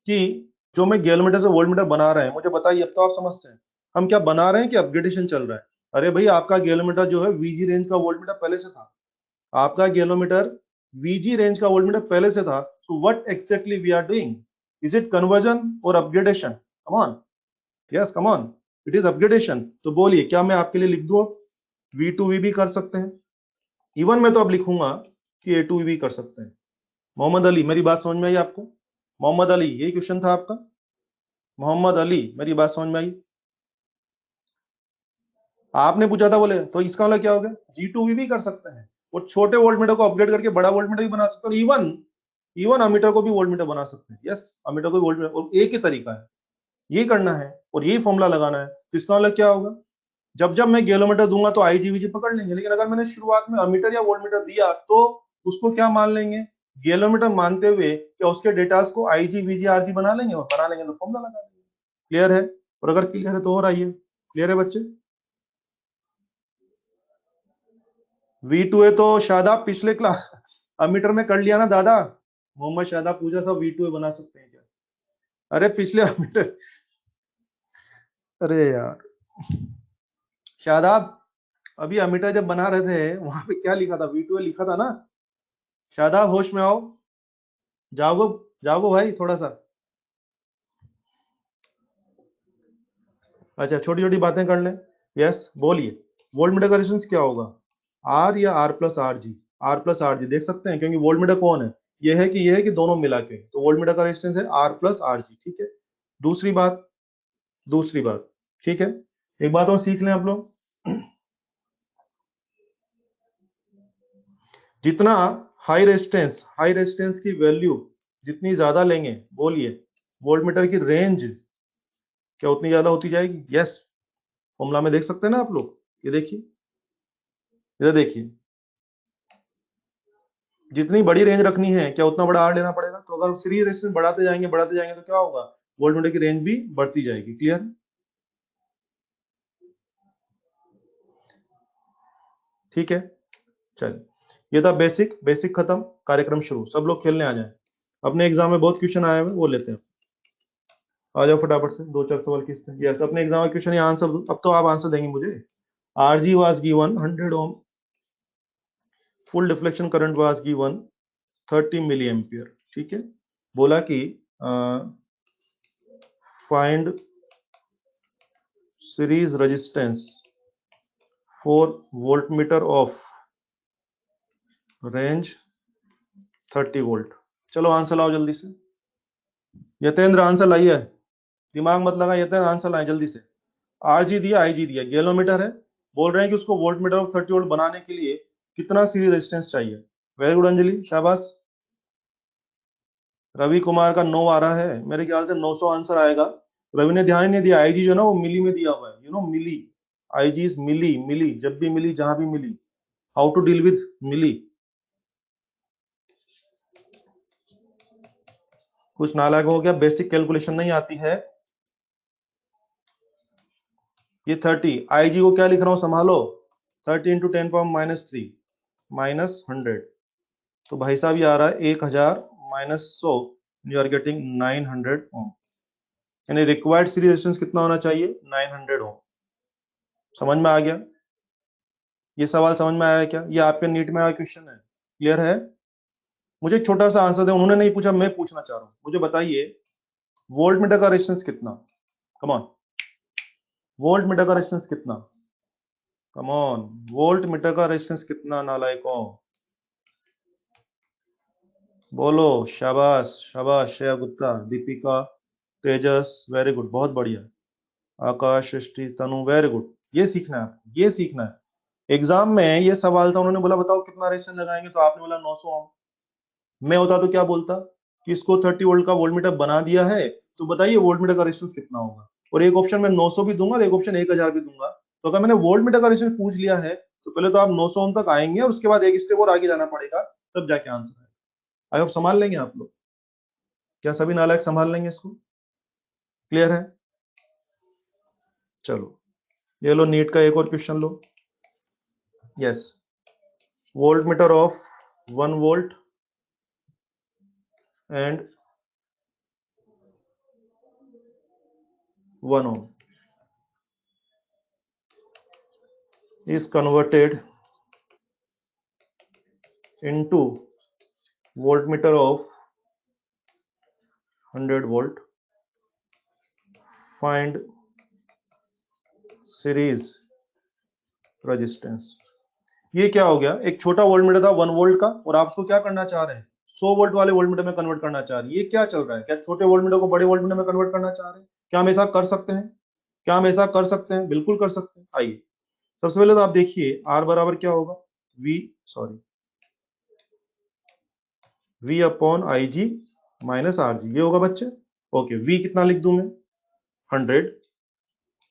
कि जो मैं गैलोमीटर से वोल्ट मीटर बना रहे हैं, मुझे बताइए, अब तो आप समझते हैं हम क्या बना रहे हैं कि अपग्रेडेशन चल रहा है। अरे भाई, आपका गैलोमीटर जो है VG रेंज का वोल्ट मीटर पहले से था। आपका गैलोमीटर VG रेंज का वोल्ट मीटर पहले से था। So what exactly we are doing? Is it conversion और upgradation? Come on, yes come on, it is upgradation. तो बोलिए, क्या मैं आपके लिए लिख दूं अब V2V भी कर सकते हैं? इवन मैं तो अब लिखूंगा कि A2V भी कर सकते हैं। मोहम्मद अली, मेरी बात समझ में आई आपको? मोहम्मद अली, यही क्वेश्चन था आपका? मोहम्मद अली, मेरी बात समझ में आई? आपने पूछा था बोले, तो इसका मतलब क्या हो गया? G2V भी कर सकते हैं, और छोटे वोल्ट मीटर को अपग्रेड करके बड़ा वोल्ट मीटर भी बना सकते हैं। इवन इवन अमीटर को भी वोल्ट मीटर बना सकते हैं। यस, अमीटर को भी वोल्ट मीटर, और एक ही तरीका है, ये करना है और यही फॉर्मूला लगाना है। तो इसका मतलब क्या होगा? जब जब मैं गैलोमीटर दूंगा तो IGVG पकड़ लेंगे, लेकिन अगर मैंने शुरुआत में अमीटर या वोल्ट मीटर दिया तो उसको क्या मान लेंगे? गैलोमीटर मानते हुए क्या उसके डेटास को IGVG RG बना लेंगे, और बना लेंगे तो फॉर्मूला लगा देंगे। क्लियर है? और अगर क्लियर है तो और आइए। क्लियर है बच्चे? V2A तो शादाब पिछले क्लास अमीटर में कर लिया ना दादा। मोहम्मद शादाब पूछा सब V2A बना सकते हैं क्या? अरे पिछले अमीटर, अरे यार शादाब, अभी अमीटर जब बना रहे थे वहां पे क्या लिखा था? V2A लिखा था ना? शादाब होश में आओ, जागो जागो भाई थोड़ा सा। अच्छा छोटी छोटी बातें कर लें। यस बोलिए, वोल्ट मीटर का रेजिस्टेंस क्या होगा, आर या R plus R G. R plus R G देख सकते हैं क्योंकि वोल्ट मीटर कौन है, ये है कि दोनों मिला के, तो वोल्ट मीटर का रेजिस्टेंस है आर प्लस आर जी। ठीक है, दूसरी बात, दूसरी बात, ठीक है, एक बात और सीख लें आप लोग, जितना हाई रेजिस्टेंस की वैल्यू जितनी ज्यादा लेंगे, बोलिए वोल्ट मीटर की रेंज क्या उतनी ज्यादा होती जाएगी। यस, फॉर्मूला में देख सकते हैं ना आप लोग, ये देखिए, इधर देखिए, जितनी बड़ी रेंज रखनी है क्या उतना बड़ा आर लेना पड़ेगा, तो अगर सीरीज रेजिस्टेंस बढ़ाते जाएंगे तो क्या होगा, वोल्ट मीटर की रेंज भी बढ़ती जाएगी। क्लियर, ठीक है, चलिए ये था बेसिक, बेसिक खत्म, कार्यक्रम शुरू, सब लोग खेलने आ जाए। अपने एग्जाम में बहुत क्वेश्चन आए हुए वो लेते हैं, आ जाओ फटाफट से, दो चार सवाल किसते हैं। यस, अपने एग्जाम में क्वेश्चन या आंसर, अब तो आप आंसर देंगे मुझे। RG was given 100 ohm, full deflection current was given 30 milli ampere. ठीक है, बोला कि find series resistance for voltmeter of range 30 volt. चलो आंसर लाओ जल्दी से, यतेंद्र आंसर लाइए, दिमाग मत लगा, यतेंद्र आंसर लाए जल्दी से। आरजी दिया, आईजी दिया, गैलोमीटर है, बोल रहे हैं कि उसको वोल्ट मीटर ऑफ 30 वोल्ट बनाने के लिए कितना सीरीज रेजिस्टेंस चाहिए। वेरी गुड अंजलि, शाबाश। रवि कुमार का 9 आ रहा है, मेरे ख्याल से 900 आंसर आएगा। रवि ने ध्यान ही नहीं दिया, आईजी जो है ना वो मिली में दिया हुआ है, मिली, आईजी इज मिली, मिली जब भी मिली जहां भी मिली, हाउ टू डील विथ मिली। कुछ नालायक हो गया, बेसिक कैलकुलेशन नहीं आती है। ये 30, आईजी को क्या लिख रहा हूं संभालो, 30 इंटू 10⁻³ माइनस 100, तो भाई साहब ये आ रहा है 1000 माइनस 100, यू आर गेटिंग 900 ओम, यानी रिक्वायर्ड सीरीज रेजिस्टेंस कितना होना चाहिए, 900 ओम। समझ में आ गया, ये सवाल समझ में आया क्या, ये आपके नीट में आया क्वेश्चन है, क्लियर है। मुझे एक छोटा सा आंसर दे, उन्होंने नहीं पूछा, मैं पूछना चाह रहा हूं, मुझे बताइए वोल्ट मीटर का रेजिस्टेंस कितना, कम ऑन, वोल्ट मीटर का रेजिस्टेंस कितना, कम ऑन, वोल्ट मीटर का रेजिस्टेंस कितना नालायकों, बोलो, शाबाश शाबाश, श्रेया गुप्ता, दीपिका, तेजस, वेरी गुड, बहुत बढ़िया, आकाश, सृष्टि, तनु, वेरी गुड। ये सीखना है आपको, ये सीखना है। एग्जाम में ये सवाल था, उन्होंने बोला बताओ कितना रेजिस्टेंस लगाएंगे, तो आपने बोला 900 ओम। मैं होता तो क्या बोलता कि इसको 30 वोल्ट का वोल्टमीटर बना दिया है, तो बताइए वोल्टमीटर का रेजिस्टेंस कितना होगा, और एक ऑप्शन में 900 भी दूंगा, एक ऑप्शन 1000 भी दूंगा। तो अगर मैंने वोल्टमीटर का रेजिस्टेंस पूछ लिया है तो पहले तो आप 900 ओम तक आएंगे और उसके बाद एक स्टेप और आगे जाना पड़ेगा, तब जाके आंसर है। आई होप संभाल लेंगे आप लोग, क्या सभी नालायक संभाल लेंगे इसको, क्लियर है। चलो ये लो, नीट का एक और question low. Yes, voltmeter of 1 volt and 1 ohm is converted into voltmeter of 100 volt. Find series resistance। ये क्या हो गया, एक छोटा वोल्टमीटर था 1 वोल्ट का, और आप उसको क्या करना चाह रहे हैं, 100 वोल्ट वाले वोल्टमीटर में कन्वर्ट करना चाह रहे हैं। ये क्या चल रहा है, क्या छोटे वोल्टमीटर को बड़े वोल्टमीटर में कन्वर्ट करना चाह रहे हैं, क्या हम ऐसा कर सकते हैं, क्या हम ऐसा कर सकते हैं, बिल्कुल कर सकते हैं। आइए सबसे पहले तो आप देखिए आर बराबर क्या होगा, V, sorry, V upon I G minus R G, ये होगा बच्चे। ओके, वी कितना लिख दूं मैं, 100,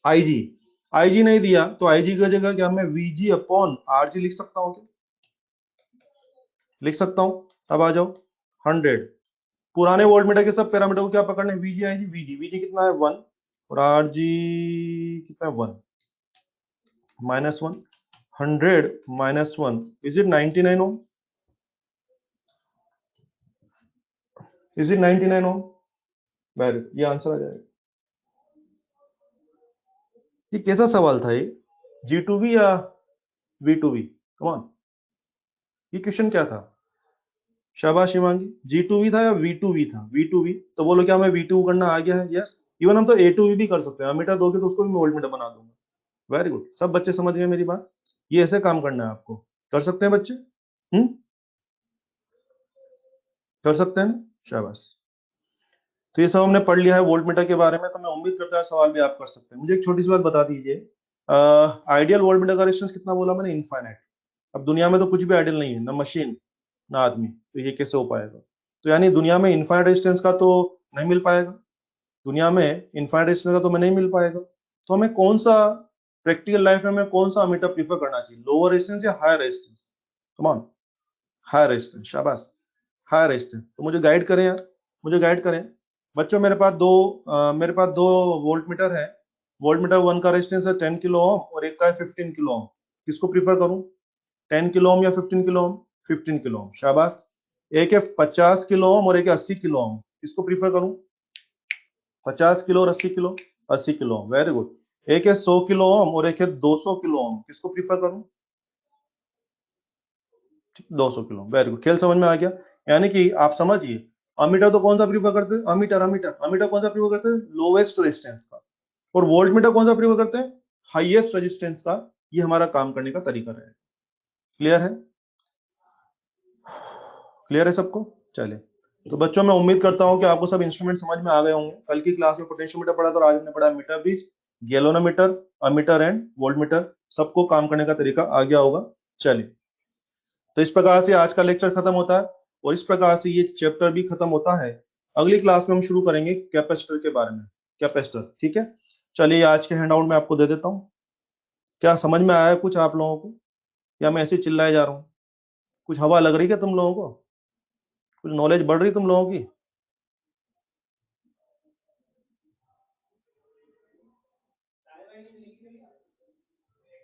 आईजी, आईजी नहीं दिया तो आईजी की जगह क्या मैं वीजी अपॉन आरजी लिख सकता हूं क्या, लिख सकता हूं। अब आ जाओ 100, पुराने वोल्टमीटर के सब पैरामीटर को क्या पकड़ने, वीजी आईजी, वीजी वीजी कितना है 1, और आरजी कितना है 1, -1, 100 -1, is it 99 ohm, is it 99 ohm, very, ये आंसर आ जाएगा। ये कैसा सवाल था ये, G2V या V2V, कम ऑन, ये क्वेश्चन क्या था, शाबाश शिवांगी, G2V था या V2V था? V2V, तो बोलो क्या हमें V2 करना आ गया है? यस। इवन हम तो A2V भी कर सकते हैं, अमीटर दोगे तो उसको भी मैं वोल्ट मीटर बना दूंगा। वेरी गुड, सब बच्चे समझ गए मेरी बात? ये ऐसे काम करना है आपको, कर सकते हैं बच्चे? कर सकते हैं ना? शाबाश। तो ये सब हमने पढ़ लिया है वोल्ट मीटर के बारे में, तो मैं उम्मीद करता हूँ सवाल भी आप कर सकते हैं। मुझे एक छोटी सी बात बता दीजिए, आइडियल वोल्ट मीटर का रेजिस्टेंस कितना बोला मैंने? इनफाइनाइट। अब दुनिया में तो कुछ भी आइडियल नहीं है, ना मशीन ना आदमी, तो ये कैसे हो पाएगा? तो यानी दुनिया में इनफाइनाइट रेजिस्टेंस का तो नहीं मिल पाएगा, दुनिया में इनफाइनाइट रेजिस्टेंस का तो मैं नहीं मिल पाएगा। तो हमें कौन सा प्रैक्टिकल लाइफ में हमें कौन सा मीटर प्रीफर करना चाहिए, लोअर रेजिस्टेंस या higher resistance? Come on, higher resistance, शाबाश, हायर रेजिस्टेंस। तो मुझे गाइड करें यार, मुझे गाइड करें बच्चों। मेरे पास दो वोल्ट मीटर है। वोल्ट मीटर वन का रेजिस्टेंस है 10 किलो ओम और एक का है 15 किलो ओम। किसको प्रीफर करूं, 10 किलो ओम या 15 किलो ओम? 15 किलो ओम, शाबाश। एक है 50 किलो ओम और एक है 80 किलो ओम, किसको प्रीफर करूं? 50 किलो और 80 kilo? 80 kilo ohm, very good. एक है 100 किलो ओम और एक है 200 किलो ओम, किसको प्रीफर करूं? 200 किलो, वेरी गुड। खेल समझ में आ गया? यानी कि आप समझिए, अमीटर तो कौन सा प्रीफर करते हैं? अमीटर अमीटर अमीटर कौन सा प्रीफर करते हैं? लोवेस्ट रेजिस्टेंस का। और वोल्ट मीटर कौन सा प्रीफर करते हैं? हाईएस्ट रेजिस्टेंस का। ये हमारा काम करने का तरीका है। क्लियर है? क्लियर है सबको? चलिए, तो बच्चों मैं उम्मीद करता हूं कि आपको सब इंस्ट्रूमेंट समझ में आ गए होंगे। कल की क्लास में पोटेंशियोमीटर पढ़ा था और आज हमने पढ़ा meter bridge, galvanometer, ammeter and voltmeter. सबको काम करने का तरीका आ गया होगा। चलिए, तो इस प्रकार से आज का लेक्चर खत्म होता है और इस प्रकार से ये चैप्टर भी खत्म होता है। अगली क्लास में हम शुरू करेंगे कैपेसिटर के बारे में। कैपेसिटर, ठीक है। चलिए, आज के हैंडआउट में आपको दे देता हूँ। क्या समझ में आया कुछ आप लोगों को, या मैं ऐसे चिल्लाए जा रहा हूँ? कुछ हवा लग रही है तुम लोगों को? कुछ नॉलेज बढ़ रही तुम लोगों की?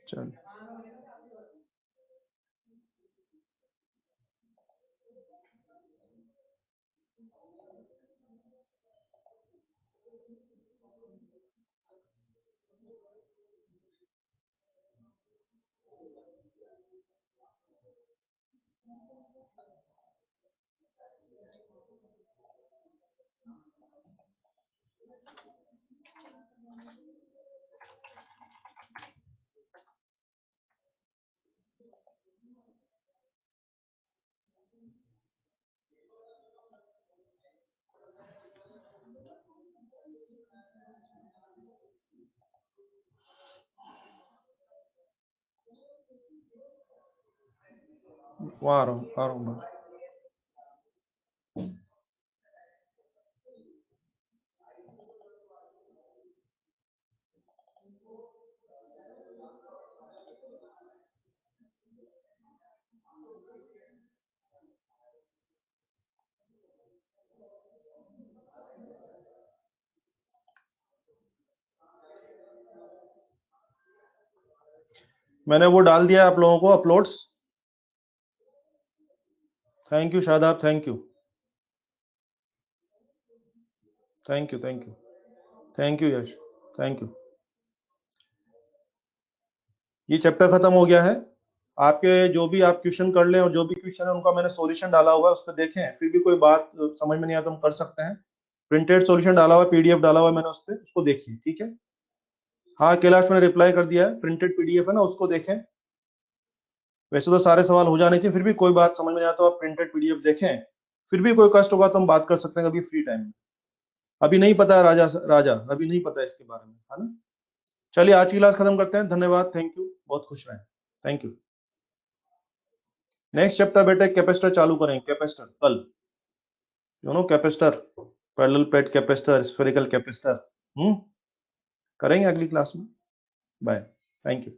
चल, वहां आ रहा हूँ। मैंने वो डाल दिया आप लोगों को uploads. Thank you Shadab, thank you, thank you, thank you, thank you Yash, thank you. ये चैप्टर खत्म हो गया है। आपके जो भी आप क्वेश्चन कर लें और जो भी क्वेश्चन है उनका मैंने सॉल्यूशन डाला हुआ है, उस पर देखें। फिर भी कोई बात समझ में नहीं आया तो हम कर सकते हैं। प्रिंटेड सॉल्यूशन डाला हुआ है, पीडीएफ डाला हुआ है मैंने उस पर, उसको देखिए, ठीक है। हाँ कैलाश, मैंने रिप्लाई कर दिया है, प्रिंटेड पीडीएफ है ना, उसको देखें। वैसे तो सारे सवाल हो जाने चाहिए, फिर भी कोई बात समझ में नहीं आया तो आप प्रिंटेड पीडीएफ देखें। फिर भी कोई कष्ट होगा तो हम बात कर सकते हैं कभी फ्री टाइम में। अभी नहीं पता है राजा, राजा अभी नहीं पता है इसके बारे में, है ना। चलिए, आज की क्लास खत्म करते हैं। धन्यवाद, थैंक यू, बहुत खुश रहें। Thank you. नेक्स्ट चैप्टर बेटे कैपेसिटर चालू करेंगे, कैपेसिटर कल। You know capacitor, parallel plate capacitor, spherical capacitor. करेंगे अगली क्लास में। Bye, thank you.